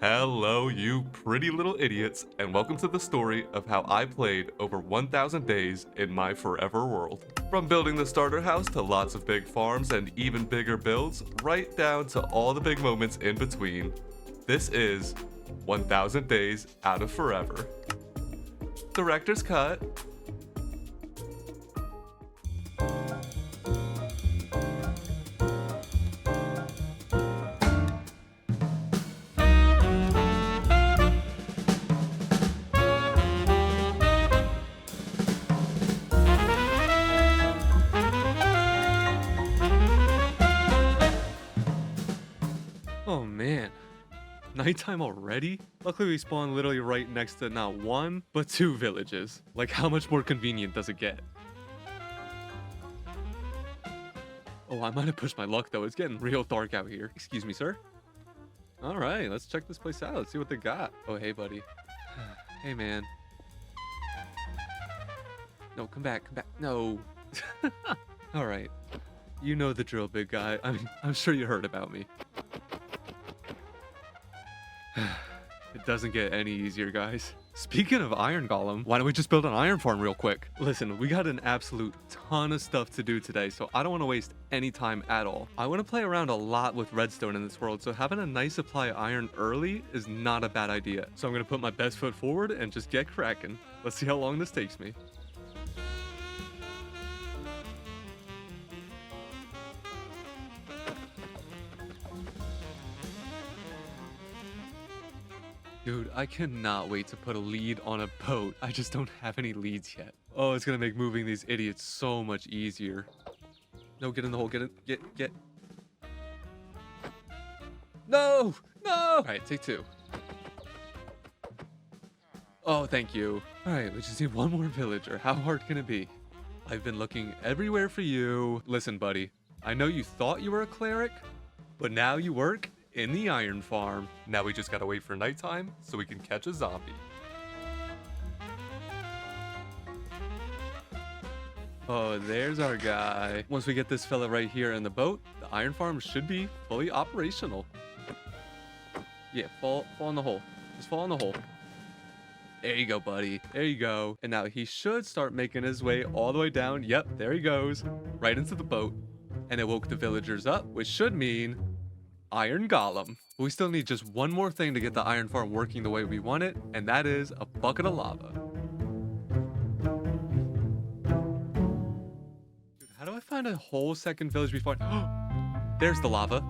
Hello, you pretty little idiots, and welcome to the story of how I played over 1,000 days in my forever world. From building the starter house to lots of big farms and even bigger builds, right down to all the big moments in between. This is 1,000 Days Out of Forever. Director's Cut. Oh man, nighttime already? Luckily we spawned literally right next to not one, but two villages. Like how much more convenient does it get? Oh, I might have pushed my luck though. It's getting real dark out here. Excuse me, sir. All right, let's check this place out. Let's see what they got. Oh, hey, buddy. Hey, man. No, come back, come back. No. All right. You know the drill, big guy. I'm sure you heard about me. It doesn't get any easier, guys. Speaking of iron golem, why don't we just build an iron farm real quick? Listen, we got an absolute ton of stuff to do today, so I don't want to waste any time at all. I want to play around a lot with redstone in this world, so having a nice supply of iron early is not a bad idea. So I'm going to put my best foot forward and just get cracking. Let's see how long this takes me. Dude, I cannot wait to put a lead on a boat. I just don't have any leads yet. Oh, it's gonna make moving these idiots so much easier. No, get in the hole, get in, get. No, no! All right, take two. Oh, thank you. All right, we just need one more villager. How hard can it be? I've been looking everywhere for you. Listen, buddy, I know you thought you were a cleric, but now you work in the iron farm. Now we just gotta wait for nighttime so we can catch a zombie. Oh, there's our guy. Once we get this fella right here in the boat, the iron farm should be fully operational. Yeah, fall in the hole. Just fall in the hole. There you go, buddy. There you go. And now he should start making his way all the way down. Yep, there he goes. Right into the boat. And it woke the villagers up, which should mean iron golem. We still need just one more thing to get the iron farm working the way we want it, and that is a bucket of lava. Dude, how do I find a whole second village before there's the lava.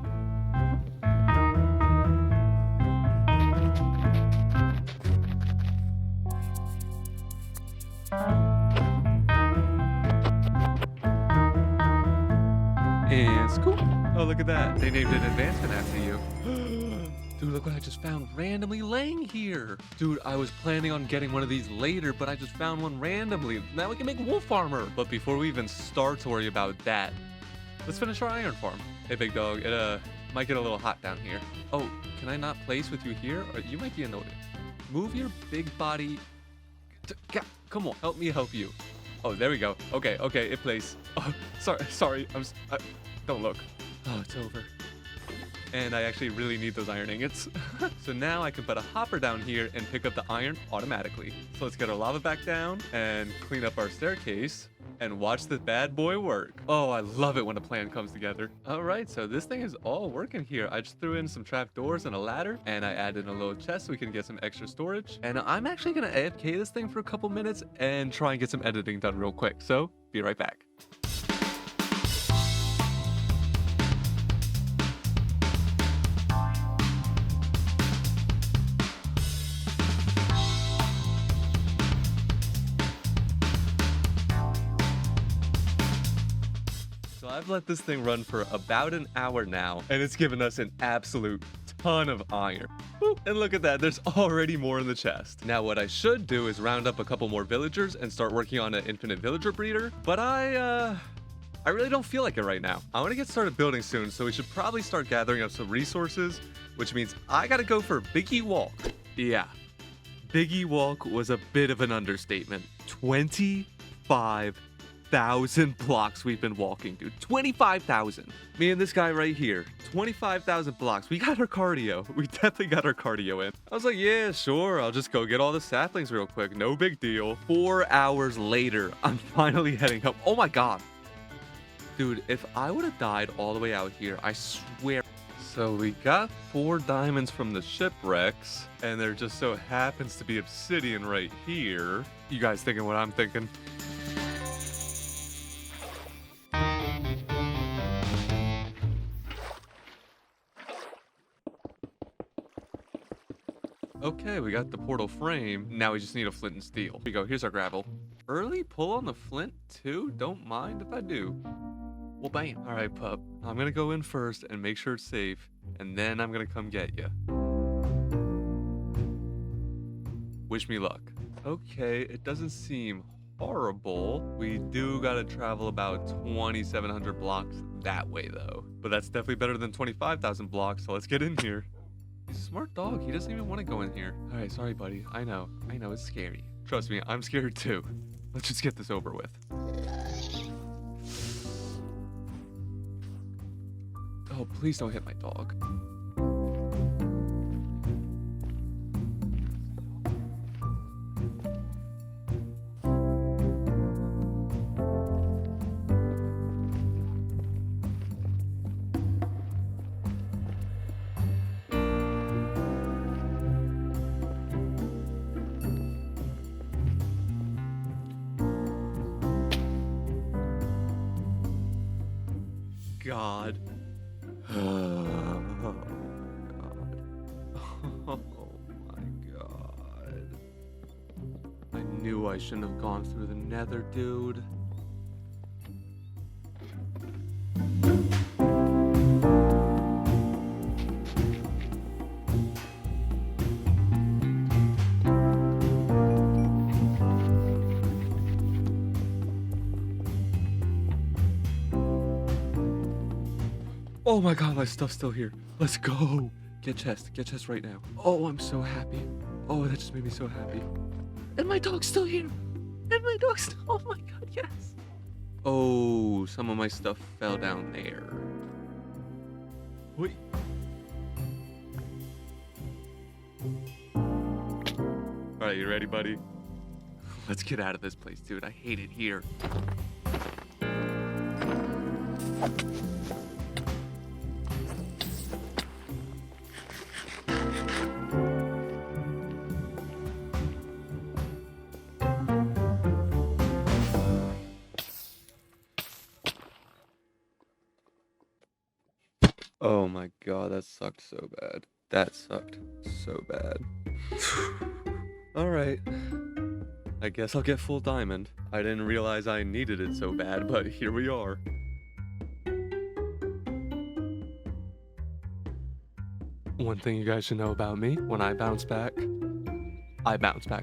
And scoop. Oh, look at that. They named an advancement after you. Dude, look what I just found randomly laying here. Dude, I was planning on getting one of these later, but I just found one randomly. Now we can make wolf armor. But before we even start to worry about that, let's finish our iron farm. Hey, big dog, it might get a little hot down here. Oh, can I not place with you here? Or you might be annoyed. Move your big body. Come on, help me help you. Oh, there we go. Okay, it plays. Oh, sorry. Don't look. Oh, it's over. And I actually really need those iron ingots. So now I can put a hopper down here and pick up the iron automatically. So let's get our lava back down and clean up our staircase and watch the bad boy work. Oh, I love it when a plan comes together. All right, so this thing is all working here. I just threw in some trap doors and a ladder, and I added a little chest so we can get some extra storage. And I'm actually gonna AFK this thing for a couple minutes and try and get some editing done real quick. So be right back. I've let this thing run for about an hour now, and it's given us an absolute ton of iron. Woo, and look at that, there's already more in the chest. Now what I should do is round up a couple more villagers and start working on an infinite villager breeder, but I really don't feel like it right now. I want to get started building soon, so we should probably start gathering up some resources, which means I gotta go for Biggie Walk. Yeah, Biggie Walk was a bit of an understatement. 25 25,000 blocks we've been walking, dude. 25,000. Me and this guy right here. 25,000 blocks. We got our cardio. We definitely got our cardio in. I was like, yeah, sure. I'll just go get all the saplings real quick. No big deal. 4 hours later, I'm finally heading up. Oh my God. Dude, if I would have died all the way out here, I swear. So we got 4 diamonds from the shipwrecks, and there just so happens to be obsidian right here. You guys thinking what I'm thinking? Okay, we got the portal frame. Now we just need a flint and steel. Here we go. Here's our gravel. Early pull on the flint too? Don't mind if I do. Well, bam. All right, pup. I'm gonna go in first and make sure it's safe, and then I'm gonna come get you. Wish me luck. Okay, it doesn't seem horrible. We do gotta travel about 2,700 blocks that way, though. But that's definitely better than 25,000 blocks, so let's get in here. He's a smart dog. He doesn't even want to go in here. All right, sorry, buddy. I know, it's scary. Trust me, I'm scared too. Let's just get this over with. Oh, please don't hit my dog. God. Oh God. Oh my God. I knew I shouldn't have gone through the Nether, dude. Oh my God, my stuff's still here. Let's go. Get chest right now. Oh, I'm so happy. Oh, that just made me so happy. And my dog's still here. Oh my God, yes. Oh, some of my stuff fell down there. Wait. All right, you ready, buddy? Let's get out of this place, dude. I hate it here. Oh my God, that sucked so bad. That sucked so bad. All right. I guess I'll get full diamond. I didn't realize I needed it so bad, but here we are. One thing you guys should know about me, when I bounce back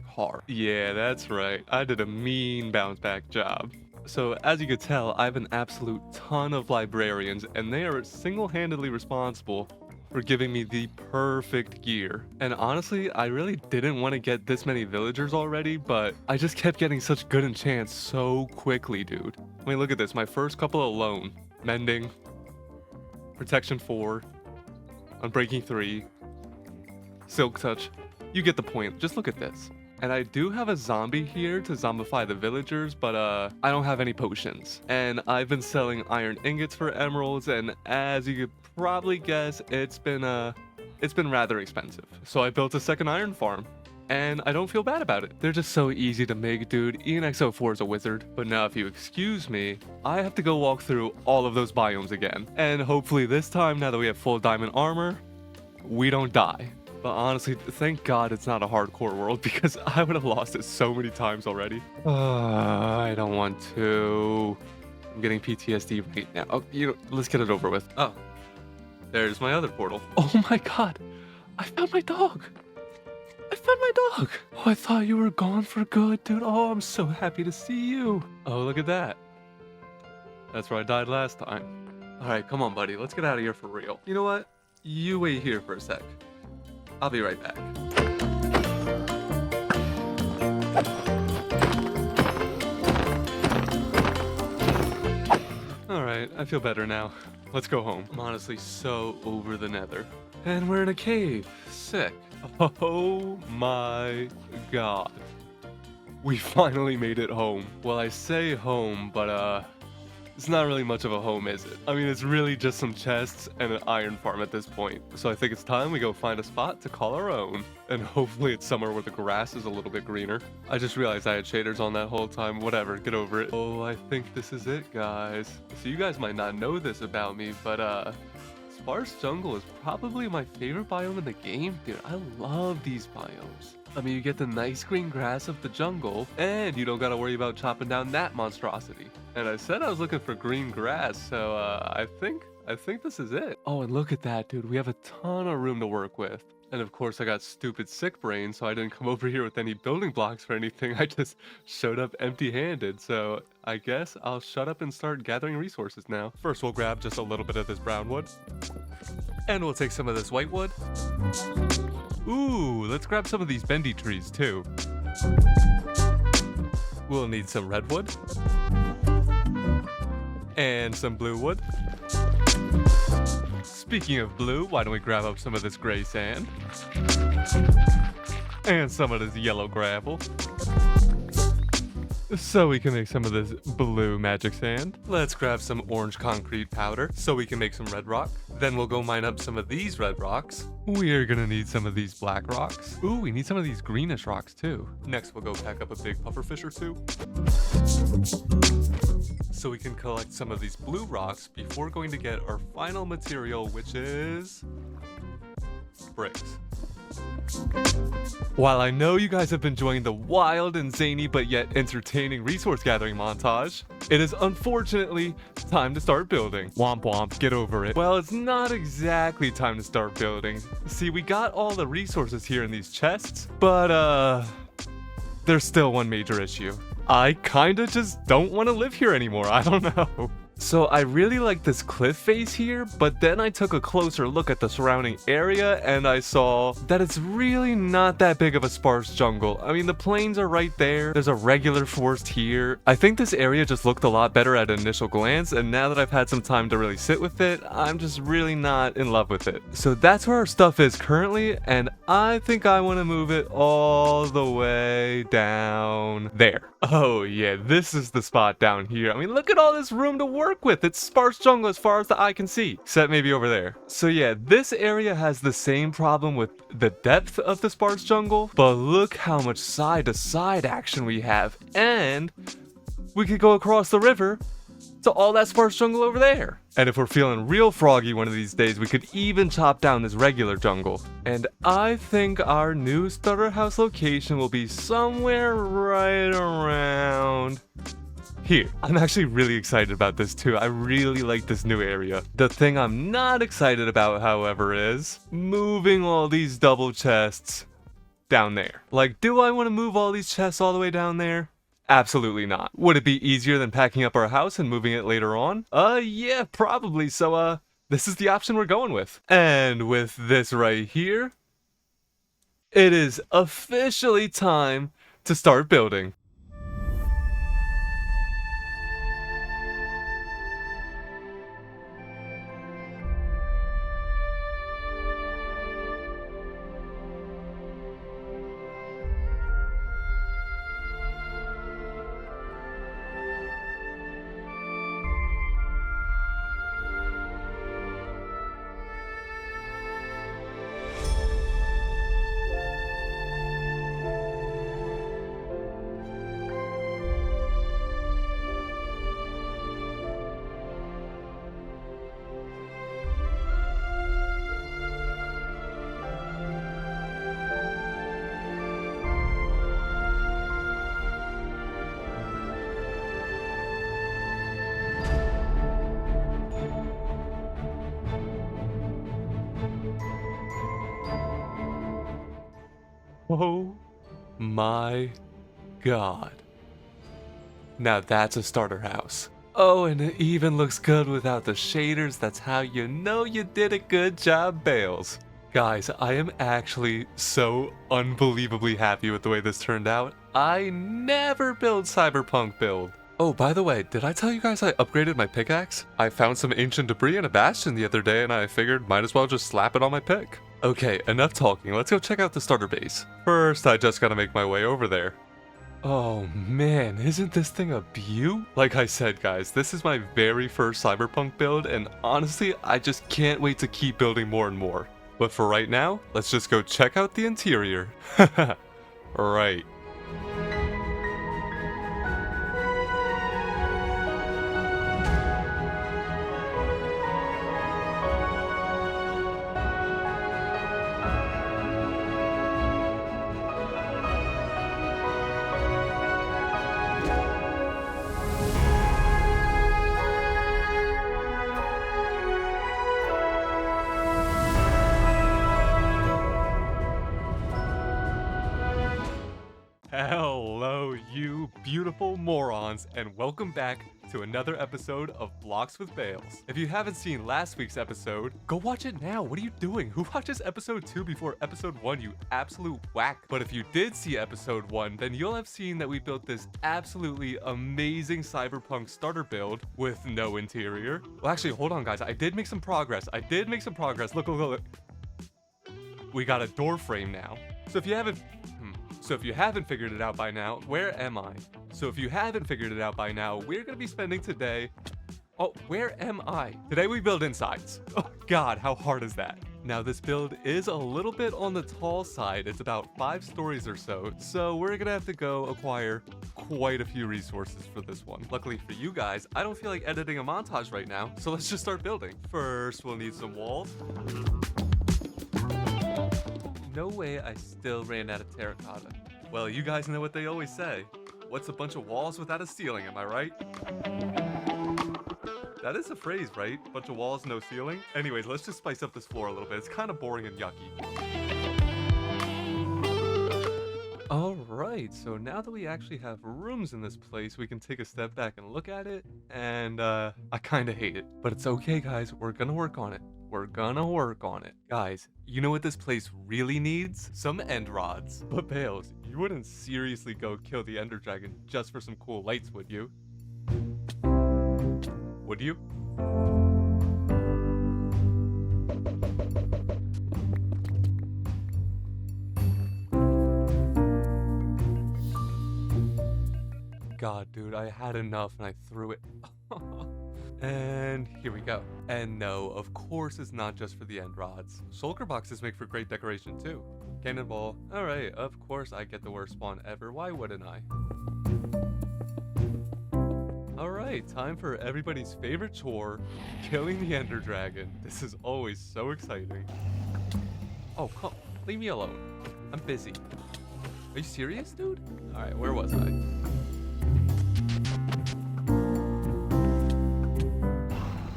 hard. Yeah, that's right. I did a mean bounce back job. So as you could tell, I have an absolute ton of librarians, and they are single-handedly responsible for giving me the perfect gear. And honestly, I really didn't want to get this many villagers already, but I just kept getting such good enchants so quickly, dude. I mean, look at this. My first couple alone. Mending, Protection 4, Unbreaking 3, Silk Touch. You get the point. Just look at this. And I do have a zombie here to zombify the villagers, but I don't have any potions. And I've been selling iron ingots for emeralds, and as you could probably guess, it's been rather expensive. So I built a second iron farm, and I don't feel bad about it. They're just so easy to make, dude. ENXO4 is a wizard. But now, if you excuse me, I have to go walk through all of those biomes again. And hopefully this time, now that we have full diamond armor, we don't die. But honestly, thank God it's not a hardcore world, because I would have lost it so many times already. I don't want to. I'm getting PTSD right now. Oh, let's get it over with. Oh, there's my other portal. Oh my God, I found my dog. Oh, I thought you were gone for good, dude. Oh, I'm so happy to see you. Oh, look at that. That's where I died last time. All right, come on, buddy. Let's get out of here for real. You know what? You wait here for a sec. I'll be right back. Alright, I feel better now. Let's go home. I'm honestly so over the Nether. And we're in a cave. Sick. Oh my god. We finally made it home. Well, I say home, but it's not really much of a home, is it? I mean, it's really just some chests and an iron farm at this point. So I think it's time we go find a spot to call our own. And hopefully it's somewhere where the grass is a little bit greener. I just realized I had shaders on that whole time. Whatever, get over it. Oh, I think this is it, guys. So you guys might not know this about me, but sparse jungle is probably my favorite biome in the game. Dude, I love these biomes. I mean, you get the nice green grass of the jungle, and you don't gotta worry about chopping down that monstrosity. And I said I was looking for green grass, so I think this is it. Oh, and look at that, dude. We have a ton of room to work with. And of course, I got stupid sick brain, so I didn't come over here with any building blocks or anything. I just showed up empty-handed, so I guess I'll shut up and start gathering resources now. First, we'll grab just a little bit of this brown wood. And we'll take some of this white wood. Ooh, let's grab some of these bendy trees too. We'll need some redwood. And some blue wood. Speaking of blue, why don't we grab up some of this gray sand? And some of this yellow gravel. So we can make some of this blue magic sand. Let's grab some orange concrete powder so we can make some red rock. Then we'll go mine up some of these red rocks. We are gonna need some of these black rocks. Ooh, we need some of these greenish rocks too. Next, we'll go pack up a big pufferfish or two. So we can collect some of these blue rocks before going to get our final material, which is bricks. While I know you guys have been enjoying the wild and zany but yet entertaining resource gathering montage, it is unfortunately time to start building. Womp womp, get over it. Well, it's not exactly time to start building. See, we got all the resources here in these chests, but there's still one major issue. I kinda just don't want to live here anymore, I don't know. So I really like this cliff face here, but then I took a closer look at the surrounding area and I saw that it's really not that big of a sparse jungle. I mean, the plains are right there. There's a regular forest here. I think this area just looked a lot better at initial glance, and now that I've had some time to really sit with it, I'm just really not in love with it. So that's where our stuff is currently, and I think I want to move it all the way down there. Oh yeah, this is the spot down here. I mean, look at all this room to work with. It's sparse jungle as far as the eye can see, except maybe over there. So yeah, this area has the same problem with the depth of the sparse jungle, but look how much side to side action we have, and we could go across the river to all that sparse jungle over there. And if we're feeling real froggy one of these days, we could even chop down this regular jungle. And I think our new starter house location will be somewhere right around here. I'm actually really excited about this too. I really like this new area. The thing I'm not excited about, however, is moving all these double chests down there. Like, do I want to move all these chests all the way down there? Absolutely not. Would it be easier than packing up our house and moving it later on? Yeah, probably. So, this is the option we're going with. And with this right here, it is officially time to start building. Oh my god. Now that's a starter house. Oh, and it even looks good without the shaders. That's how you know you did a good job, Bales. Guys, I am actually so unbelievably happy with the way this turned out. I never build Cyberpunk build. Oh, by the way, did I tell you guys I upgraded my pickaxe? I found some ancient debris in a bastion the other day and I figured might as well just slap it on my pick. Okay, enough talking, let's go check out the starter base. First, I just gotta make my way over there. Oh man, isn't this thing a beaut? Like I said guys, this is my very first Cyberpunk build and honestly, I just can't wait to keep building more and more. But for right now, let's just go check out the interior. Right. Hello, you beautiful morons, and welcome back to another episode of Blocks with Bales. If you haven't seen last week's episode, go watch it now. What are you doing? Who watches episode 2 before episode 1, you absolute whack? But if you did see episode 1, then you'll have seen that we built this absolutely amazing Cyberpunk starter build with no interior. Well, actually, hold on, guys. I did make some progress. Look, look, look. We got a door frame now. So if you haven't figured it out by now, where am I? So if you haven't figured it out by now, we're gonna be spending today... Oh, where am I? Today we build insides. Oh god, how hard is that? Now this build is a little bit on the tall side. It's about 5 stories or so we're gonna have to go acquire quite a few resources for this one. Luckily for you guys, I don't feel like editing a montage right now, so let's just start building. First, we'll need some walls. No way I still ran out of terracotta. Well, you guys know what they always say. What's a bunch of walls without a ceiling, am I right? That is a phrase, right? Bunch of walls, no ceiling? Anyways, let's just spice up this floor a little bit. It's kind of boring and yucky. Alright, so now that we actually have rooms in this place, we can take a step back and look at it, and I kind of hate it. But it's okay, guys. We're gonna work on it. Guys, you know what this place really needs? Some end rods. But Bales, you wouldn't seriously go kill the ender dragon just for some cool lights, would you? Would you? God, dude, I had enough and I threw it. And here we go. And no, of course it's not just for the end rods. Shulker boxes make for great decoration too. Cannonball. Alright, of course I get the worst spawn ever. Why wouldn't I? Alright, time for everybody's favorite chore, killing the ender dragon. This is always so exciting. Oh, come, leave me alone. I'm busy. Are you serious, dude? Alright, where was I?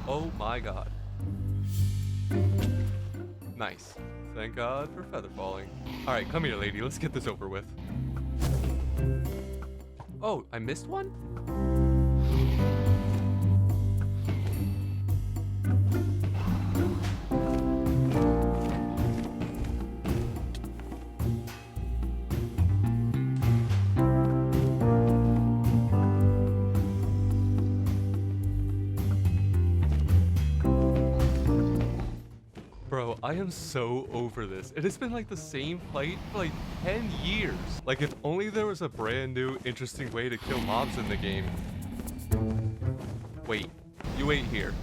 Oh my god. Nice. Thank God for feather falling. Alright, come here, lady. Let's get this over with. Oh, I missed one? Bro, I am so over this. It has been like the same fight for like 10 years. Like if only there was a brand new, interesting way to kill mobs in the game. Wait, you wait here.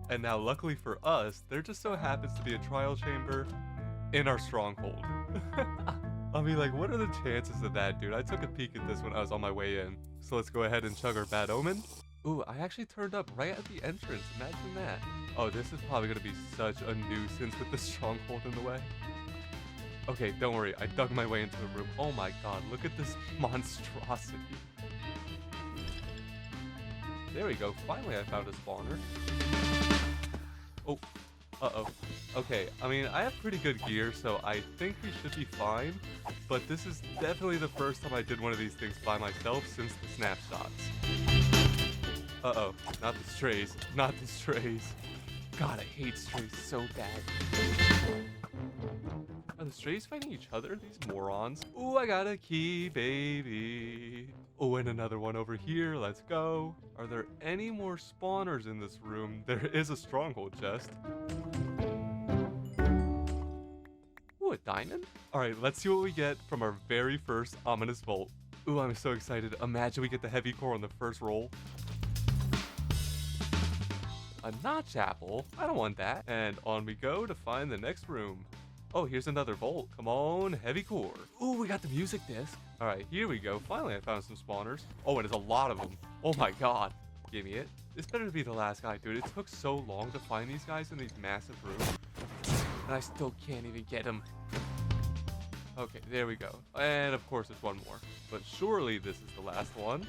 And now, luckily for us, there just so happens to be a trial chamber in our stronghold. I mean, like, what are the chances of that, dude? I took a peek at this when I was on my way in. So let's go ahead and chug our bad omen. Ooh, I actually turned up right at the entrance. Imagine that. Oh, this is probably going to be such a nuisance with the stronghold in the way. Okay, don't worry. I dug my way into the room. Oh my god, look at this monstrosity. There we go. Finally, I found a spawner. Oh, uh-oh. Okay, I mean, I have pretty good gear, so I think we should be fine. But this is definitely the first time I did one of these things by myself since the snapshots. Uh-oh, not the strays, not the strays. God, I hate strays so bad. Are the strays fighting each other, these morons? Ooh, I got a key, baby. Oh, and another one over here, let's go. Are there any more spawners in this room? There is a stronghold chest. Ooh, a diamond? All right, let's see what we get from our very first ominous vault. Ooh, I'm so excited. Imagine we get the heavy core on the first roll. A notch apple? I don't want that. And on we go to find the next room. Oh, here's another vault. Come on, heavy core. Ooh, we got the music disc. All right, here we go. Finally, I found some spawners. Oh, and there's a lot of them. Oh my God. Give me it. This better be the last guy, dude. It took so long to find these guys in these massive rooms. And I still can't even get them. Okay, there we go. And of course, there's one more. But surely this is the last one.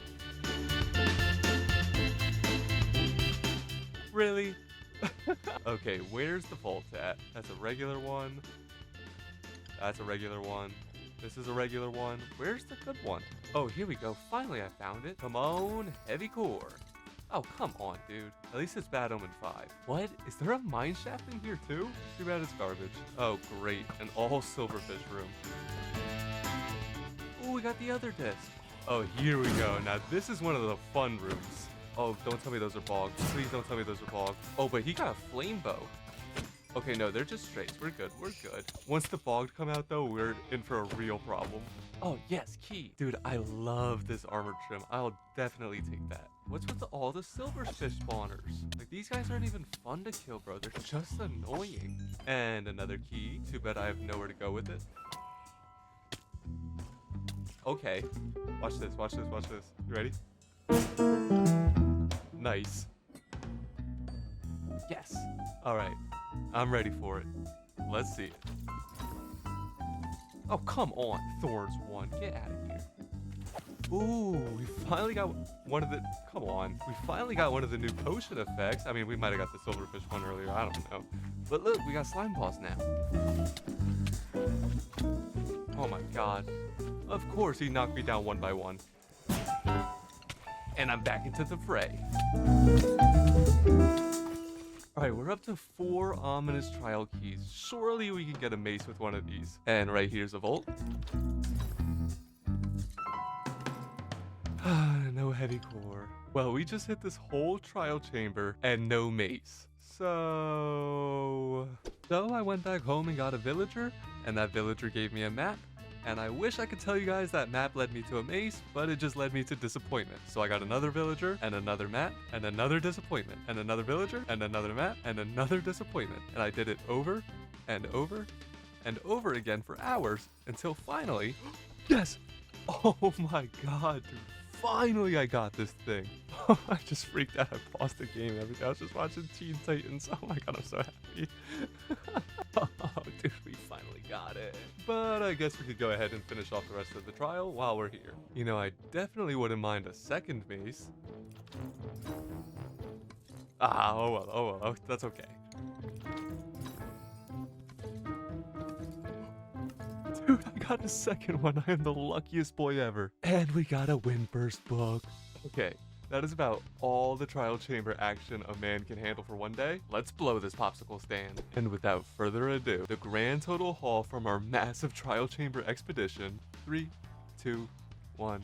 Really? Okay, where's the vault at? That's a regular one. That's a regular one. This is a regular one. Where's the good one? Oh, here we go. Finally, I found it. Come on, heavy core. Oh, come on, dude. At least it's Bad Omen 5. What? Is there a mine shaft in here too? Too bad it's garbage. Oh, great. An all silverfish room. Oh, we got the other disc. Oh, here we go. Now, this is one of the fun rooms. Oh, don't tell me those are bogs. Please don't tell me those are bogs. Oh, but he got a flame bow. Okay, no, they're just straights. We're good. We're good. Once the bogged come out, though, we're in for a real problem. Oh, yes, key. Dude, I love this armor trim. I'll definitely take that. What's with all the silverfish spawners? Like, these guys aren't even fun to kill, bro. They're just annoying. And another key. Too bad I have nowhere to go with it. Okay. Watch this, watch this, watch this. You ready? Nice. Yes. All right. I'm ready for it. Let's see it. Oh, come on. Thorns 1. Get out of here. Ooh, we finally got one of the... Come on. We finally got one of the new potion effects. I mean, we might have got the silverfish one earlier. I don't know. But look, we got slime balls now. Oh my God. Of course, he knocked me down one by one. And I'm back into the fray. Alright, we're up to 4 ominous trial keys. Surely we can get a mace with one of these. And right here's a vault. No heavy core. Well, we just hit this whole trial chamber and no mace. So I went back home and got a villager, and that villager gave me a map. And I wish I could tell you guys that map led me to a mace, but it just led me to disappointment. So I got another villager, and another map, and another disappointment, and another villager, and another map, and another disappointment. And I did it over, and over, and over again for hours, until finally, yes! Oh my God, dude. Finally I got this thing. I just freaked out. I paused the game and everything. I was just watching Teen Titans. Oh my God, I'm so happy. Oh, dude, we finally got it. But I guess we could go ahead and finish off the rest of the trial while we're here. You know, I definitely wouldn't mind a second mace. Ah, oh well, oh, that's okay. Dude, I got a second one. I am the luckiest boy ever. And we got a Windburst book. Okay, that is about all the trial chamber action a man can handle for one day. Let's blow this popsicle stand. And without further ado, the grand total haul from our massive trial chamber expedition. 3, 2, 1,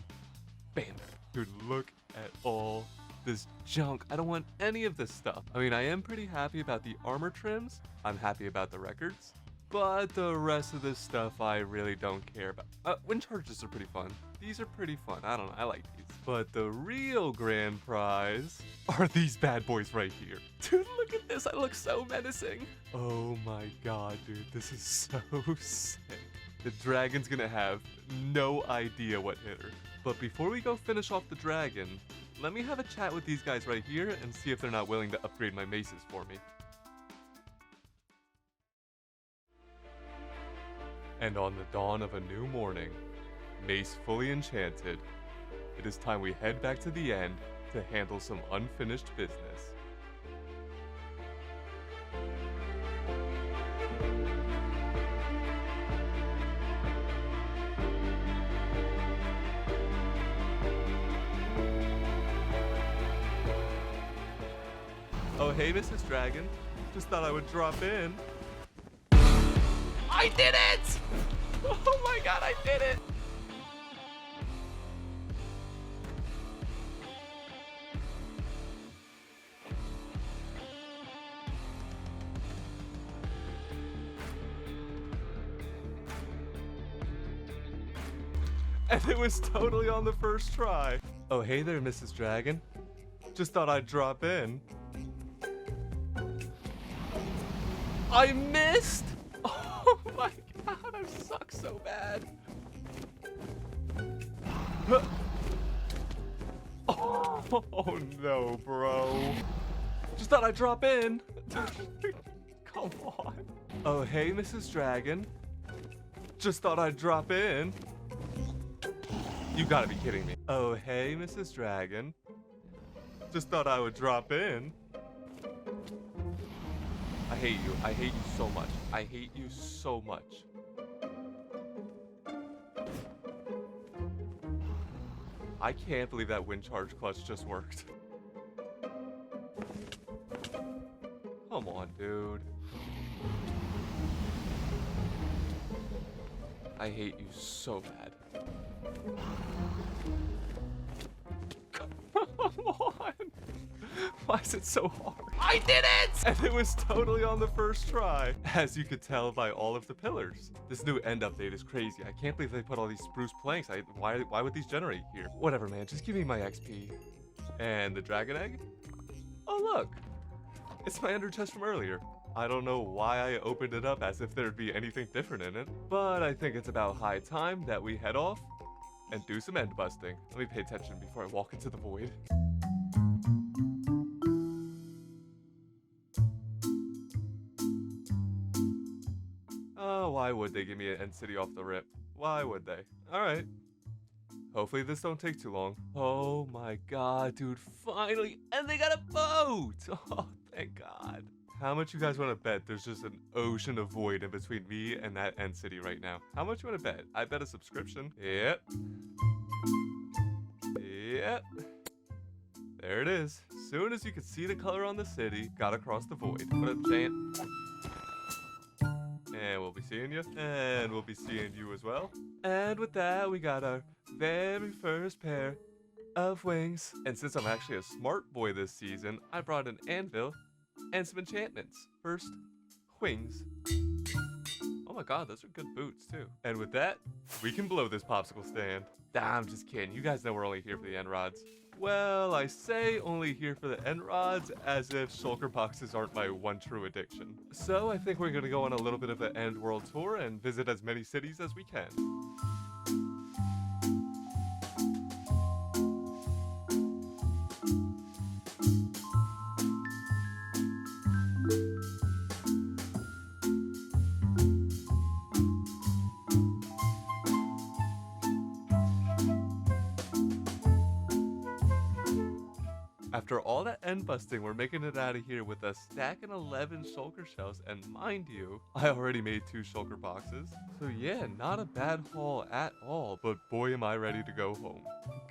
bam. Dude, look at all this junk. I don't want any of this stuff. I mean, I am pretty happy about the armor trims. I'm happy about the records. But the rest of this stuff I really don't care about. Wind charges are pretty fun. These are pretty fun. I don't know. I like these. But the real grand prize are these bad boys right here. Dude, look at this. I look so menacing. Oh my God, dude. This is so sick. The dragon's gonna have no idea what hit her. But before we go finish off the dragon, let me have a chat with these guys right here and see if they're not willing to upgrade my maces for me. And on the dawn of a new morning, mace fully enchanted, it is time we head back to the end to handle some unfinished business. hey, Mrs. Dragon. Just thought I would drop in. I did it! Oh my god, I did it! And it was totally on the first try. Oh, hey there, Mrs. Dragon. Just thought I'd drop in. I missed! Oh my god, I suck so bad. Oh no, bro. Just thought I'd drop in. Come on. Oh, hey, Mrs. Dragon. Just thought I'd drop in. You gotta be kidding me. Oh, hey, Mrs. Dragon. Just thought I would drop in. I hate you. I hate you so much. I hate you so much. I can't believe that wind charge clutch just worked. Come on, dude. I hate you so bad. Come on! Why is it so hard? I did it! And it was totally on the first try, as you could tell by all of the pillars. This new end update is crazy. I can't believe they put all these spruce planks. Why would these generate here? Whatever, man. Just give me my XP. And the dragon egg? Oh, look. It's my ender chest from earlier. I don't know why I opened it up as if there'd be anything different in it, but I think it's about high time that we head off and do some end busting. Let me pay attention before I walk into the void. Oh, why would they give me an end city off the rip? Why would they? Alright. Hopefully this don't take too long. Oh my god, dude, finally! And they got a boat! Oh, thank god. How much you guys want to bet there's just an ocean of void in between me and that end city right now? How much you want to bet? I bet a subscription. Yep. Yep. There it is. Soon as you can see the color on the city, gotta cross the void. What up, Giant? And we'll be seeing you. And we'll be seeing you as well. And with that, we got our very first pair of wings. And since I'm actually a smart boy this season, I brought an anvil and some enchantments. First, wings. Oh my god, those are good boots too. And with that, we can blow this popsicle stand. Nah, I'm just kidding. You guys know we're only here for the end rods. Well, I say only here for the end rods as if shulker boxes aren't my one true addiction. So I think we're gonna go on a little bit of the end world tour and visit as many cities as we can. After all that end busting, we're making it out of here with a stack and 11 shulker shells, and mind you, I already made 2 shulker boxes. So yeah, not a bad haul at all, but boy am I ready to go home.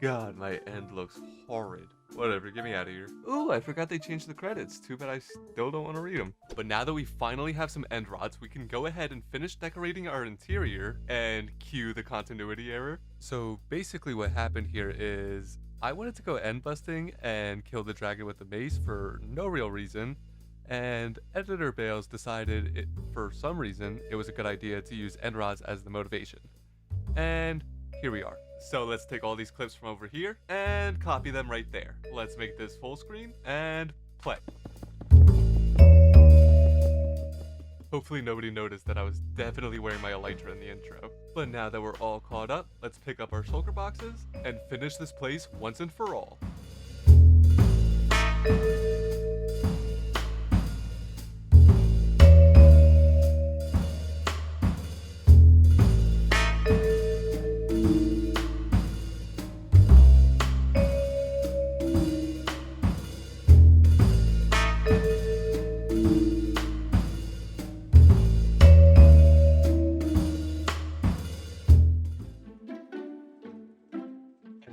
God, my end looks horrid. Whatever, get me out of here. Ooh, I forgot they changed the credits. Too bad I still don't want to read them. But now that we finally have some end rods, we can go ahead and finish decorating our interior and cue the continuity error. So basically what happened here is I wanted to go end busting and kill the dragon with the mace for no real reason, and Editor Bales decided for some reason it was a good idea to use end rods as the motivation. And here we are. So let's take all these clips from over here and copy them right there. Let's make this full screen and play. Hopefully nobody noticed that I was definitely wearing my elytra in the intro. But now that we're all caught up, let's pick up our shulker boxes and finish this place once and for all.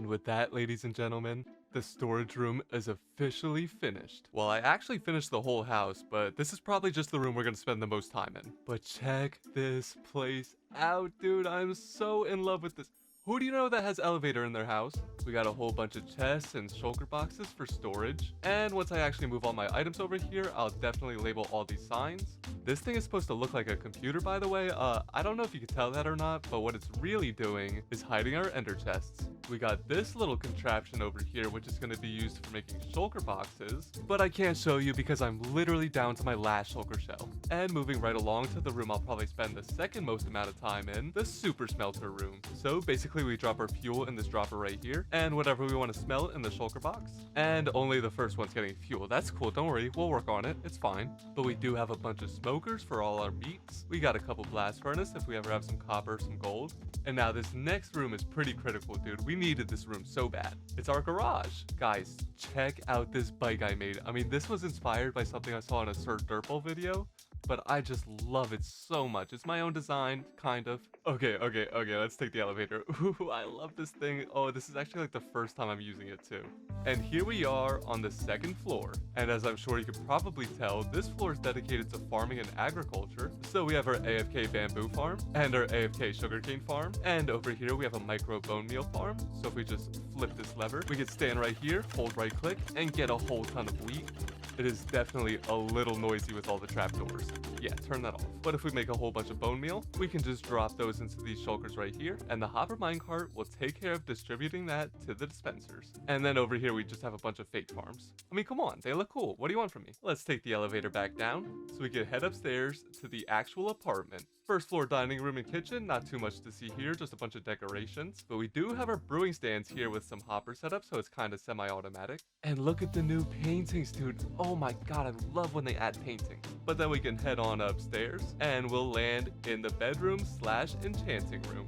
With that, ladies and gentlemen, The storage room is officially finished. Well, I actually finished the whole house, but this is probably just the room we're gonna spend the most time in. But check this place out, dude. I'm so in love with this. Who do you know that has elevator in their house? We got a whole bunch of chests and shulker boxes for storage. And once I actually move all my items over here, I'll definitely label all these signs. This thing is supposed to look like a computer, by the way. I don't know if you can tell that or not, but what it's really doing is hiding our ender chests. We got this little contraption over here, which is going to be used for making shulker boxes, but I can't show you because I'm literally down to my last shulker shell. And moving right along to the room I'll probably spend the second most amount of time in, the super smelter room. So basically we drop our fuel in this dropper right here, and whatever we want to smelt in the shulker box. And only the first one's getting fuel. That's cool, don't worry, we'll work on it, it's fine. But we do have a bunch of smokers for all our meats. We got a couple blast furnace if we ever have some copper, some gold. And now this next room is pretty critical, dude. We needed this room so bad. It's our garage. Guys, check out this bike I made. I mean, this was inspired by something I saw in a Sir Durple video, but I just love it so much. It's my own design, kind of. Okay, let's take the elevator. Ooh, I love this thing. Oh, this is actually like the first time I'm using it too. And here we are on the second floor. And as I'm sure you can probably tell, this floor is dedicated to farming and agriculture. So we have our AFK bamboo farm and our AFK sugarcane farm. And over here we have a micro bone meal farm. So if we just flip this lever, we can stand right here, hold right click, and get a whole ton of wheat. It is definitely a little noisy with all the trapdoors. Yeah, turn that off. But if we make a whole bunch of bone meal, we can just drop those into these shulkers right here, and the hopper minecart will take care of distributing that to the dispensers. And then over here, we just have a bunch of fake farms. I mean, come on, they look cool. What do you want from me? Let's take the elevator back down so we can head upstairs to the actual apartment. First floor dining room and kitchen, not too much to see here, just a bunch of decorations. But we do have our brewing stands here with some hopper setup, so it's kind of semi-automatic. And look at the new paintings, dude. Oh my god, I love when they add painting. But then we can head on upstairs and we'll land in the bedroom slash enchanting room.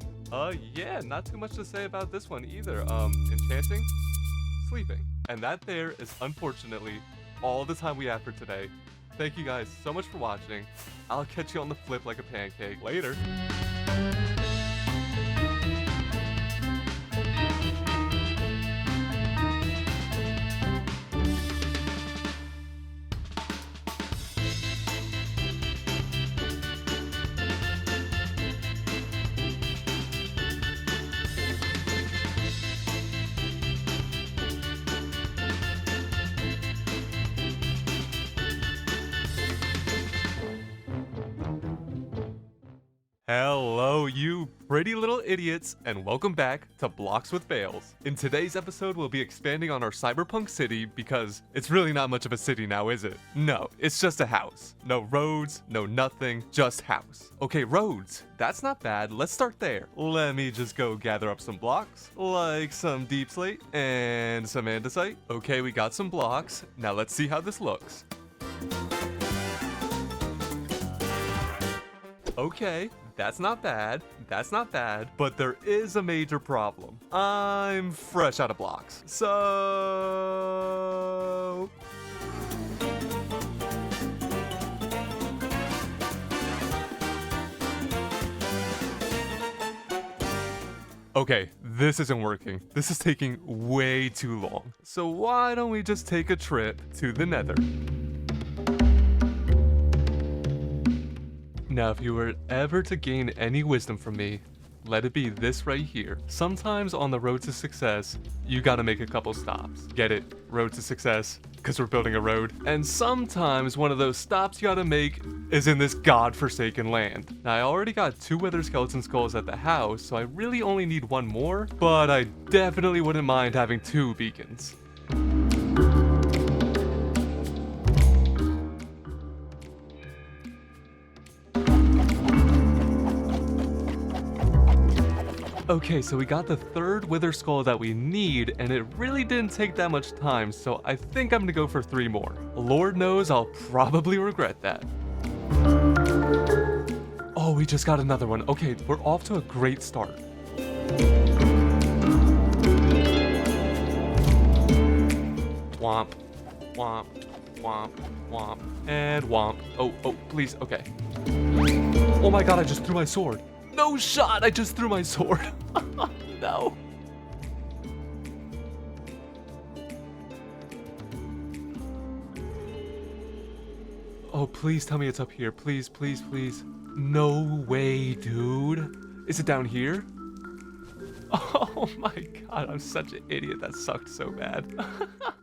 Yeah, not too much to say about this one either. Enchanting, sleeping. And that there is unfortunately all the time we have for today. Thank you guys so much for watching. I'll catch you on the flip like a pancake. Later. Hello, you pretty little idiots, and welcome back to Blocks with Fails. In today's episode, we'll be expanding on our Cyberpunk city because it's really not much of a city now, is it? No, it's just a house. No roads, no nothing, just house. Okay, roads. That's not bad. Let's start there. Let me just go gather up some blocks, like some deep slate and some andesite. Okay, we got some blocks. Now let's see how this looks. Okay, that's not bad, but there is a major problem. I'm fresh out of blocks, so... Okay, this isn't working. This is taking way too long. So why don't we just take a trip to the Nether? Now, if you were ever to gain any wisdom from me, let it be this right here. Sometimes on the road to success, you gotta make a couple stops. Get it? Road to success, because we're building a road. And sometimes one of those stops you gotta make is in this godforsaken land. Now, I already got 2 wither skeleton skulls at the house, so I really only need 1 more, but I definitely wouldn't mind having 2 beacons. Okay, so we got the 3rd wither skull that we need, and it really didn't take that much time, so I think I'm gonna go for 3 more. Lord knows I'll probably regret that. Oh, we just got another one. Okay, we're off to a great start. Womp, womp, womp, womp, and womp. Oh, please, okay. Oh my god, I just threw my sword. No shot, I just threw my sword. No. Oh, please tell me it's up here. Please, please, please. No way, dude. Is it down here? Oh my god, I'm such an idiot. That sucked so bad.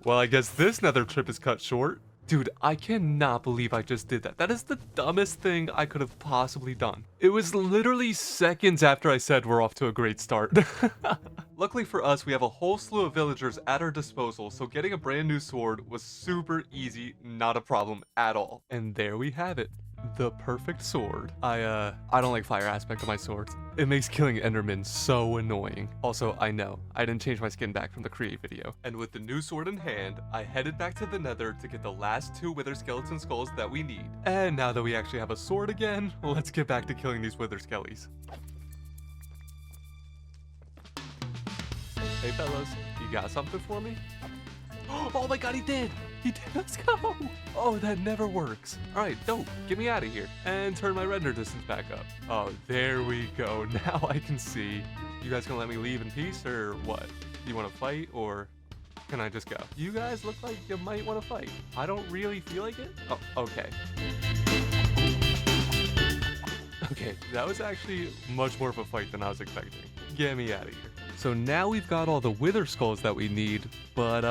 Well, I guess this nether trip is cut short. Dude, I cannot believe I just did that. That is the dumbest thing I could have possibly done. It was literally seconds after I said we're off to a great start. Luckily for us, we have a whole slew of villagers at our disposal, so getting a brand new sword was super easy, not a problem at all. And there we have it. The perfect sword. I don't like fire aspect of my swords. It makes killing Endermen so annoying. Also, I know, I didn't change my skin back from the create video. And with the new sword in hand, I headed back to the nether to get the last 2 wither skeleton skulls that we need. And now that we actually have a sword again, let's get back to killing these wither skellies. Hey fellas, you got something for me? Oh my god, he did! He did, let's go! Oh, that never works. All right, dope, get me out of here. And turn my render distance back up. Oh, there we go, now I can see. You guys gonna let me leave in peace, or what? You wanna fight, or can I just go? You guys look like you might wanna fight. I don't really feel like it. Oh, okay. Okay, that was actually much more of a fight than I was expecting. Get me out of here. So now we've got all the wither skulls that we need, but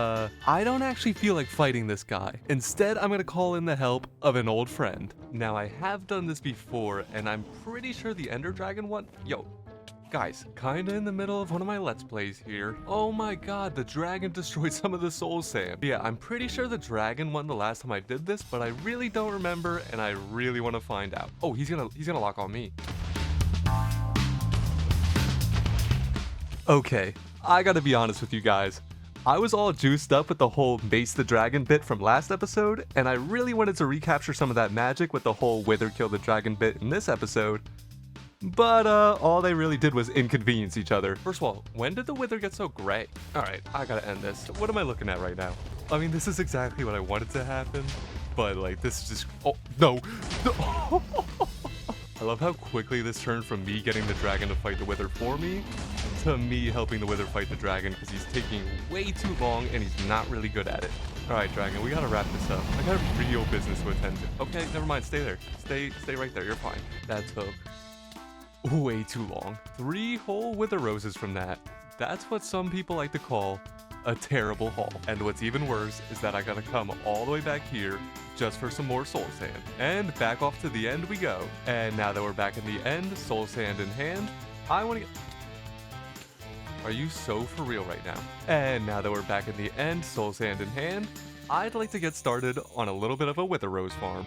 I don't actually feel like fighting this guy. Instead, I'm gonna call in the help of an old friend. Now I have done this before, and I'm pretty sure the Ender Dragon one, yo, guys, kinda in the middle of one of my Let's Plays here. Oh my god, the dragon destroyed some of the soul sand. Yeah, I'm pretty sure the dragon won the last time I did this, but I really don't remember, and I really wanna find out. Oh, he's gonna lock on me. Okay, I gotta be honest with you guys. I was all juiced up with the whole Mace the Dragon bit from last episode, and I really wanted to recapture some of that magic with the whole Wither Kill the Dragon bit in this episode. But all they really did was inconvenience each other. First of all, when did the Wither get so gray? Alright, I gotta end this. What am I looking at right now? I mean, this is exactly what I wanted to happen, but like, this is just, oh, no. No. I love how quickly this turned from me getting the dragon to fight the Wither for me to me helping the Wither fight the dragon because he's taking way too long and he's not really good at it. Alright, dragon, we gotta wrap this up. I got real business to attend to. Okay, never mind, stay there. Stay right there, you're fine. That took way too long. 3 whole Wither roses from that. That's what some people like to call a terrible haul. And what's even worse is that I gotta come all the way back here just for some more soul sand. And back off to the end we go. And now that we're back in the end, soul sand in hand, I wanna get... Are you so for real right now? And now that we're back in the end, soul sand in hand, I'd like to get started on a little bit of a wither rose farm.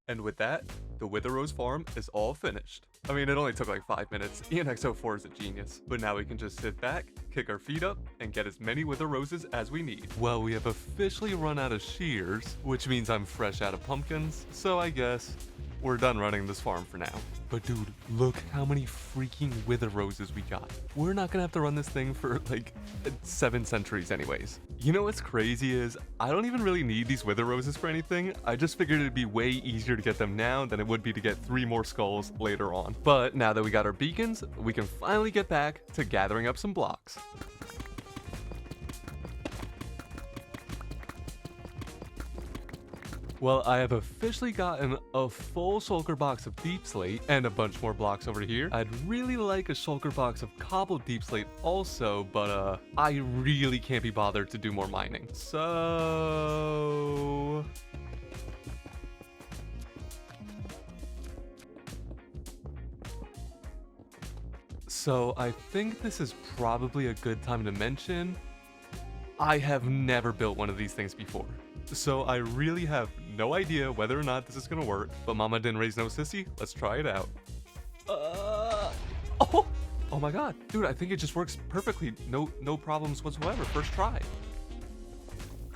And with that, the Wither Rose farm is all finished. I mean, it only took like 5 minutes. ENXO4 is a genius. But now we can just sit back, kick our feet up, and get as many Wither Roses as we need. Well, we have officially run out of shears, which means I'm fresh out of pumpkins, so I guess we're done running this farm for now. But dude, look how many freaking Wither Roses we got. We're not gonna have to run this thing for like 7 centuries anyways. You know what's crazy is, I don't even really need these Wither Roses for anything. I just figured it'd be way easier to get them now than it would be to get 3 more skulls later on. But now that we got our beacons, we can finally get back to gathering up some blocks. Well, I have officially gotten a full shulker box of deep slate and a bunch more blocks over here. I'd really like a shulker box of cobbled deep slate also, but I really can't be bothered to do more mining. So I think this is probably a good time to mention, I have never built one of these things before. So I really have no idea whether or not this is gonna work, but mama didn't raise no sissy. Let's try it out. Oh my god, dude, I think it just works perfectly. No problems whatsoever. First try.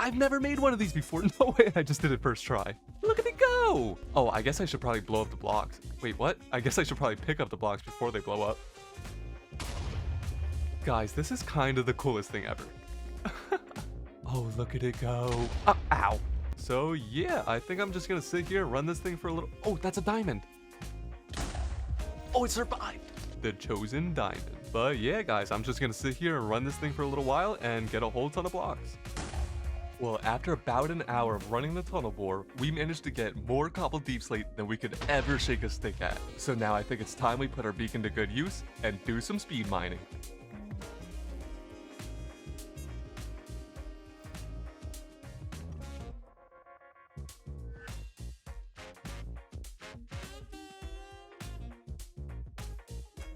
I've never made one of these before. No way, I just did it first try. Look at it go. Oh, I guess I should probably blow up the blocks. Wait, what? I guess I should probably pick up the blocks before they blow up. Guys, this is kind of the coolest thing ever. Oh, look at it go. Oh, ow. So yeah, I think I'm just gonna sit here and run this thing for a little. Oh, that's a diamond. Oh, it survived. the chosen diamond. But yeah, guys, I'm just gonna sit here and run this thing for a little while and get a whole ton of blocks. Well, after about an hour of running the tunnel bore, we managed to get more cobbled deep slate than we could ever shake a stick at. So now I think it's time we put our beacon to good use and do some speed mining.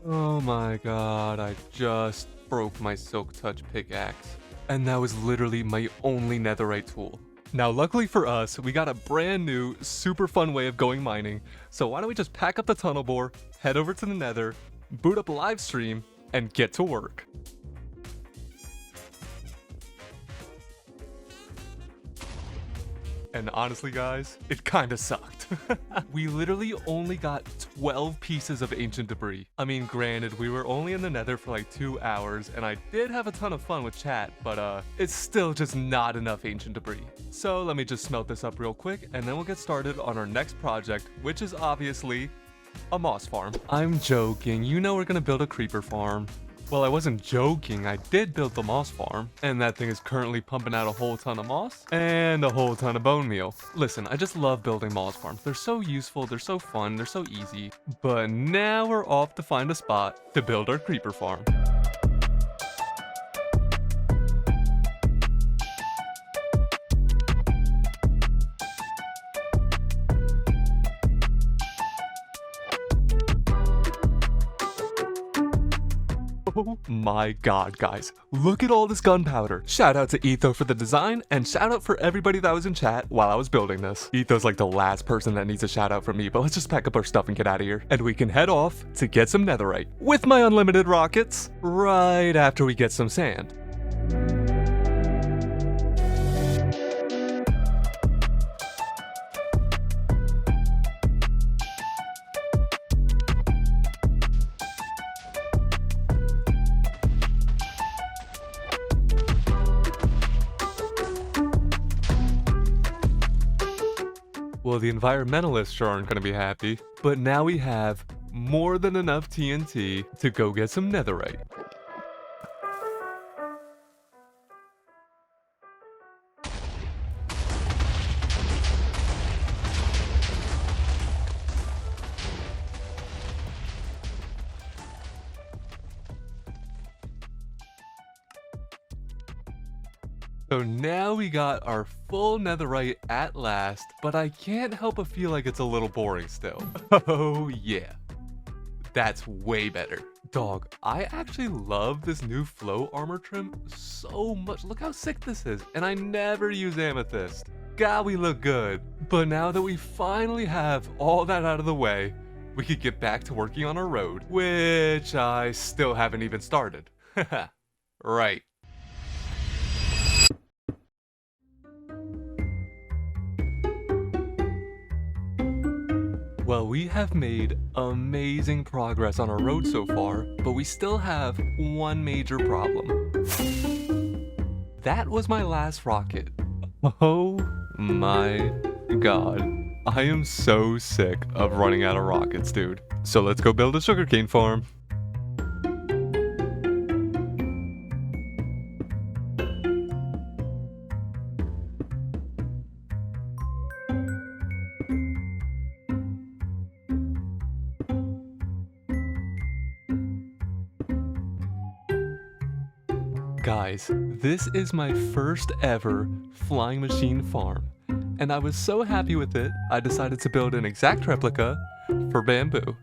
Oh my god, I just broke my Silk Touch pickaxe. And that was literally my only netherite tool. Now luckily for us, we got a brand new, super fun way of going mining, so why don't we just pack up the tunnel bore, head over to the nether, boot up a live stream, and get to work. And honestly guys, it kinda sucked. We literally only got 12 pieces of ancient debris. I mean, granted, we were only in the nether for like 2 hours, and I did have a ton of fun with chat, but it's still just not enough ancient debris. So let me just smelt this up real quick, and then we'll get started on our next project, which is obviously a moss farm. I'm joking, you know we're gonna build a creeper farm. Well, I wasn't joking, I did build the moss farm, and that thing is currently pumping out a whole ton of moss and a whole ton of bone meal. Listen, I just love building moss farms. They're so useful, they're so fun, they're so easy. But now we're off to find a spot to build our creeper farm. Oh my god, guys. Look at all this gunpowder. Shout out to Etho for the design, and shout out for everybody that was in chat while I was building this. Etho's like the last person that needs a shout out from me, but let's just pack up our stuff and get out of here. And we can head off to get some netherite with my unlimited rockets right after we get some sand. Well, the environmentalists sure aren't going to be happy, but now we have more than enough TNT to go get some netherite. So now we got our full netherite at last, but I can't help but feel like it's a little boring still. Oh yeah, that's way better. Dog, I actually love this new flow armor trim so much. Look how sick this is, and I never use amethyst. God, we look good. But now that we finally have all that out of the way, we could get back to working on our road, which I still haven't even started. Right. Well, we have made amazing progress on our road so far, but we still have one major problem. That was my last rocket. Oh my god. I am so sick of running out of rockets, dude. So let's go build a sugarcane farm. Guys, this is my first ever flying machine farm, and I was so happy with it, I decided to build an exact replica for bamboo.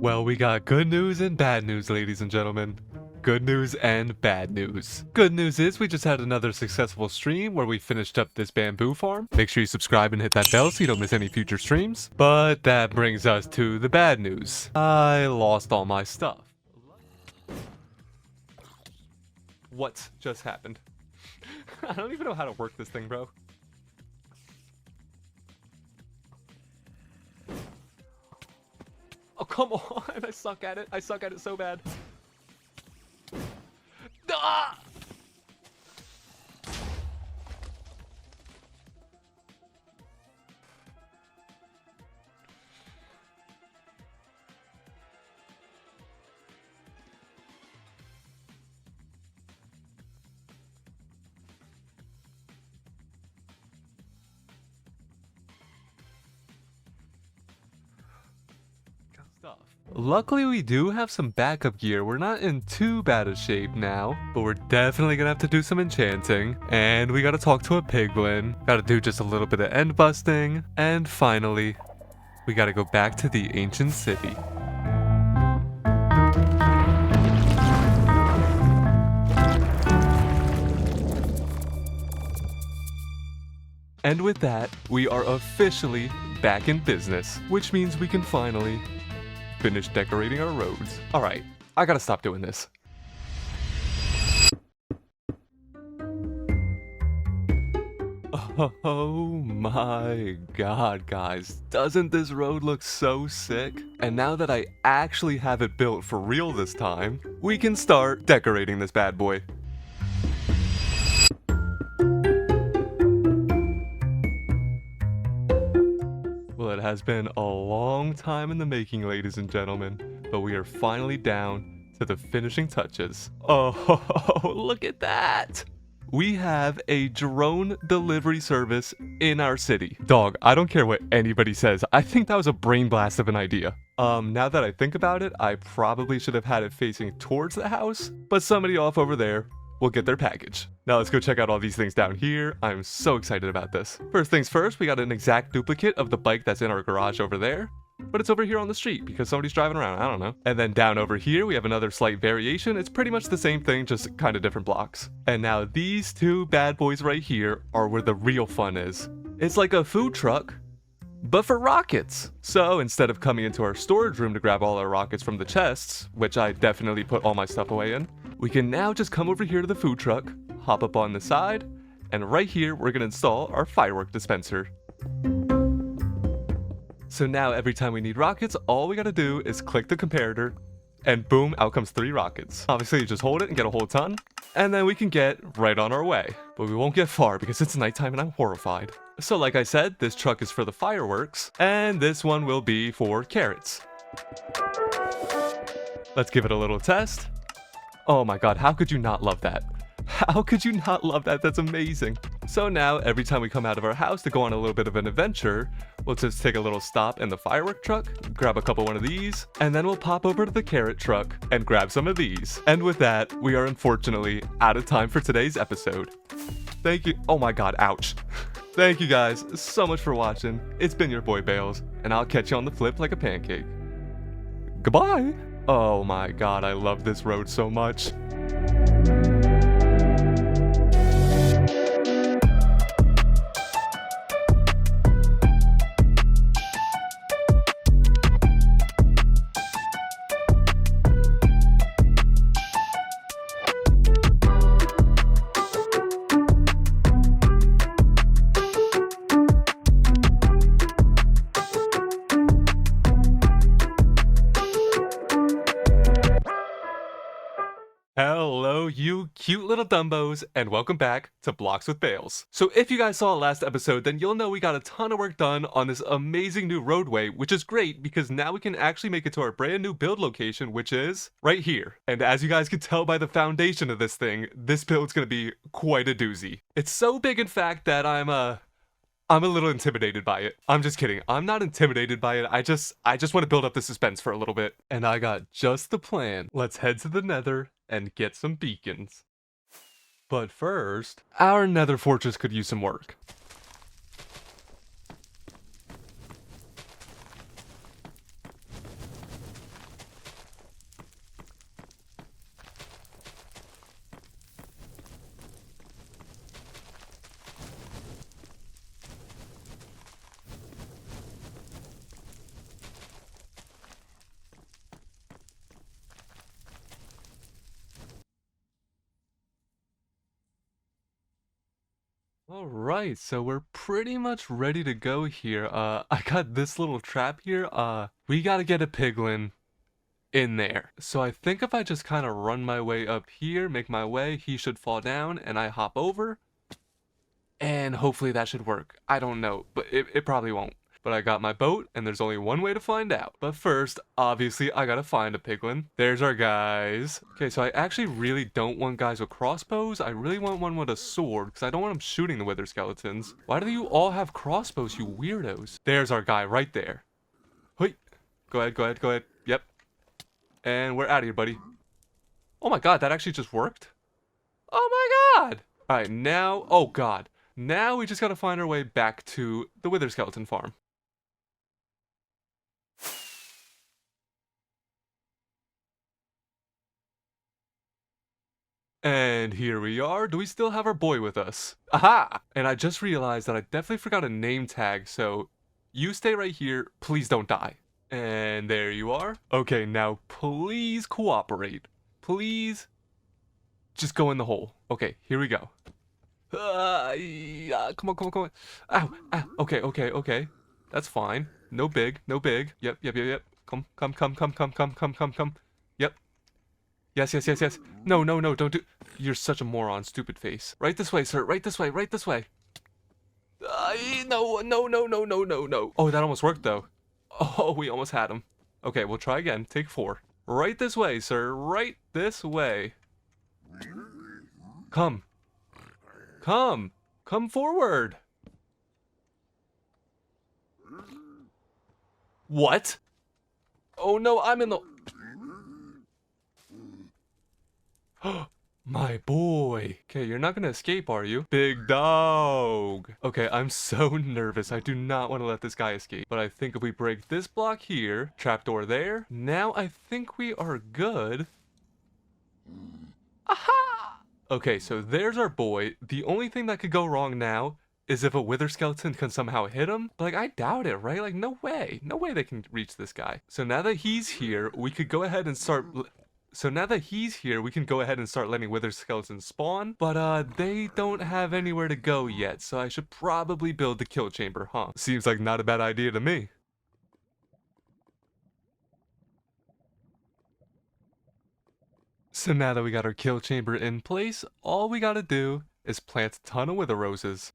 Well, we got good news and bad news, ladies and gentlemen. Good news and bad news. Good news is we just had another successful stream where we finished up this bamboo farm. Make sure you subscribe and hit that bell so you don't miss any future streams. But that brings us to the bad news. I lost all my stuff. What just happened? I don't even know how to work this thing, bro. Oh, come on. I suck at it. I suck at it so bad. Ah! Stuff. Luckily, we do have some backup gear. We're not in too bad a shape now, but we're definitely gonna have to do some enchanting. And we gotta talk to a piglin. Gotta do just a little bit of end busting. And finally, we gotta go back to the ancient city. And with that, we are officially back in business, which means we can finally finish decorating our roads. All right, I gotta stop doing this. Oh my god, guys. Doesn't this road look so sick? And now that I actually have it built for real this time, we can start decorating this bad boy. Well, it has been a long time in the making, ladies and gentlemen, but we are finally down to the finishing touches. Oh, look at that! We have a drone delivery service in our city. Dog, I don't care what anybody says. I think that was a brain blast of an idea. Now that I think about it, I probably should have had it facing towards the house, but somebody off over there will get their package. Now let's go check out all these things down here. I'm so excited about this. First things first, we got an exact duplicate of the bike that's in our garage over there, but it's over here on the street because somebody's driving around, I don't know. And then down over here, we have another slight variation. It's pretty much the same thing, just kind of different blocks. And now these two bad boys right here are where the real fun is. It's like a food truck, but for rockets. So instead of coming into our storage room to grab all our rockets from the chests, which I definitely put all my stuff away in, we can now just come over here to the food truck, hop up on the side, and right here we're gonna install our firework dispenser. So now every time we need rockets, all we gotta do is click the comparator, and boom, out comes 3 rockets. Obviously you just hold it and get a whole ton, and then we can get right on our way. But we won't get far because it's nighttime and I'm horrified. So like I said, this truck is for the fireworks, and this one will be for carrots. Let's give it a little test. Oh my god, how could you not love that? How could you not love that? That's amazing. So now, every time we come out of our house to go on a little bit of an adventure, we'll just take a little stop in the firework truck, grab a couple one of these, and then we'll pop over to the carrot truck and grab some of these. And with that, we are unfortunately out of time for today's episode. Thank you. Oh my god, ouch. Thank you guys so much for watching. It's been your boy Bales, and I'll catch you on the flip like a pancake. Goodbye. Oh my god, I love this road so much. Hello, you cute little Dumbos, and welcome back to Blocks with Bales. So if you guys saw last episode, then you'll know we got a ton of work done on this amazing new roadway, which is great because now we can actually make it to our brand new build location, which is right here. And as you guys can tell by the foundation of this thing, this build's gonna be quite a doozy. It's so big, in fact, that I'm a little intimidated by it. I'm just kidding. I'm not intimidated by it. I just want to build up the suspense for a little bit. And I got just the plan. Let's head to the Nether and get some beacons. But first, our Nether fortress could use some work. Alright, so we're pretty much ready to go here. I got this little trap here. We gotta get a piglin in there. So I think if I just kind of run my way up here, make my way, he should fall down, and I hop over. And hopefully that should work. I don't know, but it probably won't. But I got my boat, and there's only one way to find out. But first, obviously, I gotta find a piglin. There's our guys. Okay, so I actually really don't want guys with crossbows. I really want one with a sword, because I don't want them shooting the wither skeletons. Why do you all have crossbows, you weirdos? There's our guy right there. Hey, go ahead, go ahead, go ahead. Yep. And we're out of here, buddy. Oh my god, that actually just worked? Oh my god! Alright, now, oh god. Now we just gotta find our way back to the wither skeleton farm. And here we are. Do we still have our boy with us? Aha! And I just realized that I definitely forgot a name tag, so you stay right here. Please don't die. And there you are. Okay, now please cooperate. Please just go in the hole. Okay, here we go. Yeah, come on, come on, come on. Ow, ow. Okay, okay, okay. That's fine. No big, no big. Yep, yep, yep, yep. Come, come, come, come, come, come, come, come, come. Yep. Yes, yes, yes, yes. No, no, no, don't do... You're such a moron, stupid face. Right this way, sir. Right this way, right this way. No, no, no, no, no, no, no. Oh, that almost worked, though. Oh, we almost had him. Okay, we'll try again. Take 4. Right this way, sir. Right this way. Come. Come. Come forward. What? Oh, no, I'm in the... My boy. Okay, you're not gonna escape, are you? Big dog. Okay, I'm so nervous. I do not want to let this guy escape. But I think if we break this block here, trapdoor there, now I think we are good. Aha! Okay, so there's our boy. The only thing that could go wrong now is if a wither skeleton can somehow hit him. But, like, I doubt it, right? Like, no way. No way they can reach this guy. So now that he's here, we could go ahead and start... So now that he's here, we can go ahead and start letting wither skeletons spawn, but they don't have anywhere to go yet, so I should probably build the kill chamber, huh? Seems like not a bad idea to me. So now that we got our kill chamber in place, all we gotta do is plant a ton of wither roses.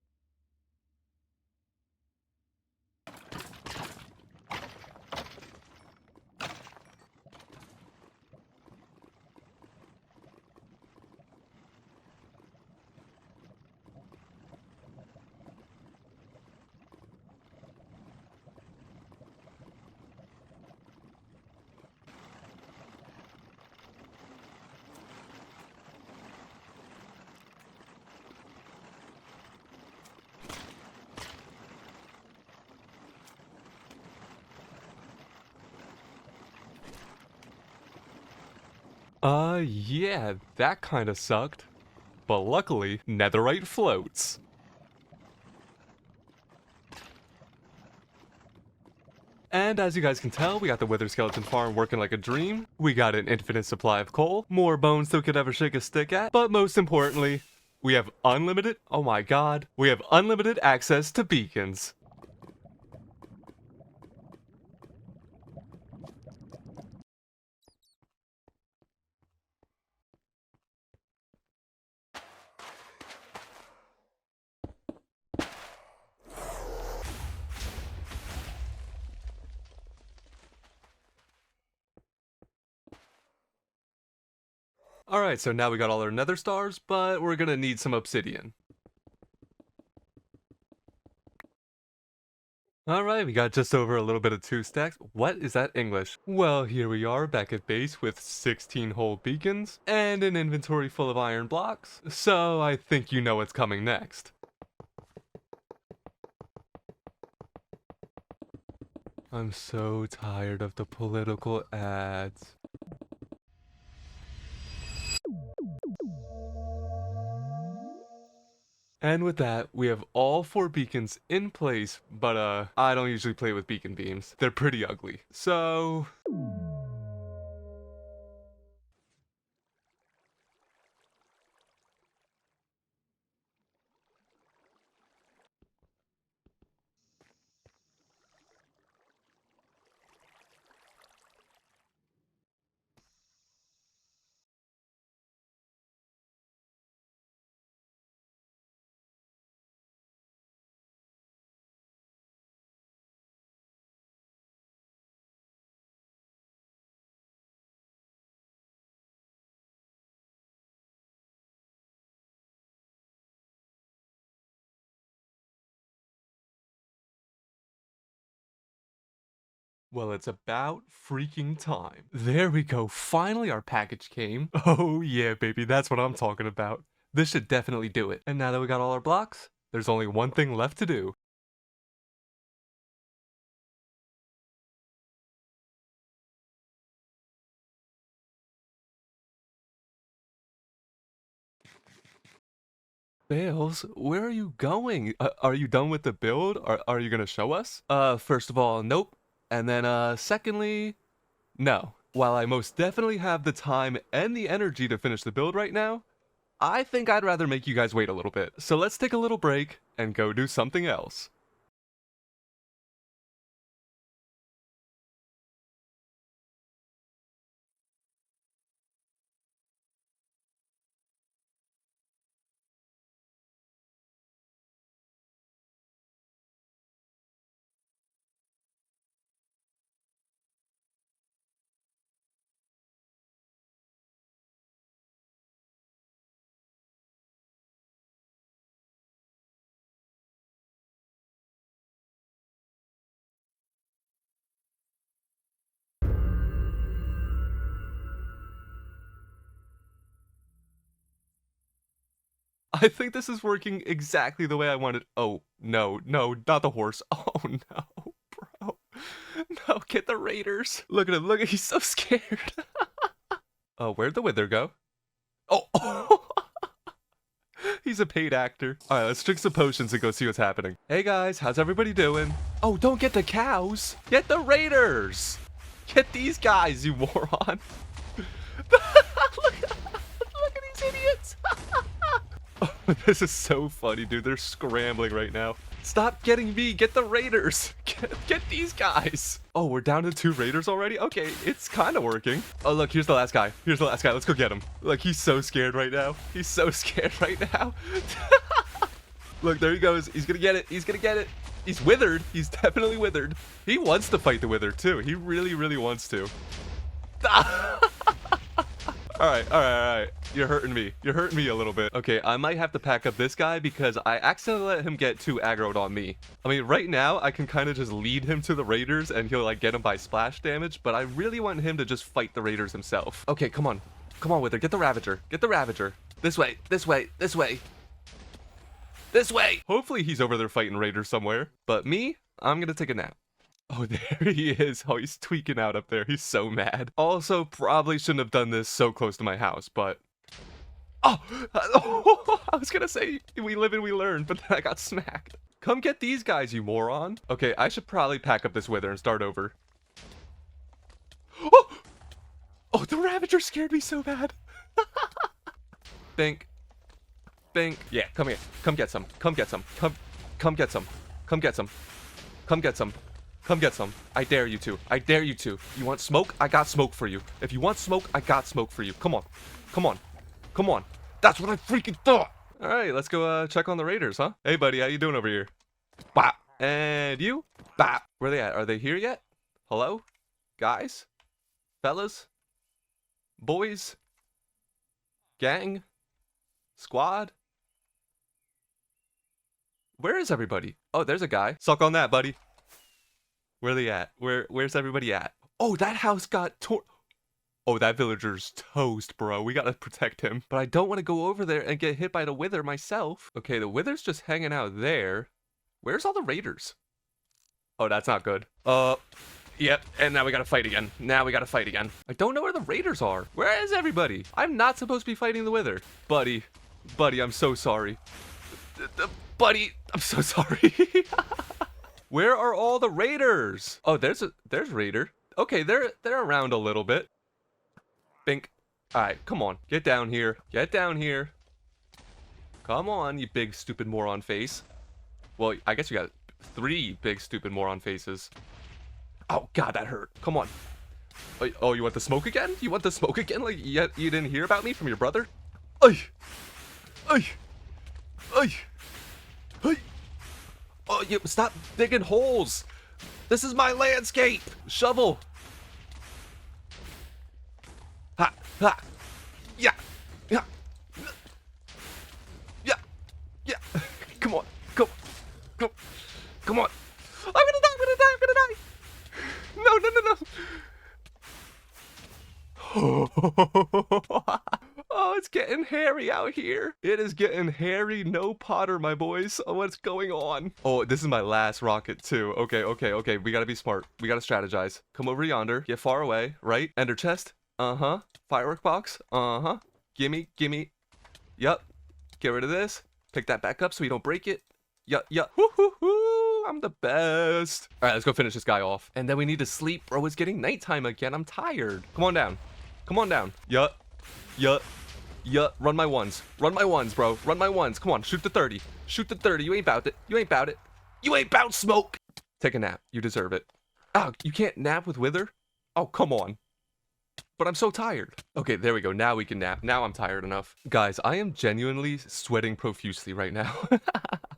Yeah, that kinda sucked. But luckily, netherite floats. And as you guys can tell, we got the wither skeleton farm working like a dream. We got an infinite supply of coal, more bones than we could ever shake a stick at. But most importantly, we have unlimited, oh my god, we have unlimited access to beacons. Alright, so now we got all our nether stars, but we're gonna need some obsidian. Alright, we got just over a little bit of 2 stacks. What is that English? Well, here we are back at base with 16 whole beacons and an inventory full of iron blocks. So I think you know what's coming next. I'm so tired of the political ads. And with that, we have all 4 beacons in place, but I don't usually play with beacon beams. They're pretty ugly. So... Well, it's about freaking time. There we go. Finally, our package came. Oh, yeah, baby. That's what I'm talking about. This should definitely do it. And now that we got all our blocks, there's only one thing left to do. Bales, where are you going? Are you done with the build? Are you gonna show us? First of all, nope. And then, secondly, no. While I most definitely have the time and the energy to finish the build right now, I think I'd rather make you guys wait a little bit. So let's take a little break and go do something else. I think this is working exactly the way I wanted. Oh, no, not the horse. Oh, no, bro. No, get the raiders. Look at him, he's so scared. Oh, where'd the wither go? Oh, he's a paid actor. All right, let's drink some potions and go see what's happening. Hey guys, how's everybody doing? Oh, don't get the cows. Get the raiders. Get these guys, you moron. look at these idiots. This is so funny, dude. They're scrambling right now. Stop getting me. Get the raiders. Get these guys. Oh, we're down to 2 raiders already? Okay, it's kind of working. Oh, look, here's the last guy. Let's go get him. Look, he's so scared right now. He's Look, there he goes. He's gonna get it. He's withered. He's definitely withered. He wants to fight the wither, too. He really wants to. All right. You're hurting me a little bit. Okay, I might have to pack up this guy because I accidentally let him get too aggroed on me. I mean, right now, I can kind of just lead him to the raiders and he'll like get him by splash damage, but I really want him to just fight the raiders himself. Okay, come on, Wither, get the Ravager. This way. Hopefully he's over there fighting raiders somewhere, but me, I'm gonna take a nap. Oh, there he is. Oh, he's tweaking out up there. He's so mad. Also, probably shouldn't have done this so close to my house, but... Oh! I was gonna say, we live and we learn, but then I got smacked. Come get these guys, you moron. Okay, I should probably pack up this wither and start over. Oh! Oh, the Ravager scared me so bad. Think. Yeah, come here. Come get some. Come get some. I dare you to. You want smoke? I got smoke for you. If you want smoke, I got smoke for you. Come on. That's what I freaking thought. All right, let's go check on the raiders, huh? Hey, buddy, how you doing over here? Bop. And you? Bop. Where are they at? Are they here yet? Hello? Guys? Fellas? Boys? Gang? Squad? Where is everybody? Oh, there's a guy. Suck on that, buddy. Where are they at? Where's everybody at? Oh, that house got torn. Oh, that villager's toast, bro. We gotta protect him. But I don't want to go over there and get hit by the wither myself. Okay, the wither's just hanging out there. Where's all the raiders? Oh, that's not good. Yep, and now we gotta fight again. I don't know where the raiders are. Where is everybody? I'm not supposed to be fighting the wither. Buddy, I'm so sorry. Buddy, I'm so sorry. Where are all the raiders? Oh, there's raider. Okay, they're around a little bit. Bink. All right, come on. Get down here. Come on, you big stupid moron face. Well, I guess you got 3 big stupid moron faces. Oh god, that hurt. Come on. Oh, you want the smoke again? Like you didn't hear about me from your brother? Ay. Oh, you stop digging holes. This is my landscape. Shovel. Ha. Yeah. Come on. Go. Come on. I'm gonna die. No. Oh, it's getting hairy out here. It is getting hairy. No Potter, my boys. Oh, what's going on? Oh, this is my last rocket too. Okay. We gotta be smart. We gotta strategize. Come over yonder. Get far away. Right? Ender chest. Uh-huh. Firework box. Uh-huh. Gimme. Yup. Get rid of this. Pick that back up so we don't break it. Yup. Woo-hoo-hoo. I'm the best. All right, let's go finish this guy off. And then we need to sleep, bro. It's getting nighttime again. I'm tired. Come on down. Yup. Run my ones, bro. Run my ones. Come on, shoot the 30. You ain't bout it. You ain't bout smoke. Take a nap. You deserve it. Oh, you can't nap with Wither? Oh, come on. But I'm so tired. Okay, there we go. Now we can nap. Now I'm tired enough. Guys, I am genuinely sweating profusely right now.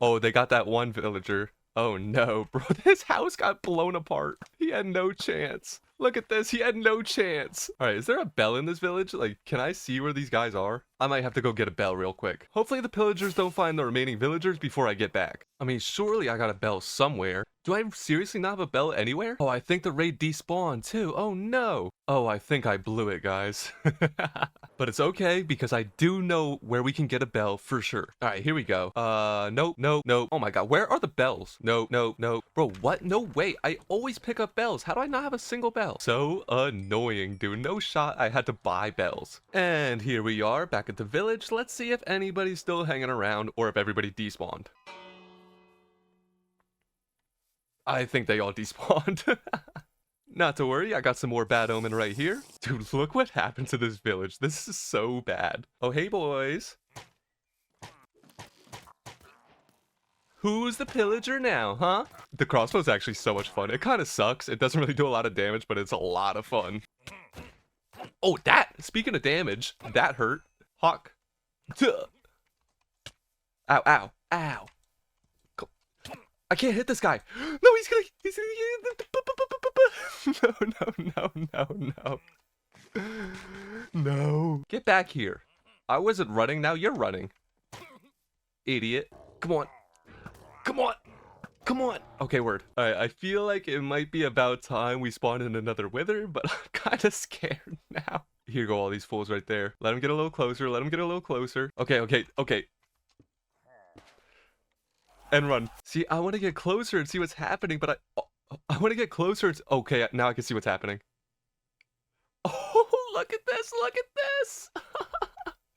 Oh, they got that one villager. Oh no, bro. This house got blown apart. He had no chance. Look at this. He had no chance. All right, is there a bell in this village? Like, can I see where these guys are? I might have to go get a bell real quick. Hopefully the pillagers don't find the remaining villagers before I get back. I mean, surely I got a bell somewhere. Do I seriously not have a bell anywhere? Oh, I think the raid despawned too. Oh no. Oh, I think I blew it, guys. But it's okay because I do know where we can get a bell for sure. All right, here we go. Nope. Oh my God, where are the bells? No. Bro, what? No way. I always pick up bells. How do I not have a single bell? So annoying, dude. No shot. I had to buy bells. And here we are back at the village. Let's see if anybody's still hanging around or if everybody despawned. I think they all despawned. Not to worry, I got some more bad omen right here. Dude, look what happened to this village. This is so bad. Oh, hey, boys. Who's the pillager now, huh? The crossbow's actually so much fun. It kind of sucks. It doesn't really do a lot of damage, but it's a lot of fun. Oh, speaking of damage, that hurt. Hawk. Duh. Ow. I can't hit this guy. No, he's gonna No. Get back here. I wasn't running, now you're running. Idiot. Come on. Okay, word. Alright, I feel like it might be about time we spawned in another wither, but I'm kind of scared now. Here go all these fools right there. Let them get a little closer. Okay. And run. See, I want to get closer and see what's happening, but I want to get closer. Okay, now I can see what's happening. Oh, look at this.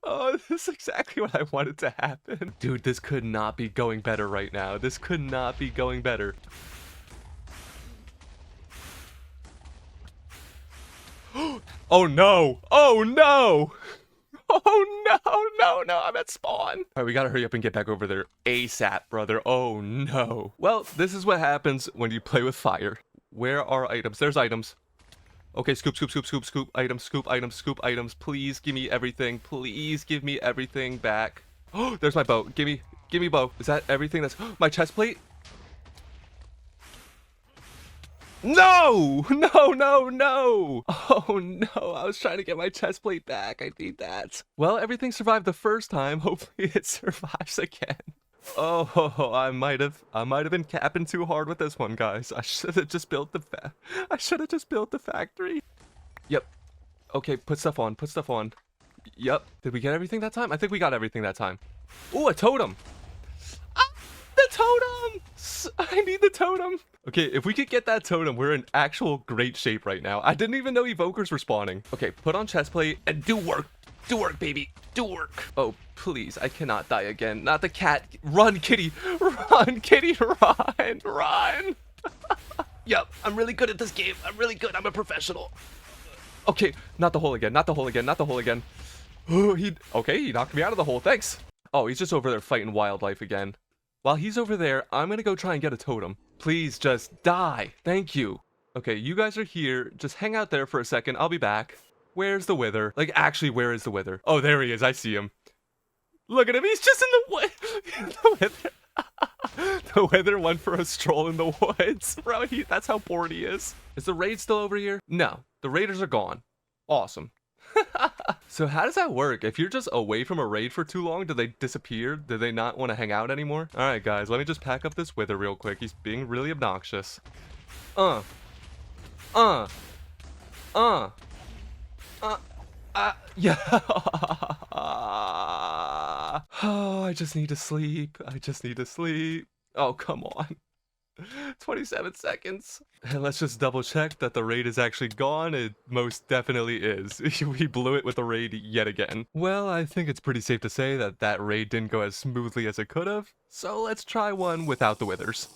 Oh, this is exactly what I wanted to happen. Dude, this could not be going better right now. This could not be going better. Oh no. No, I'm at spawn. All right, we gotta hurry up and get back over there ASAP, brother. Oh no. Well, this is what happens when you play with fire. Where are items? There's items. Okay, scoop. Items. Please give me everything. Please give me everything back. Oh, there's my bow. Give me bow. Is that everything? That's my chest plate? No! Oh no! I was trying to get my chest plate back. I need that. Well, everything survived the first time. Hopefully it survives again. Oh, I might have been capping too hard with this one, guys. I should have just built the factory. Yep. Okay, put stuff on. Yep. Did we get everything that time? I think we got everything that time. Ooh, a totem. The totem! I need the totem. Okay, if we could get that totem, we're in actual great shape right now. I didn't even know evokers were spawning. Okay, put on chestplate and do work. Do work, baby. Do work. Oh, please, I cannot die again. Not the cat. Run, kitty. Run. Yep, I'm really good at this game. I'm really good. I'm a professional. Okay, not the hole again. Oh, he knocked me out of the hole. Thanks. Oh, he's just over there fighting wildlife again. While he's over there, I'm gonna go try and get a totem. Please just die. Thank you. Okay, you guys are here. Just hang out there for a second. I'll be back. Where's the wither? Like, actually, where is the wither? Oh, there he is. I see him. Look at him. He's just in the wood. The wither. The wither went for a stroll in the woods. Bro, that's how bored he is. Is the raid still over here? No. The raiders are gone. Awesome. So how does that work? If you're just away from a raid for too long, do they disappear? Do they not want to hang out anymore? All right, guys, let me just pack up this wither real quick. He's being really obnoxious. Yeah. Oh, I just need to sleep. I just need to sleep. Oh, come on. 27 seconds. And let's just double check that the raid is actually gone. It most definitely is. We blew it with the raid yet again. Well, I think it's pretty safe to say that that raid didn't go as smoothly as it could have. So let's try one without the withers.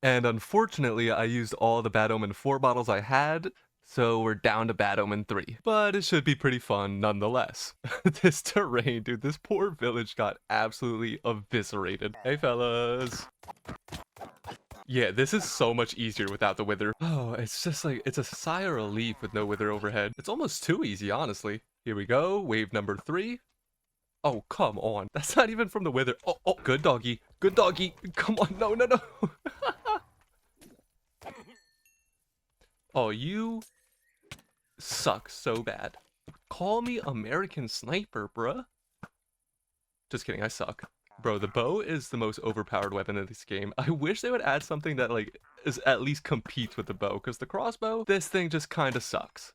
And unfortunately, I used all the Bad Omen 4 bottles I had, so we're down to Bad Omen 3. But it should be pretty fun nonetheless. This terrain, dude, this poor village got absolutely eviscerated. Hey fellas. Yeah, this is so much easier without the wither. Oh, it's just like, it's a sigh of relief with no wither overhead. It's almost too easy, honestly. Here we go, wave number 3. Oh, come on. That's not even from the wither. Oh, good doggy. Good doggy. Come on, no. Oh, you suck so bad. Call me American Sniper, bruh. Just kidding, I suck. Bro, the bow is the most overpowered weapon in this game. I wish they would add something that, like, is at least competes with the bow, because the crossbow, this thing just kind of sucks.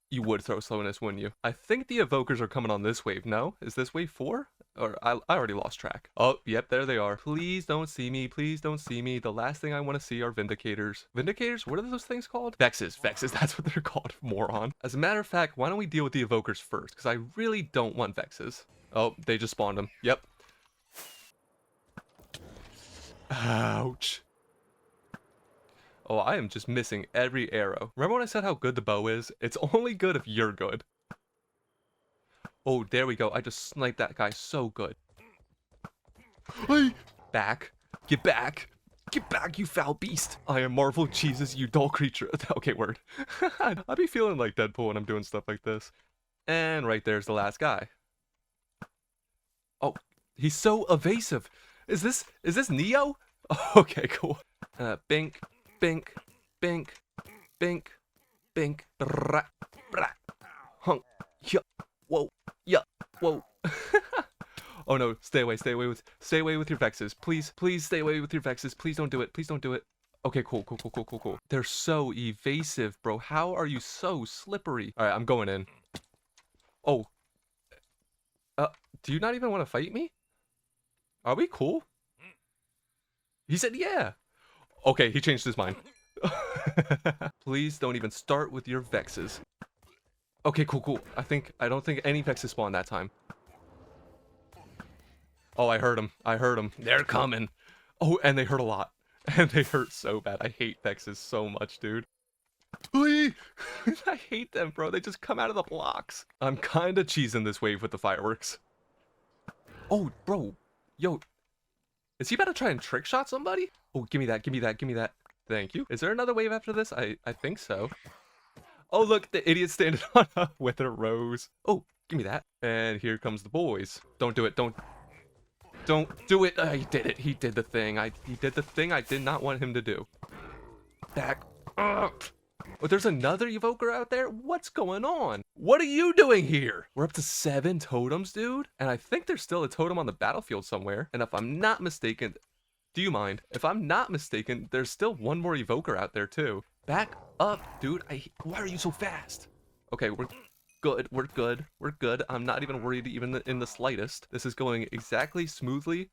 You would throw slowness, wouldn't you? I think the evokers are coming on this wave, no? Is this wave 4? Or I already lost track. Oh, yep, there they are. Please don't see me. Please don't see me. The last thing I want to see are Vindicators. Vindicators? What are those things called? Vexes. Vexes. That's what they're called, moron. As a matter of fact, why don't we deal with the evokers first? Because I really don't want Vexes. Oh, they just spawned them. Yep. Ouch. Oh, I am just missing every arrow. Remember when I said how good the bow is? It's only good if you're good. Oh, there we go. I just sniped that guy so good. Hey! Back. Get back. Get back, you foul beast. I am Marvel Jesus, you dull creature. Okay, word. I be feeling like Deadpool when I'm doing stuff like this. And right there's the last guy. Oh, he's so evasive. Is this Neo? Okay, cool. Bink, bink, bink, bink, bink, brah, brah, hunk, yeah, whoa, yeah, whoa. Oh no, stay away with your vexes. Please stay away with your vexes. Please don't do it. Okay, cool. They're so evasive, bro. How are you so slippery? All right, I'm going in. Oh. Do you not even want to fight me? Are we cool? He said yeah. Okay, he changed his mind. Please don't even start with your vexes. Okay, cool. I don't think any vexes spawned that time. Oh, I heard him. They're coming. Oh, and they hurt a lot. And they hurt so bad. I hate vexes so much, dude. I hate them, bro. They just come out of the blocks. I'm kind of cheesing this wave with the fireworks. Oh, bro. Yo. Is he about to try and trick shot somebody? Oh, give me that. Thank you. Is there another wave after this? I think so. Oh, look, the idiot standing on a wither rose. Oh, give me that. And here comes the boys. Don't do it. Don't do it. He did it. He did the thing. He did the thing I did not want him to do. Back up. Oh, there's another evoker out there? What's going on? What are you doing here? We're up to 7 totems, dude. And I think there's still a totem on the battlefield somewhere. And if I'm not mistaken, do you mind? If I'm not mistaken, there's still one more evoker out there too. Back up, dude. Why are you so fast? Okay, we're good. I'm not even worried even in the slightest. This is going exactly smoothly.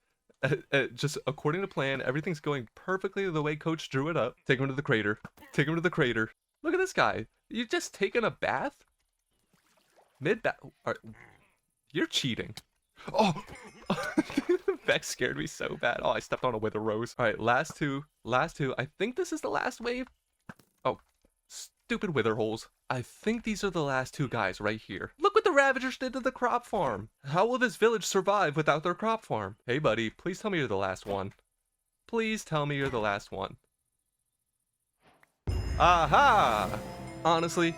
Just according to plan, everything's going perfectly the way Coach drew it up. Take him to the crater. Look at this guy. You just taking a bath? Mid-bath? You're cheating. Oh! Vex scared me so bad. Oh, I stepped on a wither rose. All right, last two. I think this is the last wave. Oh, stupid wither holes. I think these are the last 2 guys right here. Look what the Ravagers did to the crop farm. How will this village survive without their crop farm? Hey, buddy, please tell me you're the last one. Please tell me you're the last one. Aha! Honestly,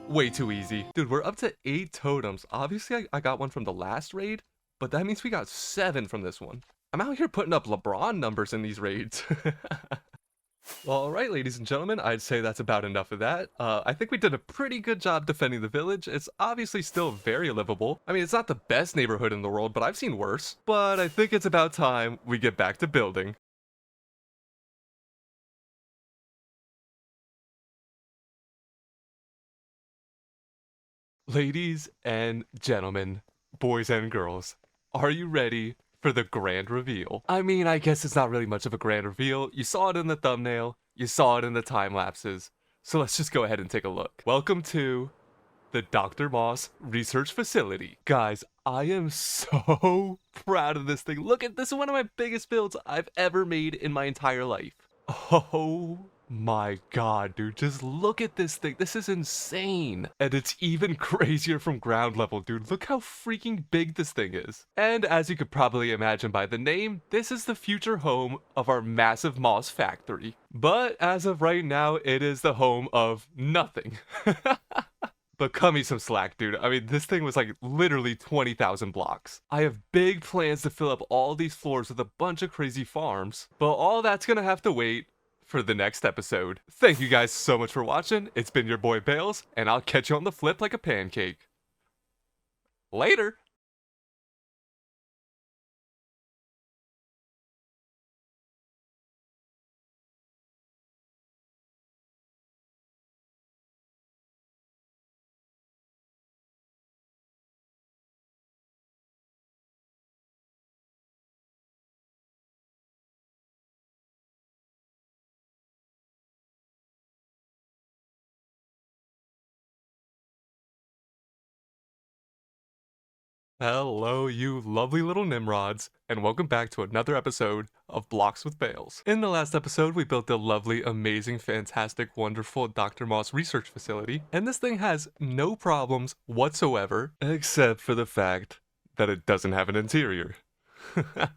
way too easy. Dude, we're up to 8 totems. Obviously, I got one from the last raid, but that means we got 7 from this one. I'm out here putting up LeBron numbers in these raids. Well, alright, ladies and gentlemen, I'd say that's about enough of that. I think we did a pretty good job defending the village. It's obviously still very livable. I mean, it's not the best neighborhood in the world, but I've seen worse. But I think it's about time we get back to building. Ladies and gentlemen, boys and girls, are you ready for the grand reveal? I mean, I guess it's not really much of a grand reveal. You saw it in the thumbnail, you saw it in the time lapses. So let's just go ahead and take a look. Welcome to the Dr. Moss Research Facility. Guys, I am so proud of this thing. Look at this, is one of my biggest builds I've ever made in my entire life. Oh my god, dude, just look at this thing. This is insane. And it's even crazier from ground level, dude. Look how freaking big this thing is. And as you could probably imagine by the name, this is the future home of our massive moss factory. But as of right now, it is the home of nothing. But cut me some slack, dude. I mean, this thing was like literally 20,000 blocks. I have big plans to fill up all these floors with a bunch of crazy farms, but all that's gonna have to wait for the next episode. Thank you guys so much for watching. It's been your boy Bales, and I'll catch you on the flip like a pancake. Later! Hello, you lovely little Nimrods, and welcome back to another episode of Blocks with Bales. In the last episode, we built the lovely, amazing, fantastic, wonderful Dr. Moss Research Facility, and this thing has no problems whatsoever, except for the fact that it doesn't have an interior.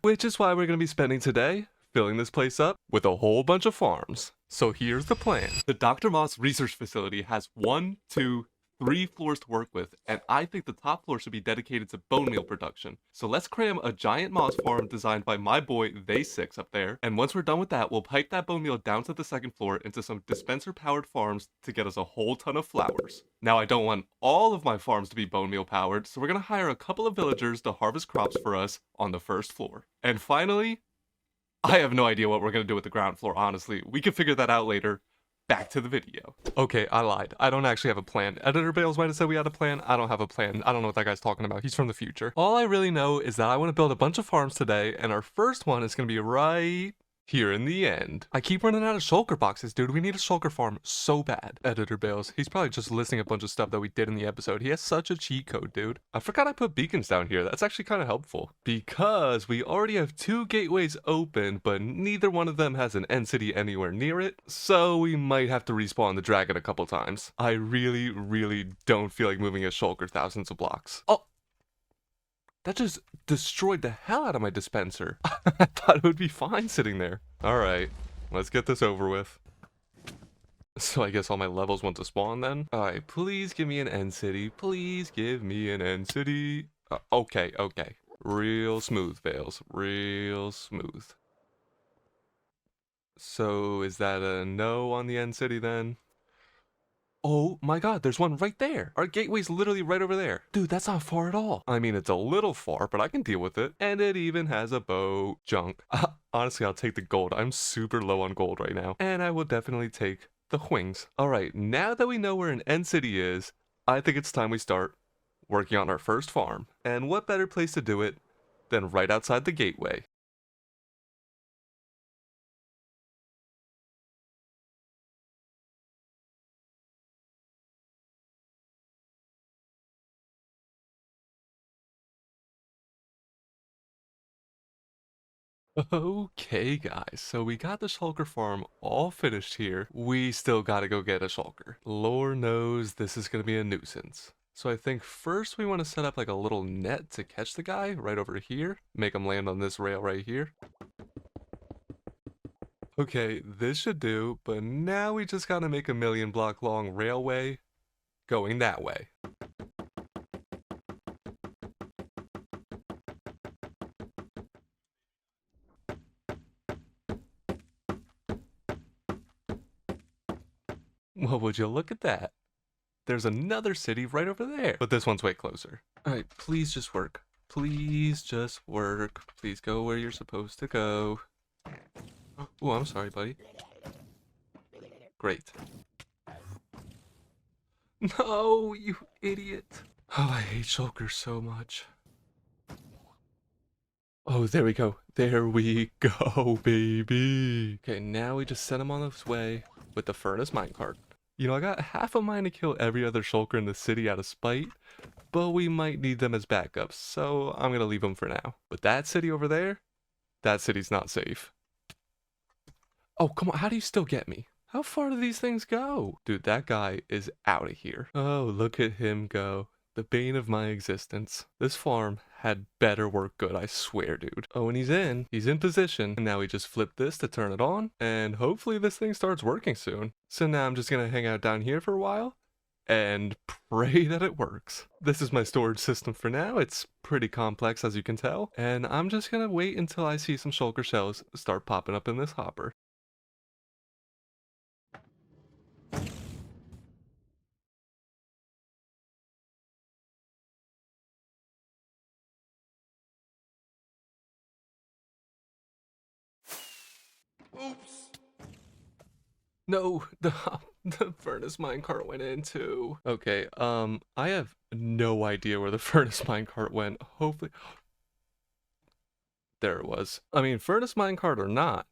Which is why we're going to be spending today filling this place up with a whole bunch of farms. So here's the plan. The Dr. Moss Research Facility has 1, 2, 3 floors to work with, and I think the top floor should be dedicated to bone meal production. So let's cram a giant moss farm designed by my boy They6 up there, and once we're done with that, we'll pipe that bone meal down to the second floor into some dispenser powered farms to get us a whole ton of flowers. Now I don't want all of my farms to be bone meal powered, so we're gonna hire a couple of villagers to harvest crops for us on the first floor. And finally, I have no idea what we're gonna do with the ground floor, honestly. We can figure that out later. Back to the video. Okay, I lied. I don't actually have a plan. Editor Bales might have said we had a plan. I don't have a plan. I don't know what that guy's talking about. He's from the future. All I really know is that I want to build a bunch of farms today, and our first one is going to be right here in the end. I keep running out of shulker boxes, dude. We need a shulker farm so bad. Editor Bales. He's probably just listing a bunch of stuff that we did in the episode. He has such a cheat code, dude. I forgot I put beacons down here. That's actually kind of helpful because we already have 2 gateways open, but neither one of them has an end city anywhere near it. So we might have to respawn the dragon a couple times. I really don't feel like moving a shulker thousands of blocks. Oh! That just destroyed the hell out of my dispenser. I thought it would be fine sitting there. Alright, let's get this over with. So I guess all my levels want to spawn then? Alright, please give me an end city. Please give me an end city. Okay. Real smooth, Bales. Real smooth. So is that a no on the end city then? Oh my god, there's one right there. Our gateway's literally right over there. Dude, that's not far at all. I mean, it's a little far, but I can deal with it. And it even has a boat. Junk. Honestly, I'll take the gold. I'm super low on gold right now. And I will definitely take the wings. Alright, now that we know where an end city is, I think it's time we start working on our first farm. And what better place to do it than right outside the gateway? Okay, guys, so we got the shulker farm all finished here. We still gotta go get a shulker. Lord knows this is gonna be a nuisance. So I think first we want to set up like a little net to catch the guy right over here. Make him land on this rail right here. Okay, this should do, but now we just gotta make a 1,000,000 block long railway going that way. Well, would you look at that? There's another city right over there, but this one's way closer. All right, please just work. Please just work. Please go where you're supposed to go. Oh, I'm sorry, buddy. Great. No, you idiot. Oh, I hate shulkers so much. Oh, there we go. There we go, baby. Okay, now we just send him on his way with the furnace minecart. You know, I got half a mind to kill every other shulker in the city out of spite, but we might need them as backups, so I'm gonna leave them for now. But that city over there, that city's not safe. Oh, come on, how do you still get me? How far do these things go? Dude, that guy is out of here. Oh, look at him go. The bane of my existence. This farm had better work good, I swear, dude. Oh, and he's in position. And now we just flip this to turn it on. And hopefully this thing starts working soon. So now I'm just gonna hang out down here for a while and pray that it works. This is my storage system for now. It's pretty complex, as you can tell. And I'm just gonna wait until I see some shulker shells start popping up in this hopper. Oops. No, the furnace minecart went in too. Okay, I have no idea where the furnace minecart went. Hopefully, there it was. I mean, furnace minecart or not,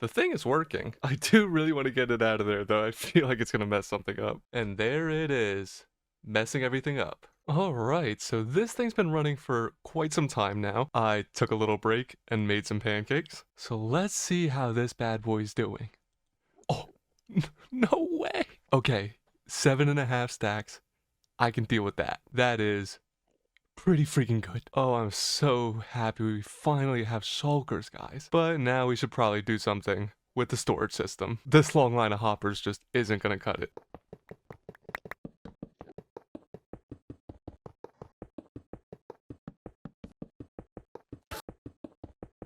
the thing is working. I do really want to get it out of there, though. I feel like it's gonna mess something up. And there it is, messing everything up. Alright, so this thing's been running for quite some time now. I took a little break and made some pancakes. So let's see how this bad boy's doing. Oh, no way. Okay, 7.5 stacks. I can deal with that. That is pretty freaking good. Oh, I'm so happy we finally have shulkers, guys. But now we should probably do something with the storage system. This long line of hoppers just isn't gonna cut it.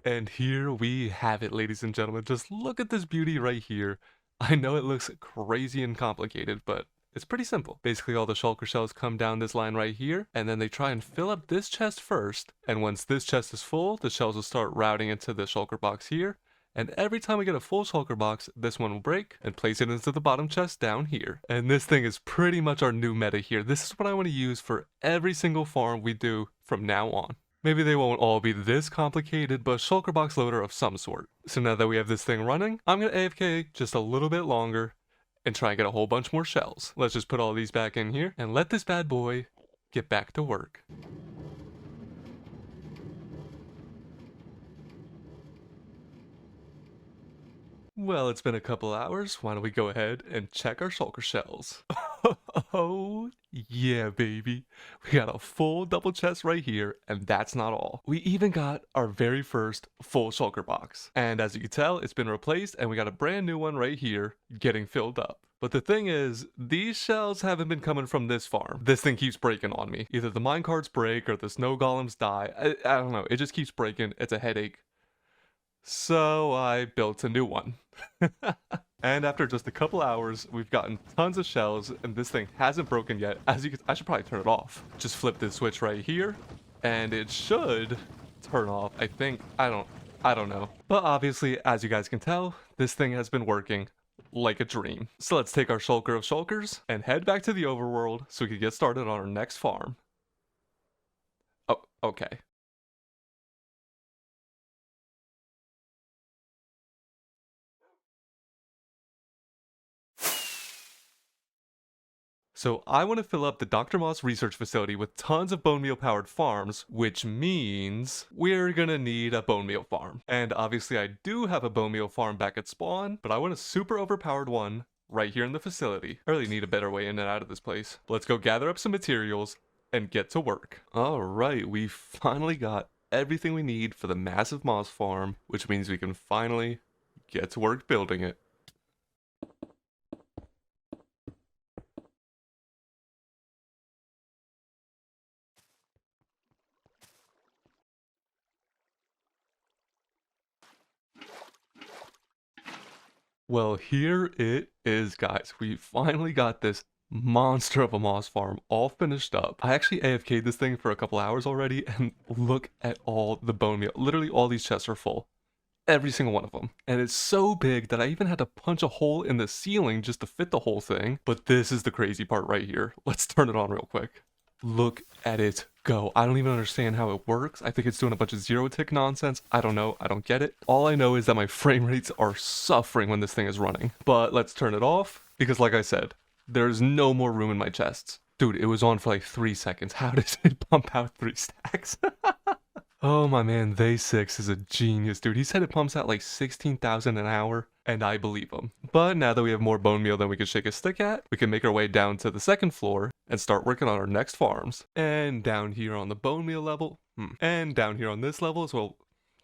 And here we have it, ladies and gentlemen. Just look at this beauty right here. I know it looks crazy and complicated, but it's pretty simple. Basically, all the shulker shells come down this line right here, and then they try and fill up this chest first. And once this chest is full, the shells will start routing into the shulker box here. And every time we get a full shulker box, this one will break and place it into the bottom chest down here. And this thing is pretty much our new meta here. This is what I want to use for every single farm we do from now on. Maybe they won't all be this complicated, but shulker box loader of some sort. So now that we have this thing running, I'm gonna AFK just a little bit longer and try and get a whole bunch more shells. Let's just put all these back in here and let this bad boy get back to work. Well, it's been a couple hours. Why don't we go ahead and check our shulker shells? Oh, yeah, baby. We got a full double chest right here, and that's not all. We even got our very first full shulker box. And as you can tell, it's been replaced, and we got a brand new one right here getting filled up. But the thing is, these shells haven't been coming from this farm. This thing keeps breaking on me. Either the minecarts break or the snow golems die. I don't know. It just keeps breaking. It's a headache. So I built a new one. And after just a couple hours, we've gotten tons of shells, and this thing hasn't broken yet. As you can, I should probably turn it off. Just flip this switch right here, and it should turn off. I think. I don't know. But obviously, as you guys can tell, this thing has been working like a dream. So let's take our shulker of shulkers and head back to the overworld so we can get started on our next farm. Oh, okay. So I want to fill up the Dr. Moss research facility with tons of bone meal powered farms, which means we're gonna need a bone meal farm. And obviously I do have a bone meal farm back at spawn, but I want a super overpowered one right here in the facility. I really need a better way in and out of this place. Let's go gather up some materials and get to work. All right, we finally got everything we need for the massive moss farm, which means we can finally get to work building it. Well, here it is, guys. We finally got this monster of a moss farm all finished up. I actually AFK'd this thing for a couple hours already, and look at all the bone meal. Literally all these chests are full. every single one of them. And it's so big that I even had to punch a hole in the ceiling just to fit the whole thing. But this is the crazy part right here. Let's turn it on real quick. Look at it go. I don't even understand how it works. I think it's doing a bunch of zero tick nonsense. I don't know. I don't get it. All I know is that my frame rates are suffering when this thing is running. But let's turn it off because like I said, there's no more room in my chests. Dude, it was on for like 3 seconds. How does it pump out 3 stacks? Oh my man, They6 is a genius, dude. He said it pumps out like 16,000 an hour, and I believe him. But now that we have more bone meal than we can shake a stick at, we can make our way down to the second floor and start working on our next farms. And down here on the bone meal level, and down here on this level as well,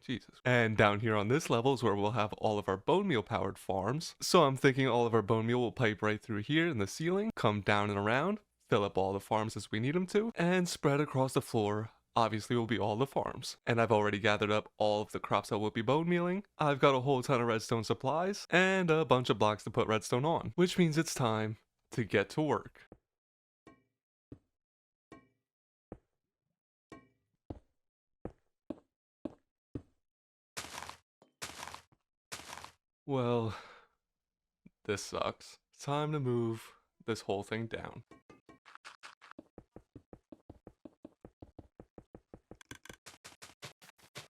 Jesus. And down here on this level is where we'll have all of our bone meal powered farms. So I'm thinking all of our bone meal will pipe right through here in the ceiling, come down and around, fill up all the farms as we need them to, and spread across the floor obviously will be all the farms. And I've already gathered up all of the crops that will be bone mealing. I've got a whole ton of redstone supplies and a bunch of blocks to put redstone on, which means it's time to get to work. Well, this sucks. It's time to move this whole thing down.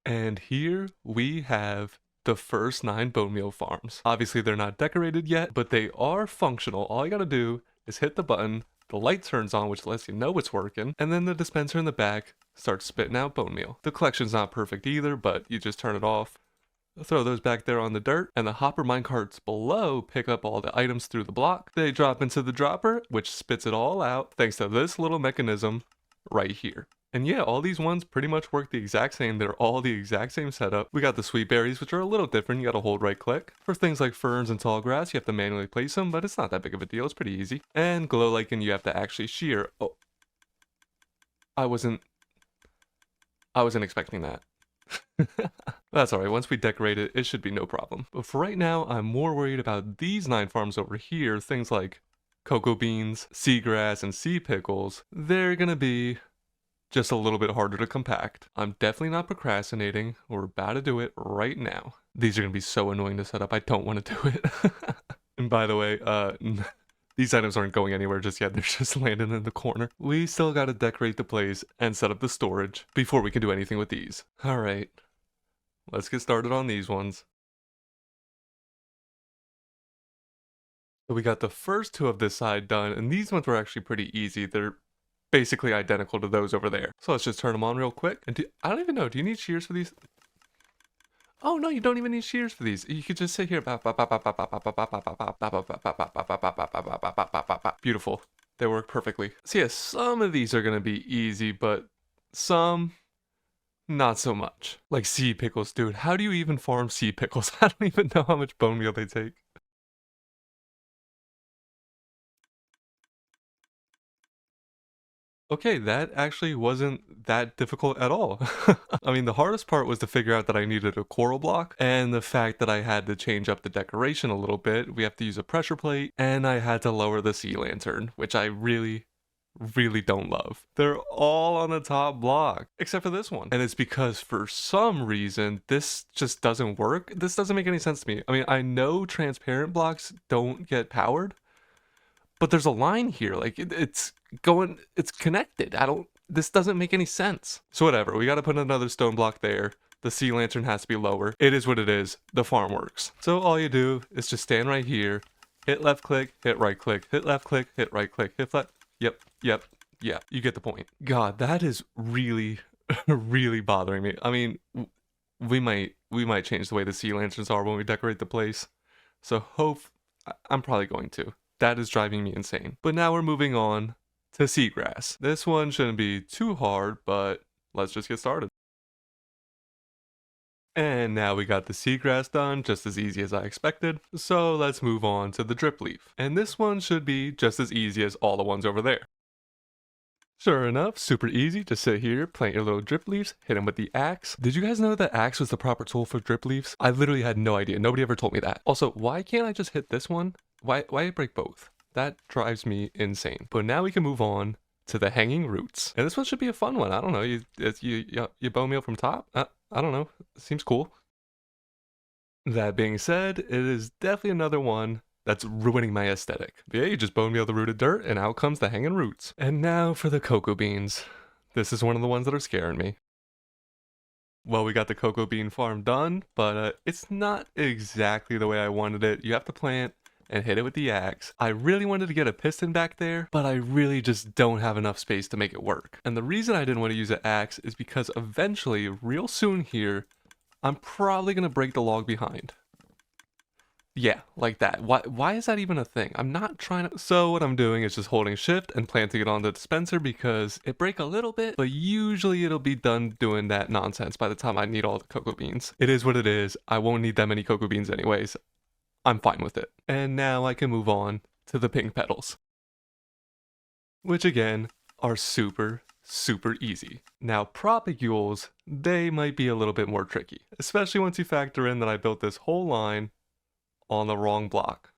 And here we have the first 9 bone meal farms. Obviously they're not decorated yet, but they are functional. All you gotta do is hit the button, the light turns on which lets you know it's working, and then the dispenser in the back starts spitting out bone meal. The collection's not perfect either, but you just turn it off, throw those back there on the dirt, and the hopper minecarts below pick up all the items through the block. They drop into the dropper, which spits it all out thanks to this little mechanism right here. And yeah, all these ones pretty much work the exact same. They're all the exact same setup. We got the sweet berries, which are a little different. You gotta hold right click. For things like ferns and tall grass, you have to manually place them, but it's not that big of a deal. It's pretty easy. And glow lichen, you have to actually shear. Oh, I wasn't expecting that. That's alright, once we decorate it, it should be no problem. But for right now, I'm more worried about these 9 farms over here. Things like cocoa beans, seagrass, and sea pickles. They're gonna be just a little bit harder to compact. I'm definitely not procrastinating. We're about to do it right now. These are gonna be so annoying to set up. I don't want to do it. And by the way, these items aren't going anywhere just yet. They're just landing in the corner. We still gotta decorate the place and set up the storage before we can do anything with these. All right, let's get started on these ones. So we got the first 2 of this side done, and these ones were actually pretty easy. They're basically identical to those over there. So let's just turn them on real quick. And I don't even know, do you need shears for these? Oh no, you don't even need shears for these. You could just sit here. Beautiful. They work perfectly. So yeah, some of these are gonna be easy, but some not so much. Like sea pickles, dude. How do you even farm sea pickles? I don't even know how much bone meal they take. Okay, that actually wasn't that difficult at all. I mean, the hardest part was to figure out that I needed a coral block, and the fact that I had to change up the decoration a little bit. We have to use a pressure plate, and I had to lower the sea lantern, which I really don't love. They're all on the top block, except for this one. And it's because for some reason, this just doesn't work. This doesn't make any sense to me. I mean, I know transparent blocks don't get powered, but there's a line here. Like it's connected. This doesn't make any sense. So whatever, we gotta put another stone block there. The sea lantern has to be lower. It is what it is. The farm works. So all you do is just stand right here, hit left click, hit right click, hit left click, hit right click, hit left. Yep. Yeah, you get the point. God, that is really, really bothering me. I mean, we might change the way the sea lanterns are when we decorate the place. So I'm probably going to. That is driving me insane. But now we're moving on to seagrass. This one shouldn't be too hard, but let's just get started. And now we got the seagrass done, just as easy as I expected. So let's move on to the drip leaf. And this one should be just as easy as all the ones over there. Sure enough, super easy. Just sit here, plant your little drip leaves, hit them with the axe. Did you guys know that axe was the proper tool for drip leaves? I literally had no idea. Nobody ever told me that. Also, why can't I just hit this one? Why break both? That drives me insane. But now we can move on to the hanging roots. And this one should be a fun one. I don't know. You bone meal from top? I don't know. Seems cool. That being said, it is definitely another one that's ruining my aesthetic. But yeah, you just bone meal the rooted dirt, and out comes the hanging roots. And now for the cocoa beans. This is one of the ones that are scaring me. Well, we got the cocoa bean farm done, but it's not exactly the way I wanted it. You have to plant and hit it with the axe. I really wanted to get a piston back there, but I really just don't have enough space to make it work. And the reason I didn't want to use an axe is because eventually, real soon here, I'm probably going to break the log behind. Yeah, like that. Why is that even a thing? I'm not trying to... So what I'm doing is just holding shift and planting it on the dispenser because it break a little bit, but usually it'll be done doing that nonsense by the time I need all the cocoa beans. It is what it is. I won't need that many cocoa beans anyways. I'm fine with it. And now I can move on to the pink petals, which again are super easy. Now propagules, they might be a little bit more tricky, especially once you factor in that I built this whole line on the wrong block.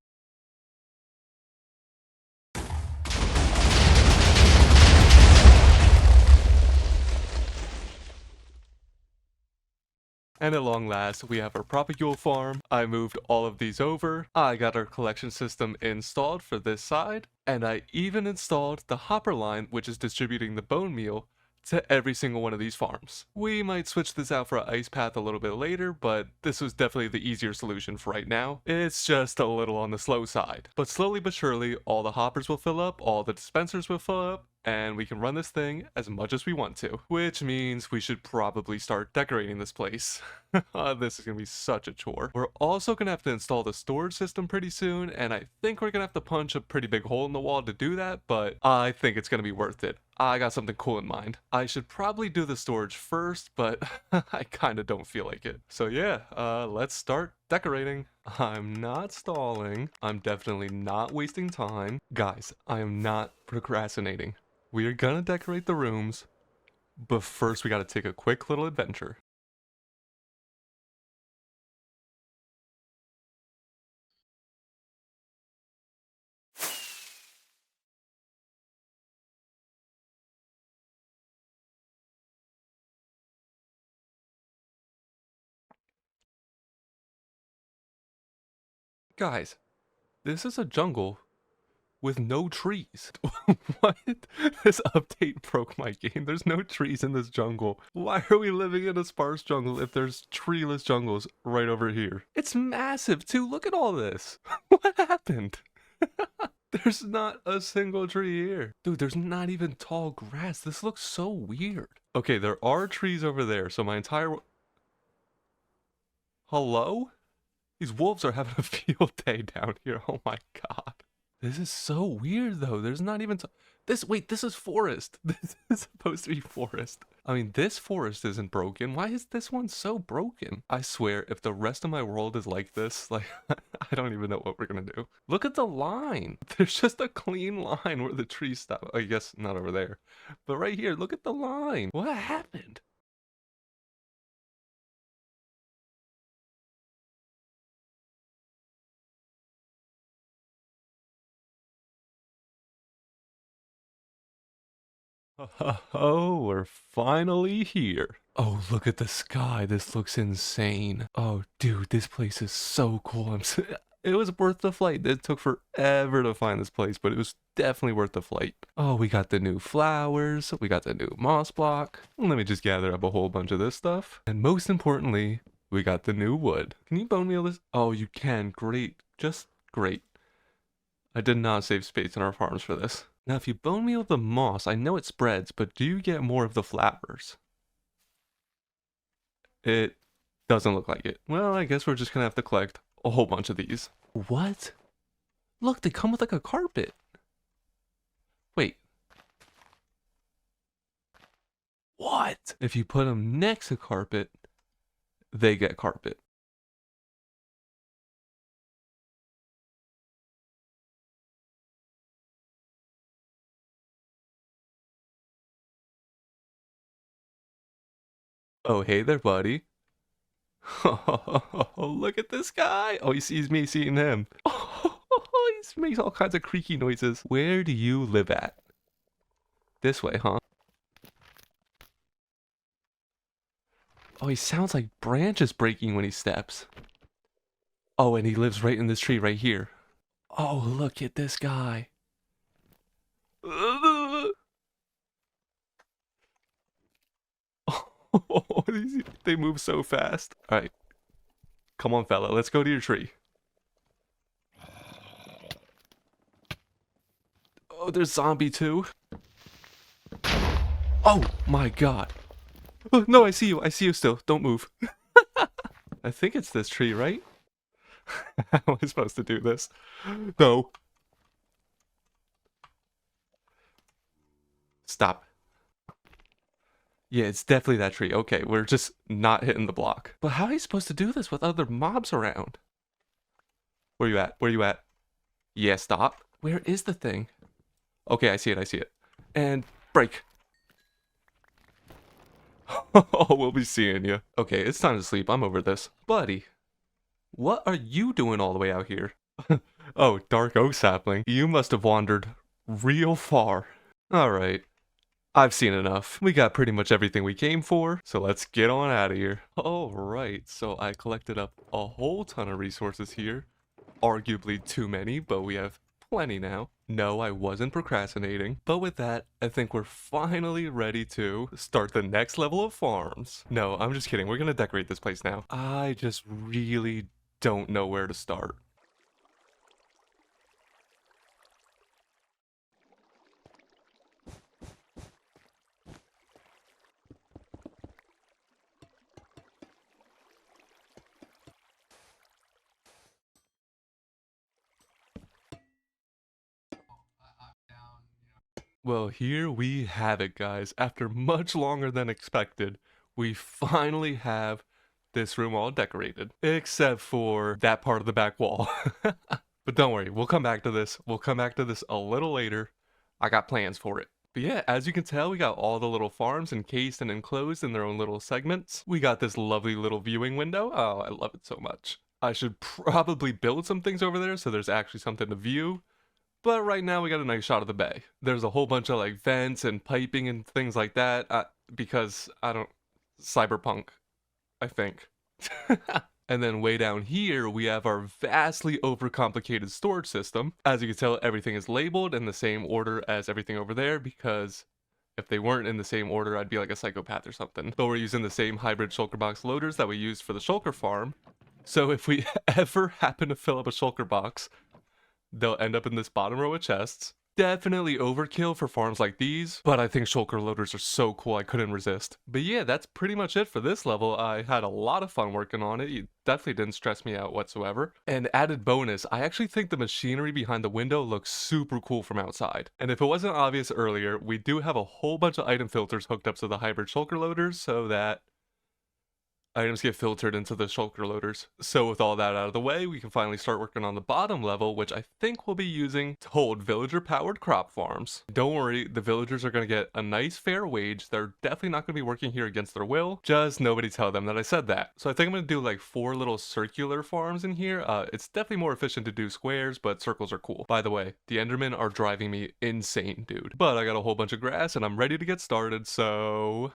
And at long last, we have our propagule farm. I moved all of these over. I got our collection system installed for this side. And I even installed the hopper line, which is distributing the bone meal to every single one of these farms. We might switch this out for an ice path a little bit later, but this was definitely the easier solution for right now. It's just a little on the slow side. But slowly but surely, all the hoppers will fill up, all the dispensers will fill up, and we can run this thing as much as we want to. Which means we should probably start decorating this place. This is gonna be such a chore. We're also gonna have to install the storage system pretty soon, and I think we're gonna have to punch a pretty big hole in the wall to do that, but I think it's gonna be worth it. I got something cool in mind. I should probably do the storage first, but I kinda don't feel like it. So yeah, let's start decorating. I'm not stalling. I'm definitely not wasting time. Guys, I am not procrastinating. We are gonna decorate the rooms, but first we gotta take a quick little adventure. Guys, this is a jungle with no trees. What? This update broke my game. There's no trees in this jungle. Why are we living in a sparse jungle if there's treeless jungles right over here? It's massive too. Look at all this. What happened? There's not a single tree here. Dude, there's not even tall grass. This looks so weird. Okay, there are trees over there, so my entire... Hello? These wolves are having a field day down here. Oh my god. This is so weird though. There's not even wait, this is forest. This is supposed to be forest. I mean, this forest isn't broken. Why is this one so broken? I swear, if the rest of my world is like this, like, I don't even know what we're gonna do. Look at the line. There's just a clean line where the trees stop. I guess not over there. But right here, look at the line. What happened? Oh, we're finally here. Oh, look at the sky. This looks insane. Oh, dude, this place is so cool. It was worth the flight. It took forever to find this place, but it was definitely worth the flight. Oh, we got the new flowers. We got the new moss block. Let me just gather up a whole bunch of this stuff. And most importantly, we got the new wood. Can you bone meal this? Oh, you can. Great. Just great. I did not save space in our farms for this. Now, if you bone meal the moss, I know it spreads, but do you get more of the flowers? It doesn't look like it. Well, I guess we're just gonna have to collect a whole bunch of these. What? Look, they come with like a carpet. Wait. What? If you put them next to carpet, they get carpet. Oh, hey there, buddy. Oh, look at this guy. Oh, he sees me seeing him. Oh, he makes all kinds of creaky noises. Where do you live at? This way, huh? Oh, he sounds like branches breaking when he steps. Oh, and he lives right in this tree right here. Oh, look at this guy. They move so fast. All right, come on, fella. Let's go to your tree. Oh, there's zombie too. Oh my god. Oh, no, I see you. I see you still. Don't move. I think it's this tree, right? How am I supposed to do this? No. Stop. Yeah, it's definitely that tree. Okay, we're just not hitting the block. But how are you supposed to do this with other mobs around? Where you at? Where you at? Yeah, stop. Where is the thing? Okay, I see it. I see it. And break. Oh, we'll be seeing you. Okay, it's time to sleep. I'm over this. Buddy, what are you doing all the way out here? Oh, dark oak sapling. You must have wandered real far. Alright, I've seen enough. We got pretty much everything we came for, so let's get on out of here. Alright, so I collected up a whole ton of resources here. Arguably too many, but we have plenty now. No, I wasn't procrastinating. But with that, I think we're finally ready to start the next level of farms. No, I'm just kidding. We're gonna decorate this place now. I just really don't know where to start. Well, here we have it, guys. After much longer than expected, we finally have this room all decorated, except for that part of the back wall. But don't worry, we'll come back to this. We'll come back to this a little later. I got plans for it. But yeah, as you can tell, we got all the little farms encased and enclosed in their own little segments. We got this lovely little viewing window. Oh, I love it so much. I should probably build some things over there so there's actually something to view. But right now we got a nice shot of the bay. There's a whole bunch of like vents and piping and things like that because I don't... Cyberpunk, I think. And then way down here, we have our vastly overcomplicated storage system. As you can tell, everything is labeled in the same order as everything over there because if they weren't in the same order, I'd be like a psychopath or something. But we're using the same hybrid shulker box loaders that we used for the shulker farm. So if we ever happen to fill up a shulker box, they'll end up in this bottom row of chests. Definitely overkill for farms like these, but I think shulker loaders are so cool I couldn't resist. But yeah, that's pretty much it for this level. I had a lot of fun working on it. It definitely didn't stress me out whatsoever. And added bonus, I actually think the machinery behind the window looks super cool from outside. And if it wasn't obvious earlier, we do have a whole bunch of item filters hooked up to the hybrid shulker loaders so that items get filtered into the shulker loaders. So with all that out of the way, we can finally start working on the bottom level, which I think we'll be using to hold villager-powered crop farms. Don't worry, the villagers are going to get a nice fair wage. They're definitely not going to be working here against their will. Just nobody tell them that I said that. So I think I'm going to do like 4 little circular farms in here. It's definitely more efficient to do squares, but circles are cool. By the way, the Endermen are driving me insane, dude. But I got a whole bunch of grass and I'm ready to get started, so...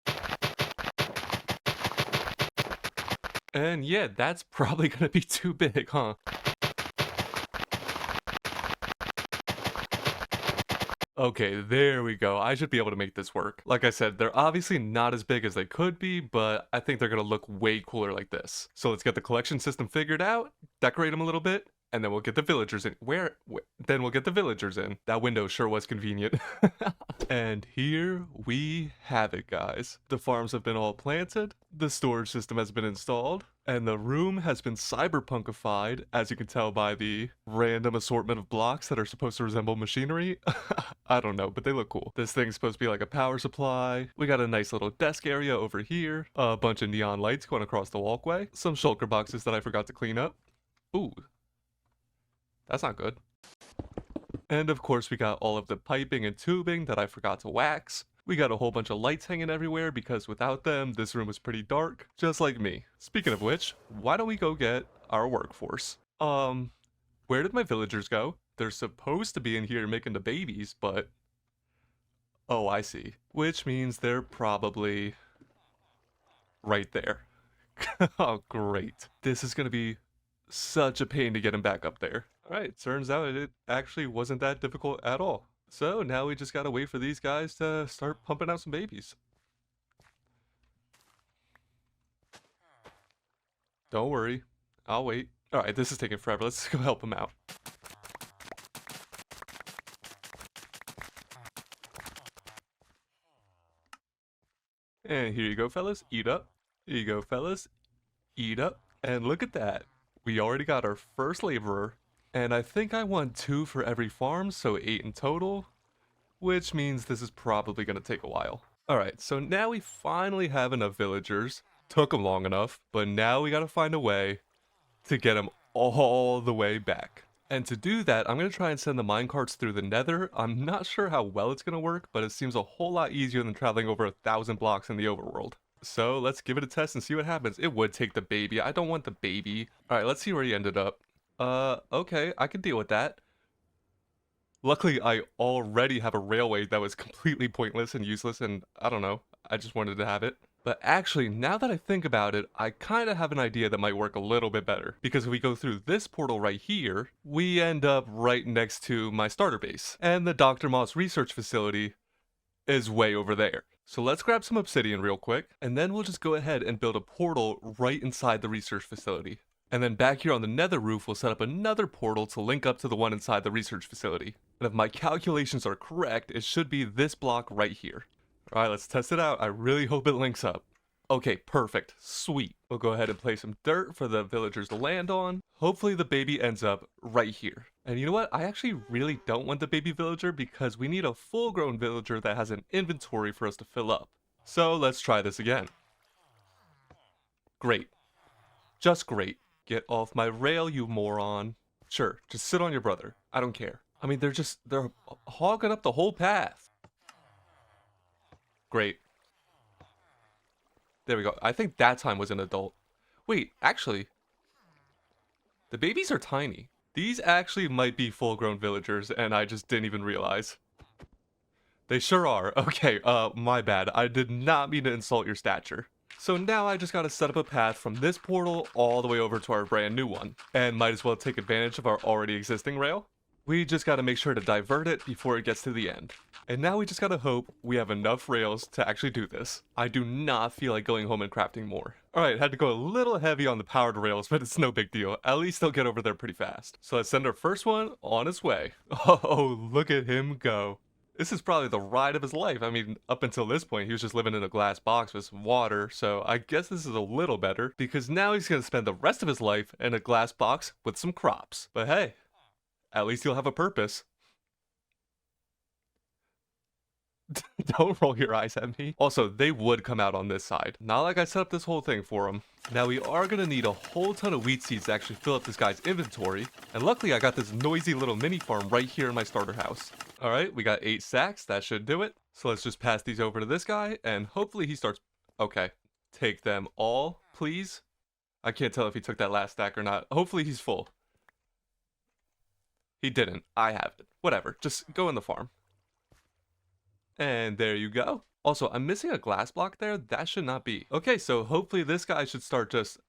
And yeah, that's probably gonna be too big, huh? Okay, there we go. I should be able to make this work. Like I said, they're obviously not as big as they could be, but I think they're gonna look way cooler like this. So let's get the collection system figured out, decorate them a little bit, and then we'll get the villagers in. Then we'll get the villagers in. That window sure was convenient. And here we have it, guys. The farms have been all planted, the storage system has been installed, and the room has been cyberpunkified, as you can tell by the random assortment of blocks that are supposed to resemble machinery. I don't know, but they look cool. This thing's supposed to be like a power supply. We got a nice little desk area over here, a bunch of neon lights going across the walkway, some shulker boxes that I forgot to clean up. Ooh, that's not good. And of course we got all of the piping and tubing that I forgot to wax. We got a whole bunch of lights hanging everywhere because without them, this room was pretty dark, just like me. Speaking of which, why don't we go get our workforce? Where did my villagers go? They're supposed to be in here making the babies, but... Oh, I see. Which means they're probably... right there. Oh, great. This is gonna be such a pain to get him back up there. Alright, turns out it actually wasn't that difficult at all. So now we just gotta wait for these guys to start pumping out some babies. Don't worry, I'll wait. Alright, this is taking forever. Let's go help him out. And here you go, fellas. Eat up. Here you go, fellas. Eat up. And look at that. We already got our first laborer. And I think I want 2 for every farm, so 8 in total. Which means this is probably going to take a while. Alright, so now we finally have enough villagers. Took them long enough, but now we got to find a way to get them all the way back. And to do that, I'm going to try and send the minecarts through the Nether. I'm not sure how well it's going to work, but it seems a whole lot easier than traveling over 1,000 blocks in the overworld. So let's give it a test and see what happens. It would take the baby. I don't want the baby. Alright, let's see where he ended up. Okay, I can deal with that. Luckily, I already have a railway that was completely pointless and useless, and I don't know, I just wanted to have it. But actually, now that I think about it, I kind of have an idea that might work a little bit better. Because if we go through this portal right here, we end up right next to my starter base. And the Dr. Moss research facility is way over there. So let's grab some obsidian real quick, and then we'll just go ahead and build a portal right inside the research facility. And then back here on the nether roof, we'll set up another portal to link up to the one inside the research facility. And if my calculations are correct, it should be this block right here. Alright, let's test it out. I really hope it links up. Okay, perfect. Sweet. We'll go ahead and place some dirt for the villagers to land on. Hopefully the baby ends up right here. And you know what? I actually really don't want the baby villager because we need a full-grown villager that has an inventory for us to fill up. So let's try this again. Great. Just great. Get off my rail, you moron. Sure, just sit on your brother. I don't care. I mean, they're hogging up the whole path. Great. There we go. I think that time was an adult. Wait, actually, the babies are tiny. These actually might be full-grown villagers, and I just didn't even realize. They sure are. Okay, my bad. I did not mean to insult your stature. So now I just gotta set up a path from this portal all the way over to our brand new one. And might as well take advantage of our already existing rail. We just gotta make sure to divert it before it gets to the end. And now we just gotta hope we have enough rails to actually do this. I do not feel like going home and crafting more. Alright, had to go a little heavy on the powered rails, but it's no big deal. At least they'll get over there pretty fast. So let's send our first one on its way. Oh, look at him go. This is probably the ride of his life. I mean, up until this point, he was just living in a glass box with some water, so I guess this is a little better, because now he's gonna spend the rest of his life in a glass box with some crops. But hey, at least he'll have a purpose. Don't roll your eyes at me. Also, they would come out on this side. Not like I set up this whole thing for them. Now we are gonna need a whole ton of wheat seeds to actually fill up this guy's inventory. And luckily I got this noisy little mini farm right here in my starter house. Alright, we got 8 sacks. That should do it. So let's just pass these over to this guy and hopefully he starts... Okay. Take them all, please. I can't tell if he took that last stack or not. Hopefully he's full. He didn't. I have it. Whatever. Just go in the farm. And there you go. Also, I'm missing a glass block there. That should not be. Okay, so hopefully this guy should start just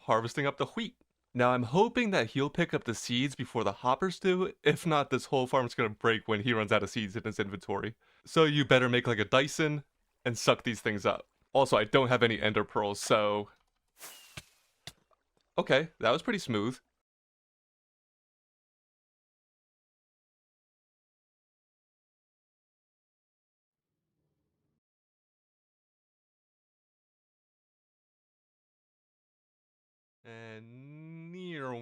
harvesting up the wheat. Now, I'm hoping that he'll pick up the seeds before the hoppers do. If not, this whole farm's gonna break when he runs out of seeds in his inventory. So you better make like a Dyson and suck these things up. Also, I don't have any ender pearls, so... Okay, that was pretty smooth. And near.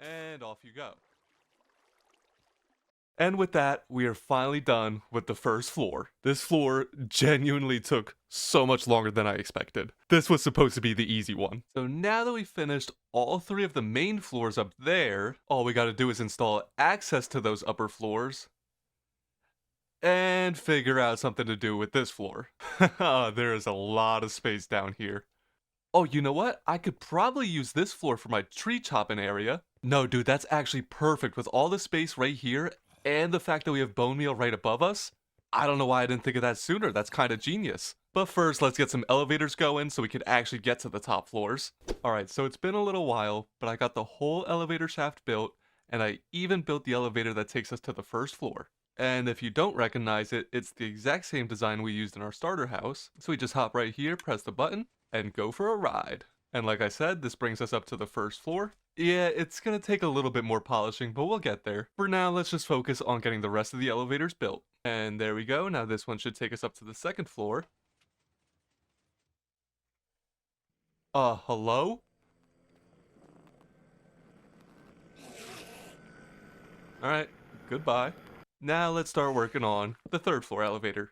And off you go. And with that, we are finally done with the first floor. This floor genuinely took so much longer than I expected. This was supposed to be the easy one. So now that we've finished all 3 of the main floors up there, all we gotta do is install access to those upper floors and figure out something to do with this floor. There is a lot of space down here. Oh, you know what? I could probably use this floor for my tree chopping area. No, dude, that's actually perfect with all the space right here and the fact that we have bone meal right above us. I don't know why I didn't think of that sooner. That's kind of genius. But first, let's get some elevators going so we can actually get to the top floors. Alright, so it's been a little while, but I got the whole elevator shaft built, and I even built the elevator that takes us to the first floor. And if you don't recognize it, it's the exact same design we used in our starter house. So we just hop right here, press the button, and go for a ride. And like I said, this brings us up to the first floor. Yeah, it's gonna take a little bit more polishing, but we'll get there. For now, let's just focus on getting the rest of the elevators built. And there we go, now this one should take us up to the second floor. Hello? Alright, goodbye. Now let's start working on the third floor elevator.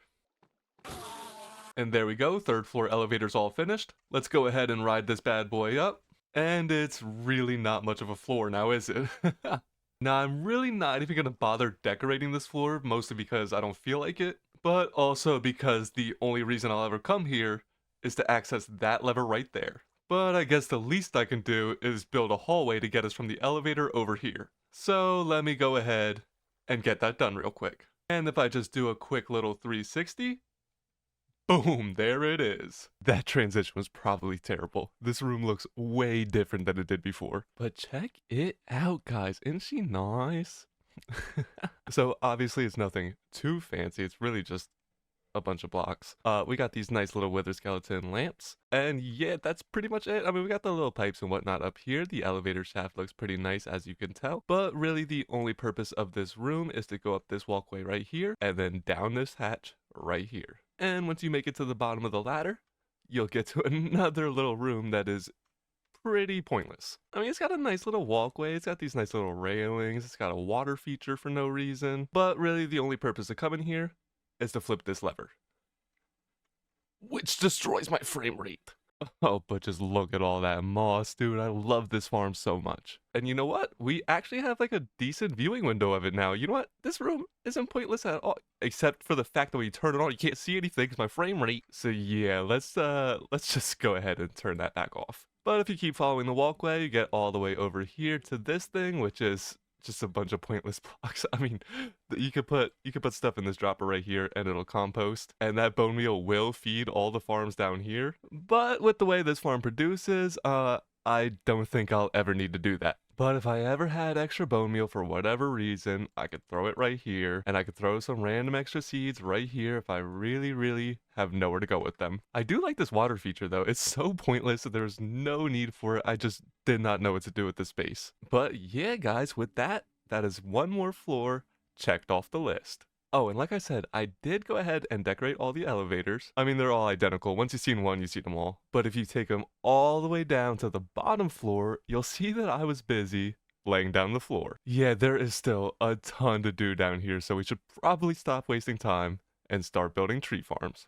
And there we go, third floor elevator's all finished. Let's go ahead and ride this bad boy up. And it's really not much of a floor now, is it? Now, I'm really not even gonna bother decorating this floor, mostly because I don't feel like it, but also because the only reason I'll ever come here is to access that lever right there. But I guess the least I can do is build a hallway to get us from the elevator over here. So let me go ahead and get that done real quick. And if I just do a quick little 360, boom, there it is. That transition was probably terrible. This room looks way different than it did before. But check it out, guys. Isn't she nice? So obviously it's nothing too fancy. It's really just a bunch of blocks. We got these nice little wither skeleton lamps. And yeah, that's pretty much it. I mean, we got the little pipes and whatnot up here. The elevator shaft looks pretty nice, as you can tell. But really the only purpose of this room is to go up this walkway right here and then down this hatch right here. And once you make it to the bottom of the ladder, you'll get to another little room that is pretty pointless. I mean, it's got a nice little walkway, it's got these nice little railings, it's got a water feature for no reason, but really the only purpose of coming here is to flip this lever, which destroys my frame rate. Oh, but just look at all that moss, dude. I love this farm so much. And you know what? We actually have like a decent viewing window of it now. You know what? This room isn't pointless at all, except for the fact that when you turn it on, you can't see anything because my frame rate. So yeah, let's just go ahead and turn that back off. But if you keep following the walkway, you get all the way over here to this thing, which is just a bunch of pointless blocks. I mean, you could put stuff in this dropper right here and it'll compost, and that bone meal will feed all the farms down here. But with the way this farm produces, I don't think I'll ever need to do that. But if I ever had extra bone meal for whatever reason, I could throw it right here, and I could throw some random extra seeds right here if I really have nowhere to go with them. I do like this water feature though. It's so pointless that there's no need for it. I just did not know what to do with this space. But yeah, guys, with that, that is one more floor checked off the list. Oh, and like I said, I did go ahead and decorate all the elevators. I mean, they're all identical. Once you've seen one, you've seen them all. But if you take them all the way down to the bottom floor, you'll see that I was busy laying down the floor. Yeah, there is still a ton to do down here, so we should probably stop wasting time and start building tree farms.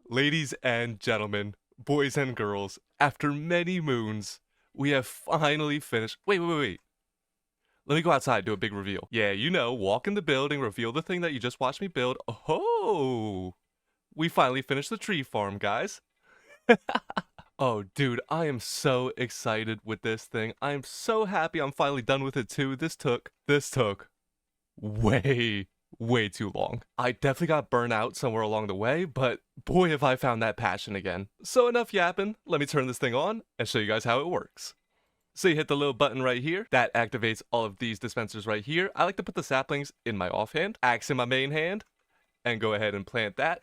Ladies and gentlemen, boys and girls, after many moons, we have finally finished. Wait. Let me go outside, do a big reveal. Yeah, you know, walk in the building, reveal the thing that you just watched me build. Oh, we finally finished the tree farm, guys. Oh, dude, I am so excited with this thing. I am so happy I'm finally done with it too. This took way too long. I definitely got burnt out somewhere along the way, but boy, have I found that passion again. So enough yapping, let me turn this thing on and show you guys how it works. So you hit the little button right here, that activates all of these dispensers right here. I like to put the saplings in my offhand, axe in my main hand, and go ahead and plant that,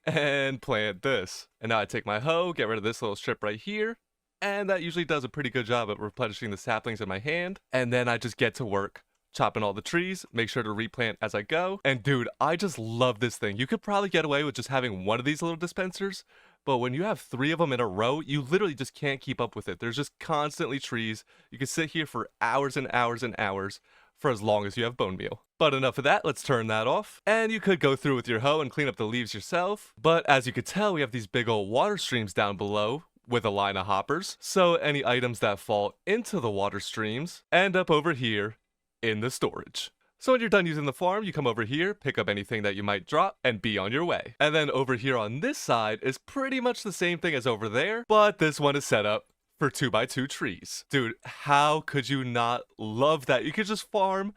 and plant this. And now I take my hoe, get rid of this little strip right here, and that usually does a pretty good job at replenishing the saplings in my hand, and then I just get to work chopping all the trees, make sure to replant as I go. And dude, I just love this thing. You could probably get away with just having one of these little dispensers, but when you have 3 of them in a row, you literally just can't keep up with it. There's just constantly trees. You can sit here for hours and hours and hours for as long as you have bone meal. But enough of that, let's turn that off. And you could go through with your hoe and clean up the leaves yourself. But as you could tell, we have these big old water streams down below with a line of hoppers. So any items that fall into the water streams end up over here in the storage. So when you're done using the farm, you come over here, pick up anything that you might drop, and be on your way. And then over here on this side is pretty much the same thing as over there, but this one is set up for 2x2 trees. Dude, how could you not love that? You could just farm.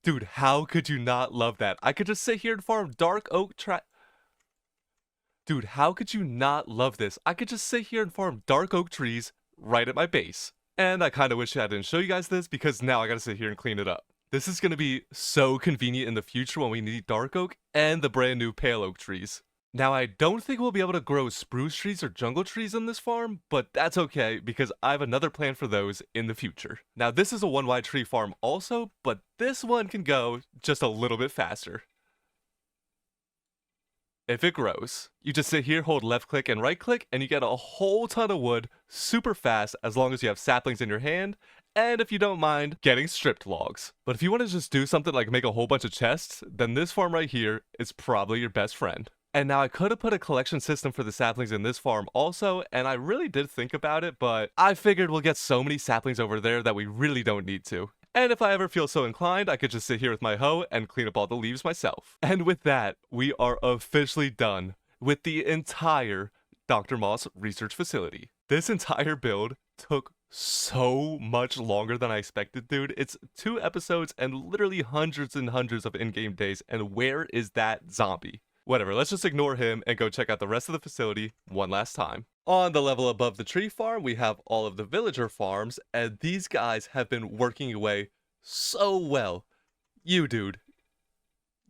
Dude, how could you not love that? I could just sit here and farm dark oak Dude, how could you not love this? I could just sit here and farm dark oak trees right at my base. And I kind of wish I didn't show you guys this because now I gotta sit here and clean it up. This is gonna be so convenient in the future when we need dark oak and the brand new pale oak trees. Now I don't think we'll be able to grow spruce trees or jungle trees on this farm, but that's okay because I have another plan for those in the future. Now this is a 1 wide tree farm also, but this one can go just a little bit faster. If it grows, you just sit here, hold left click and right click, and you get a whole ton of wood super fast as long as you have saplings in your hand, and if you don't mind getting stripped logs. But if you want to just do something like make a whole bunch of chests, then this farm right here is probably your best friend. And now I could have put a collection system for the saplings in this farm also, and I really did think about it, but I figured we'll get so many saplings over there that we really don't need to. And if I ever feel so inclined, I could just sit here with my hoe and clean up all the leaves myself. And with that, we are officially done with the entire Dr. Moss research facility. This entire build took so much longer than I expected, dude. It's 2 episodes and literally hundreds and hundreds of in-game days, and where is that zombie? Whatever, let's just ignore him and go check out the rest of the facility one last time. On the level above the tree farm, we have all of the villager farms, and these guys have been working away so well. You, dude,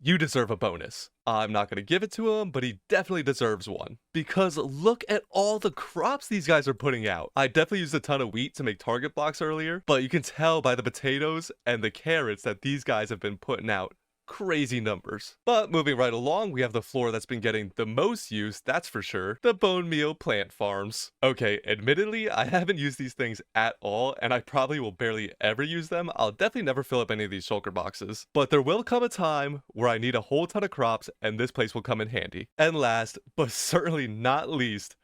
you deserve a bonus. I'm not going to give it to him, but he definitely deserves one. Because look at all the crops these guys are putting out. I definitely used a ton of wheat to make target blocks earlier, but you can tell by the potatoes and the carrots that these guys have been putting out crazy numbers. But moving right along, we have the floor that's been getting the most use, that's for sure, the bone meal plant farms. Okay, admittedly, I haven't used these things at all, and I probably will barely ever use them. I'll definitely never fill up any of these shulker boxes. But there will come a time where I need a whole ton of crops, and this place will come in handy. And last, but certainly not least,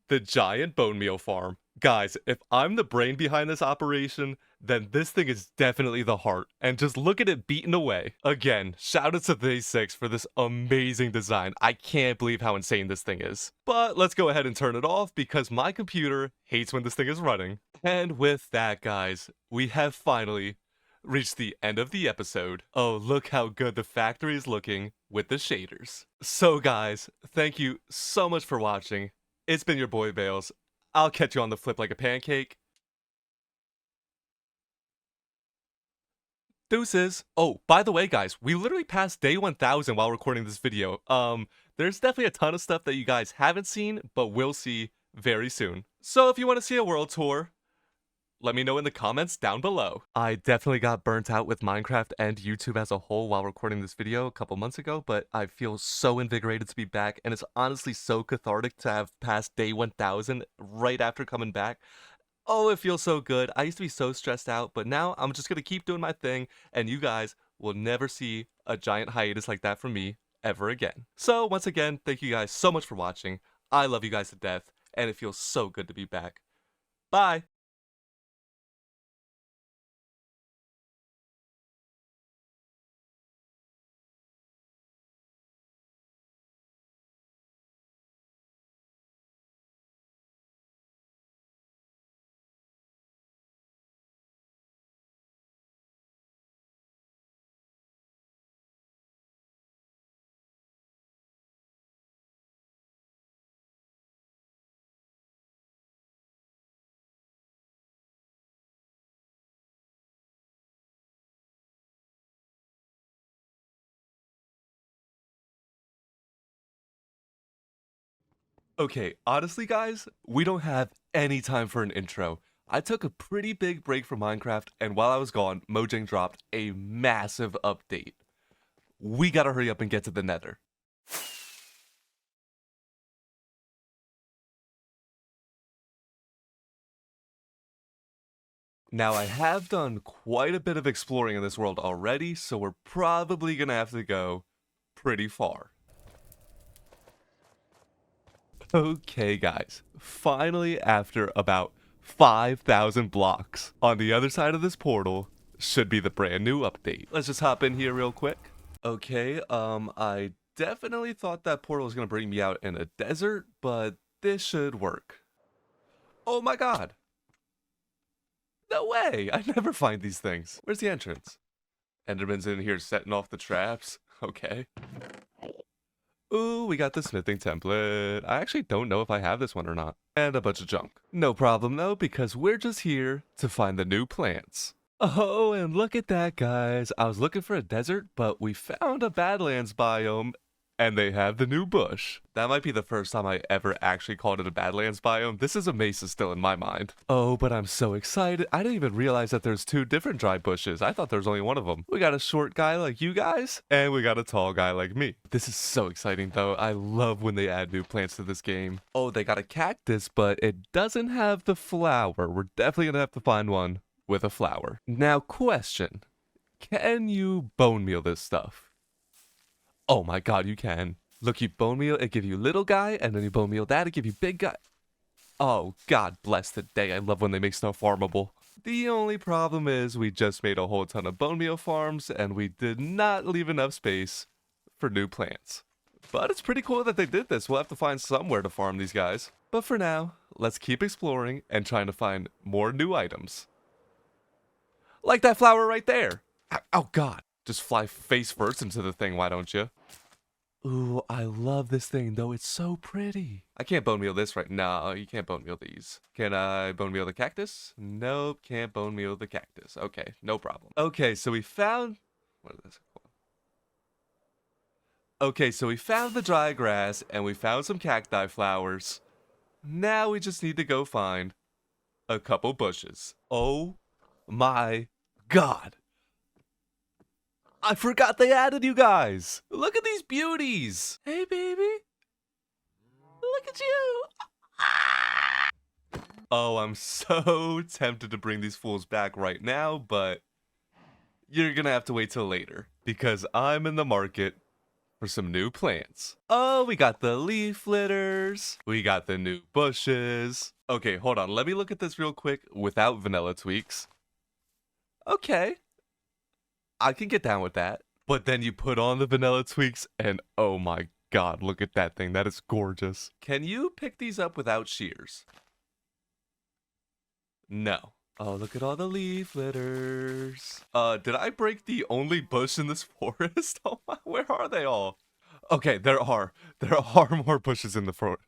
the giant bone meal farm. Guys, if I'm the brain behind this operation, then this thing is definitely the heart. And just look at it beating away. Again, shout out to Day 6 for this amazing design. I can't believe how insane this thing is. But let's go ahead and turn it off because my computer hates when this thing is running. And with that, guys, we have finally reached the end of the episode. Oh, look how good the factory is looking with the shaders. So guys, thank you so much for watching. It's been your boy Bales. I'll catch you on the flip like a pancake. Deuces. Oh, by the way, guys, we literally passed day 1000 while recording this video. There's definitely a ton of stuff that you guys haven't seen, but will see very soon. So if you want to see a world tour, let me know in the comments down below. I definitely got burnt out with Minecraft and YouTube as a whole while recording this video a couple months ago, but I feel so invigorated to be back, and it's honestly so cathartic to have passed day 1000 right after coming back. Oh, it feels so good. I used to be so stressed out, but now I'm just gonna keep doing my thing, and you guys will never see a giant hiatus like that from me ever again. So once again, thank you guys so much for watching. I love you guys to death, and it feels so good to be back. Bye! Okay, honestly, guys, we don't have any time for an intro. I took a pretty big break from Minecraft, and while I was gone, Mojang dropped a massive update. We gotta hurry up and get to the Nether. Now, I have done quite a bit of exploring in this world already, so we're probably gonna have to go pretty far. Okay, guys, finally, after about 5,000 blocks, on the other side of this portal should be the brand new update. Let's just hop in here real quick. Okay, I definitely thought that portal was gonna bring me out in a desert, but this should work. Oh my god! No way! I never find these things. Where's the entrance? Enderman's in here setting off the traps. Okay. Ooh, we got the smithing template. I actually don't know if I have this one or not. And a bunch of junk. No problem though, because we're just here to find the new plants. Oh, and look at that, guys. I was looking for a desert, but we found a Badlands biome, and they have the new bush. That might be the first time I ever actually called it a Badlands biome. This is a mesa still in my mind. Oh, but I'm so excited. I didn't even realize that there's two different dry bushes. I thought there was only one of them. We got a short guy like you guys, and we got a tall guy like me. This is so exciting, though. I love when they add new plants to this game. Oh, they got a cactus, but it doesn't have the flower. We're definitely gonna have to find one with a flower. Now, question. Can you bone meal this stuff? Oh my god, you can. Look, you bone meal, it give you little guy, and then you bone meal that, it give you big guy. Oh, god bless the day. I love when they make stuff farmable. The only problem is we just made a whole ton of bone meal farms, and we did not leave enough space for new plants. But it's pretty cool that they did this. We'll have to find somewhere to farm these guys. But for now, let's keep exploring and trying to find more new items. Like that flower right there. Oh god. Just fly face first into the thing, why don't you? Ooh, I love this thing, though. It's so pretty. I can't bone meal this right now. You can't bone meal these. Can I bone meal the cactus? Nope, can't bone meal the cactus. Okay, no problem. Okay, so we found... What is this? Okay, so we found the dry grass, and we found some cacti flowers. Now we just need to go find a couple bushes. Oh my god. I forgot they added you guys. Look at these beauties. Hey, baby. Look at you. Oh, I'm so tempted to bring these fools back right now, but you're gonna have to wait till later because I'm in the market for some new plants. Oh, we got the leaf litters. We got the new bushes. Okay, hold on. Let me look at this real quick without vanilla tweaks. Okay. I can get down with that. But then you put on the vanilla tweaks and oh my god, look at that thing. That is gorgeous. Can you pick these up without shears? No. Oh, look at all the leaf litters. Did I break the only bush in this forest? Oh my, where are they all? Okay, there are more bushes in the forest.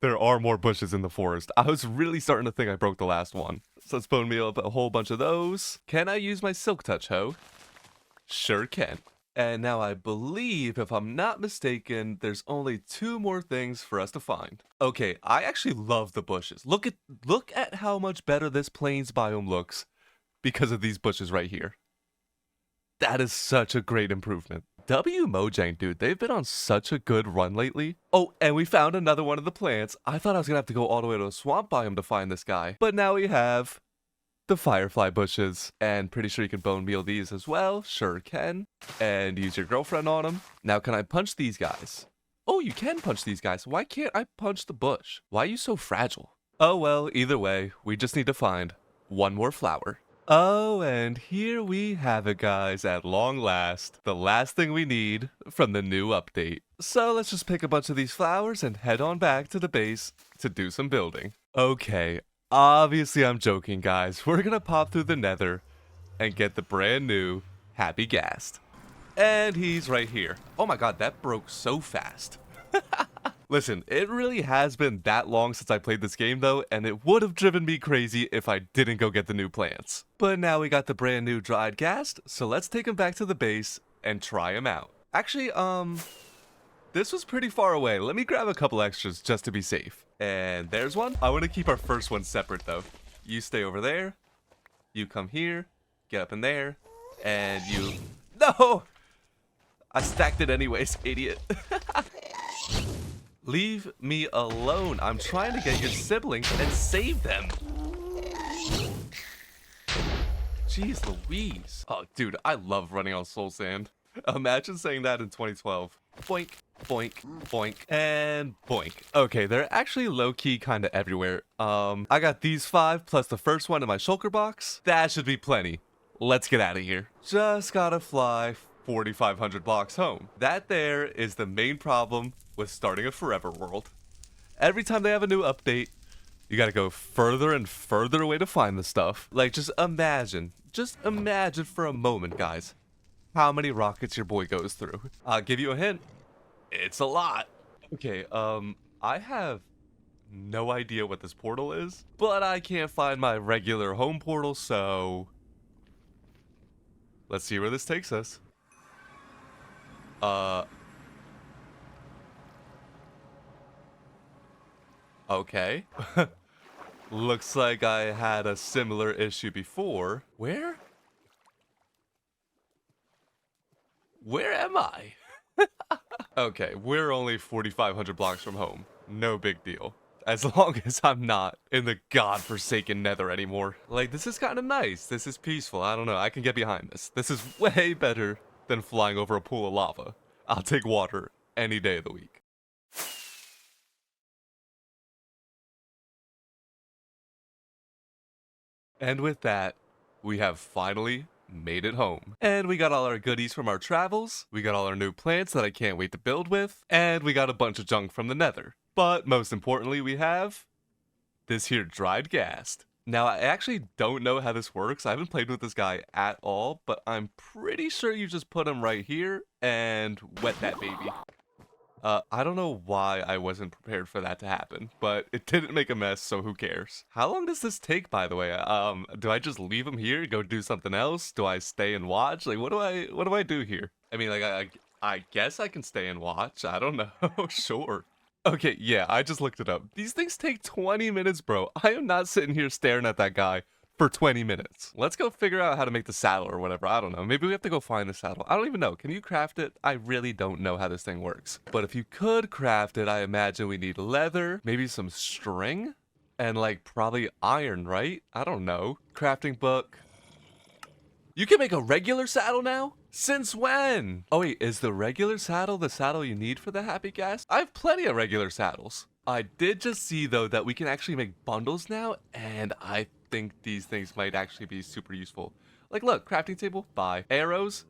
There are more bushes in the forest. I was really starting to think I broke the last one. So let's bone meal up a whole bunch of those. Can I use my silk touch hoe? Sure can. And now I believe, if I'm not mistaken, there's only two more things for us to find. Okay, I actually love the bushes. Look at how much better this plains biome looks because of these bushes right here. That is such a great improvement. W Mojang, dude, they've been on such a good run lately. Oh, and we found another one of the plants. I thought I was gonna have to go all the way to a swamp biome to find this guy. But now we have the firefly bushes, and pretty sure you can bone meal these as well. Sure can. And use your girlfriend on them. Now, can I punch these guys? Oh, you can punch these guys. Why can't I punch the bush? Why are you so fragile? Oh well, either way, we just need to find one more flower. Oh, and here we have it, guys, at long last. The last thing we need from the new update. So let's just pick a bunch of these flowers and head on back to the base to do some building. Okay. Obviously, I'm joking, guys. We're gonna pop through the Nether and get the brand new Happy Ghast. And he's right here. Oh my god, that broke so fast. Listen, it really has been that long since I played this game, though, and it would have driven me crazy if I didn't go get the new plants. But now we got the brand new dried ghast, so let's take him back to the base and try him out. Actually, This was pretty far away. Let me grab a couple extras just to be safe. And there's one. I want to keep our first one separate though. You stay over there. You come here. Get up in there. And you... No! I stacked it anyways, idiot. Leave me alone. I'm trying to get your siblings and save them. Jeez Louise. Oh, dude, I love running on soul sand. Imagine saying that in 2012. Boink, boink, boink, and boink. Okay, they're actually low-key kind of everywhere. I got these 5 plus the first one in my shulker box. That should be plenty. Let's get out of here. Just gotta fly 4,500 blocks home. That there is the main problem with starting a forever world. Every time they have a new update, you gotta go further and further away to find the stuff. Like, just imagine for a moment, guys, how many rockets your boy goes through. I'll give you a hint. It's a lot. Okay, I have no idea what this portal is, but I can't find my regular home portal, so let's see where this takes us. Okay. Looks like I had a similar issue before. Where am I? Okay, we're only 4,500 blocks from home. No big deal. As long as I'm not in the godforsaken Nether anymore. Like, this is kind of nice. This is peaceful. I don't know. I can get behind this. This is way better than flying over a pool of lava. I'll take water any day of the week. And with that, we have finally made it home. And we got all our goodies from our travels, we got all our new plants that I can't wait to build with, and we got a bunch of junk from the Nether. But most importantly, we have this here dried ghast. Now, I actually don't know how this works. I haven't played with this guy at all, but I'm pretty sure you just put him right here and wet that baby. I don't know why I wasn't prepared for that to happen, but it didn't make a mess, so who cares? How long does this take, by the way? Do I just leave him here, go do something else? Do I stay and watch? Like, what do I do here? I mean, like, I guess I can stay and watch. I don't know. Sure. Okay, yeah, I just looked it up. These things take 20 minutes, bro. I am not sitting here staring at that guy for 20 minutes. Let's go figure out how to make the saddle or whatever. I don't know. Maybe we have to go find the saddle. I don't even know. Can you craft it? I really don't know how this thing works. But if you could craft it, I imagine we need leather, maybe some string, and like probably iron, right? I don't know. Crafting book. You can make a regular saddle now? Since when? Oh wait, is the regular saddle the saddle you need for the happy gas? I have plenty of regular saddles. I did just see though that we can actually make bundles now, and I think these things might actually be super useful. Like, look, crafting table, buy. Arrows,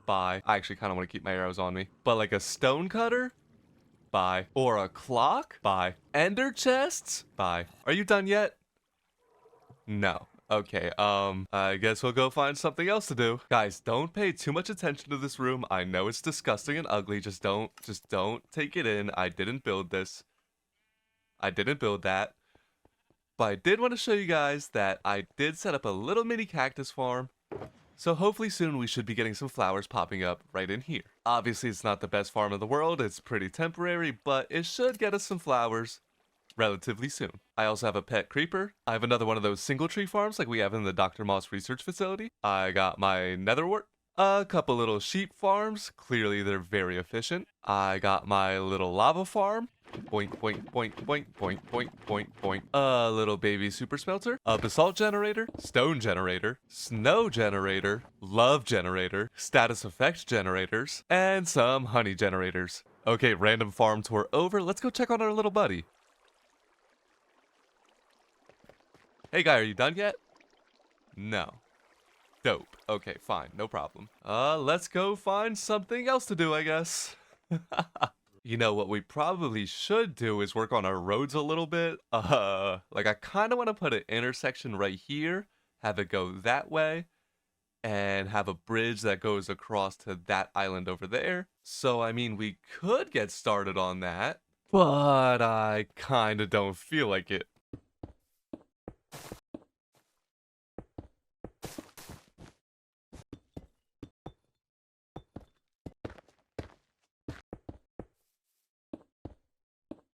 buy. I actually kind of want to keep my arrows on me. But like a stone cutter, buy. Or a clock, buy. Ender chests, buy. Are you done yet? No. Okay, I guess we'll go find something else to do. Guys, don't pay too much attention to this room. I know it's disgusting and ugly. Just don't take it in. I didn't build this. I didn't build that. But I did want to show you guys that I did set up a little mini cactus farm. So hopefully soon we should be getting some flowers popping up right in here. Obviously it's not the best farm in the world, it's pretty temporary, but it should get us some flowers relatively soon. I also have a pet creeper. I have another one of those single tree farms like we have in the Dr. Moss research facility. I got my nether wart. A couple little sheep farms. Clearly they're very efficient. I got my little lava farm. Boink, boink, boink, boink, boink, boink, boink, boink. A little baby super smelter. A basalt generator. Stone generator. Snow generator. Love generator. Status effect generators. And some honey generators. Okay, random farm tour over. Let's go check on our little buddy. Hey guy, are you done yet? No. Dope. Okay, fine. No problem. Let's go find something else to do, I guess. You know, what we probably should do is work on our roads a little bit. Like I kind of want to put an intersection right here, have it go that way, and have a bridge that goes across to that island over there. So, I mean, we could get started on that, but I kind of don't feel like it.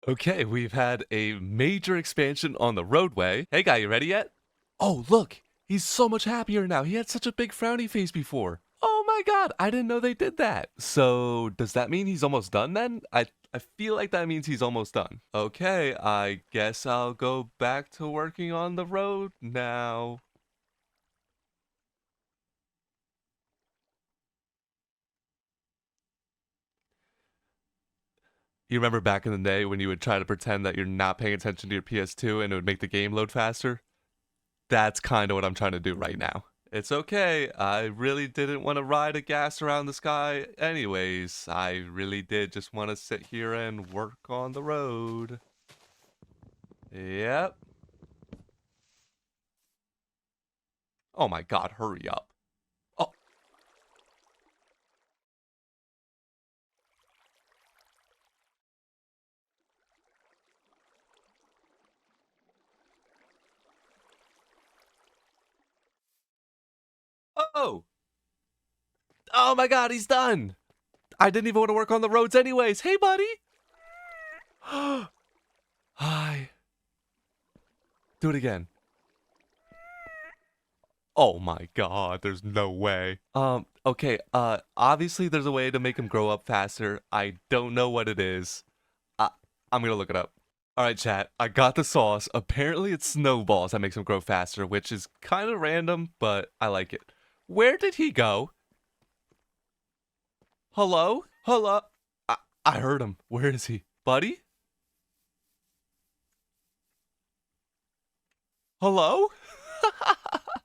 Okay, we've had a major expansion on the roadway. Hey guy, you ready yet? Oh, look, he's so much happier now. He had such a big frowny face before. Oh my god, I didn't know they did that. So, does that mean he's almost done then? I feel like that means he's almost done. Okay, I guess I'll go back to working on the road now. You remember back in the day when you would try to pretend that you're not paying attention to your PS2 and it would make the game load faster? That's kind of what I'm trying to do right now. It's okay. I really didn't want to ride a gas around the sky anyways. I really did just want to sit here and work on the road. Yep. Oh my god, hurry up. Oh. Oh. Oh my god, he's done. I didn't even want to work on the roads anyways. Hey, buddy. Hi. Do it again. Oh my god, there's no way. Okay, obviously there's a way to make him grow up faster. I don't know what it is. I'm gonna look it up. Alright, chat, I got the sauce. Apparently it's snowballs that makes him grow faster, which is kind of random, but I like it. Where did he go? Hello? Hello? I heard him. Where is he? Buddy? Hello?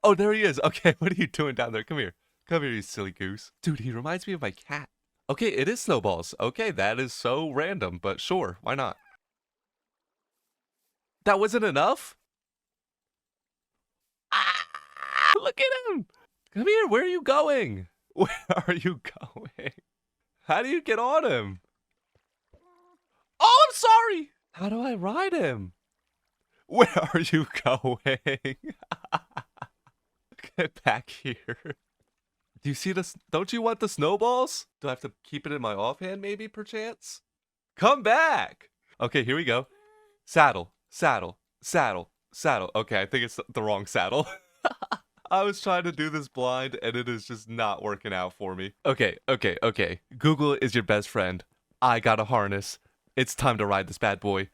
Oh, there he is. Okay, what are you doing down there? Come here. Come here, you silly goose. Dude, he reminds me of my cat. Okay, it is snowballs. Okay, that is so random, but sure, why not? That wasn't enough? Ah, look at him! Come here, where are you going? Where are you going? How do you get on him? Oh, I'm sorry! How do I ride him? Where are you going? Get back here. Do you see this? Don't you want the snowballs? Do I have to keep it in my offhand, maybe, perchance? Come back! Okay, here we go. Saddle, saddle, saddle, saddle. Okay, I think it's the wrong saddle. I was trying to do this blind, and it is just not working out for me. Okay. Google is your best friend. I got a harness. It's time to ride this bad boy.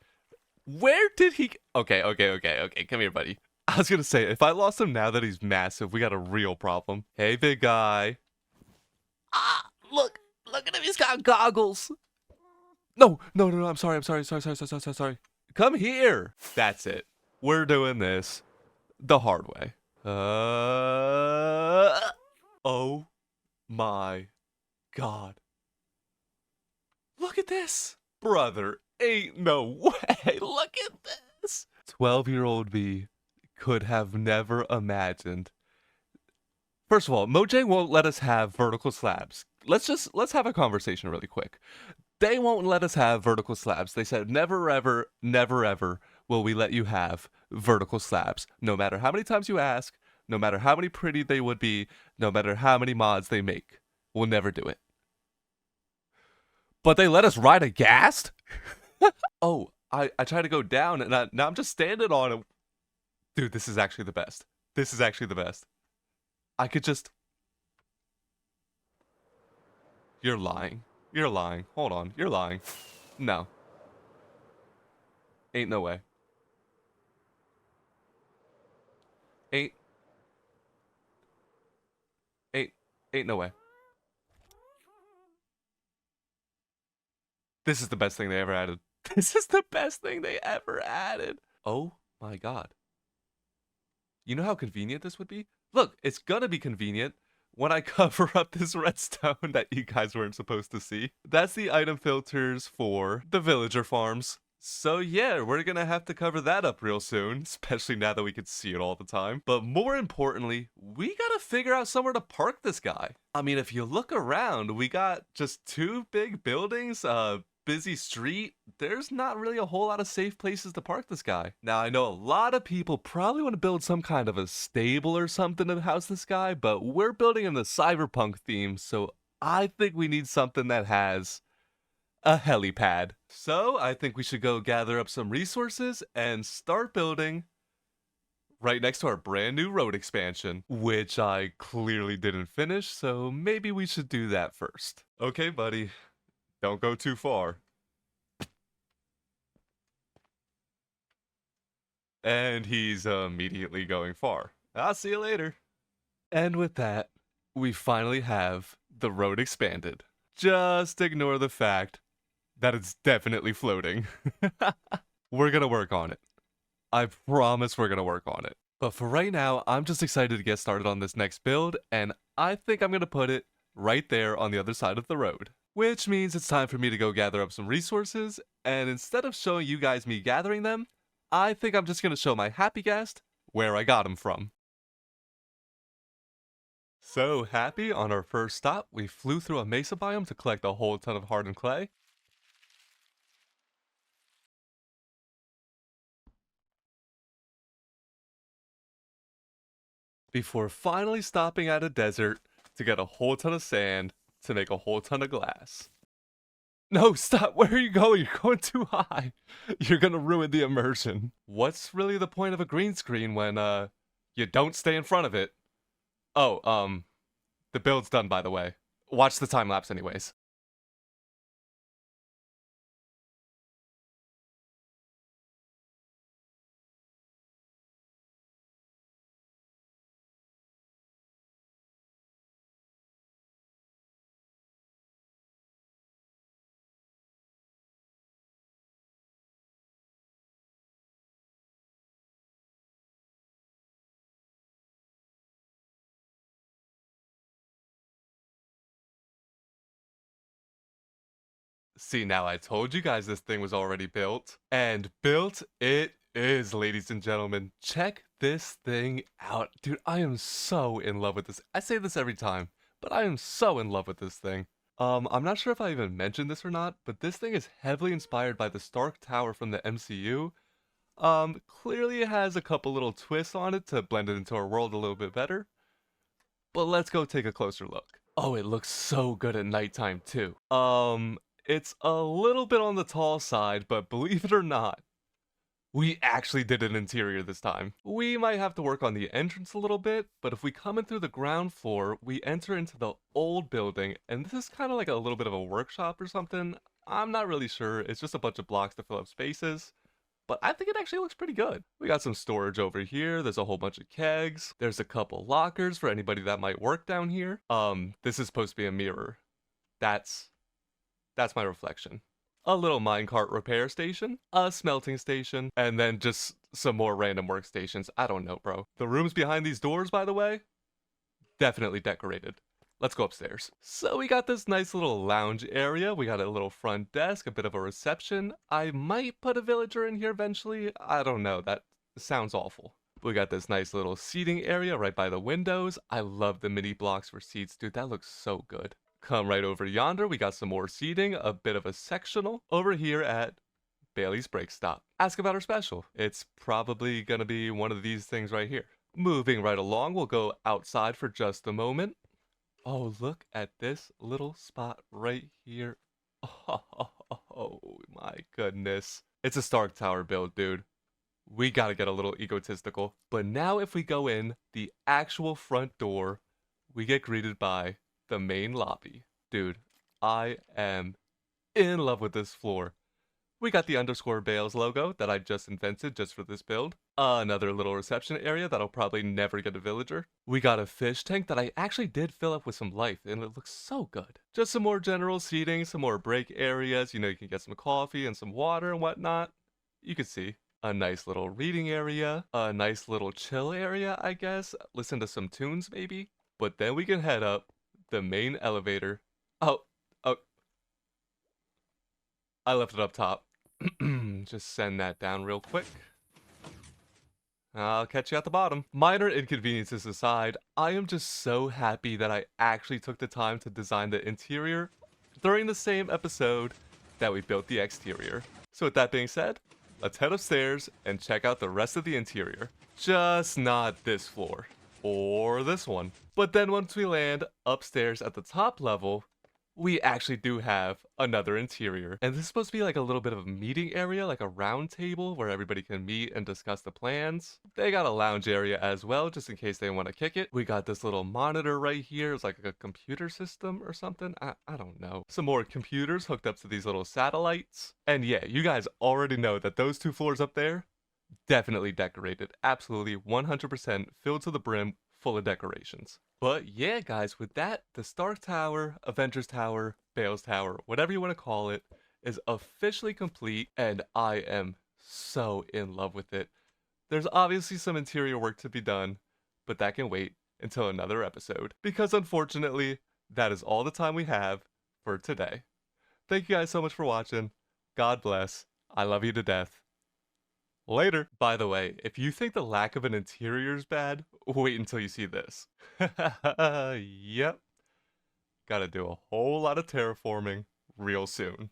Where did he... Okay. Come here, buddy. I was gonna say, if I lost him now that he's massive, we got a real problem. Hey, big guy. Ah, look at him, he's got goggles. No, I'm sorry. Come here. That's it. We're doing this the hard way. Oh my god. Look at this. Brother, ain't no way. Look at this. 12-year-old me could have never imagined. First of all, Mojang won't let us have vertical slabs. Let's have a conversation really quick. They won't let us have vertical slabs. They said never ever will we let you have vertical slabs. No matter how many times you ask, no matter how many pretty they would be, no matter how many mods they make. We'll never do it. But they let us ride a ghast? Oh, I tried to go down and now I'm just standing on it. Dude, this is actually the best. This is actually the best. I could just... You're lying. You're lying. Hold on. You're lying. No. Ain't no way. Ain't no way. This is the best thing they ever added. This is the best thing they ever added. Oh my god. You know how convenient this would be? Look, it's gonna be convenient when I cover up this redstone that you guys weren't supposed to see. That's the item filters for the villager farms. So yeah, we're gonna have to cover that up real soon, especially now that we can see it all the time. But more importantly, we gotta figure out somewhere to park this guy. I mean, if you look around, we got just 2 big buildings, busy street. There's not really a whole lot of safe places to park this guy. Now, I know a lot of people probably want to build some kind of a stable or something to house this guy, but we're building in the Cyberpunk theme, so I think we need something that has a helipad. So I think we should go gather up some resources and start building right next to our brand new road expansion, which I clearly didn't finish, so maybe we should do that first. Okay, buddy, don't go too far. And he's immediately going far. I'll see you later. And with that, we finally have the road expanded. Just ignore the fact that it's definitely floating. We're gonna work on it. I promise we're gonna work on it. But for right now, I'm just excited to get started on this next build, and I think I'm gonna put it right there on the other side of the road. Which means it's time for me to go gather up some resources, and instead of showing you guys me gathering them, I think I'm just gonna show my happy guest where I got them from. So happy, on our first stop, we flew through a mesa biome to collect a whole ton of hardened clay. Before finally stopping at a desert to get a whole ton of sand to make a whole ton of glass. No, stop, where are you going? You're going too high. You're gonna ruin the immersion. What's really the point of a green screen when, you don't stay in front of it? Oh, the build's done, by the way. Watch the time lapse anyways. See, now I told you guys this thing was already built. And built it is, ladies and gentlemen. Check this thing out. Dude, I am so in love with this. I say this every time, but I am so in love with this thing. I'm not sure if I even mentioned this or not, but this thing is heavily inspired by the Stark Tower from the MCU. Clearly it has a couple little twists on it to blend it into our world a little bit better. But let's go take a closer look. Oh, it looks so good at nighttime too. It's a little bit on the tall side, but believe it or not, we actually did an interior this time. We might have to work on the entrance a little bit, but if we come in through the ground floor, we enter into the old building, and this is kind of like a little bit of a workshop or something. I'm not really sure, it's just a bunch of blocks to fill up spaces. But I think it actually looks pretty good. We got some storage over here. There's a whole bunch of kegs. There's a couple lockers for anybody that might work down here. This is supposed to be a mirror. That's my reflection. A little minecart repair station, a smelting station, and then just some more random workstations. I don't know, bro. The rooms behind these doors, by the way, definitely decorated. Let's go upstairs. So we got this nice little lounge area. We got a little front desk, a bit of a reception. I might put a villager in here eventually. I don't know. That sounds awful. We got this nice little seating area right by the windows. I love the mini blocks for seats, dude. That looks so good. Come right over yonder. We got some more seating, a bit of a sectional over here at Bailey's Break Stop. Ask about our special. It's probably gonna be one of these things right here. Moving right along, we'll go outside for just a moment. Oh, look at this little spot right here. Oh my goodness. It's a Stark Tower build, dude. We gotta get a little egotistical. But now if we go in the actual front door, we get greeted by the main lobby. Dude, I am in love with this floor. We got the underscore Bales logo that I just invented just for this build. Another little reception area that'll probably never get a villager. We got a fish tank that I actually did fill up with some life, and it looks so good. Just some more general seating, some more break areas. You know, you can get some coffee and some water and whatnot. You can see. A nice little reading area. A nice little chill area, I guess. Listen to some tunes, maybe. But then we can head up the main elevator. Oh, I left it up top. Just send that down real quick. I'll catch you at the bottom. Minor inconveniences aside, I am just so happy that I actually took the time to design the interior during the same episode that we built the exterior. So with that being said, let's head upstairs and check out the rest of the interior. Just not this floor. Or this one. But then once we land upstairs at the top level, we actually do have another interior. And this is supposed to be like a little bit of a meeting area, like a round table where everybody can meet and discuss the plans. They got a lounge area as well, just in case they want to kick it. We got this little monitor right here. It's like a computer system or something. I don't know. Some more computers hooked up to these little satellites. And yeah, you guys already know that those 2 floors up there, definitely decorated. Absolutely 100% filled to the brim, full of decorations. But yeah, guys, with that, the Stark Tower, Avengers Tower, Bale's Tower, whatever you want to call it, is officially complete, and I am so in love with it. There's obviously some interior work to be done, but that can wait until another episode, because unfortunately, that is all the time we have for today. Thank you guys so much for watching. God bless. I love you to death. Later. By the way, if you think the lack of an interior is bad, wait until you see this. Yep. Gotta do a whole lot of terraforming real soon.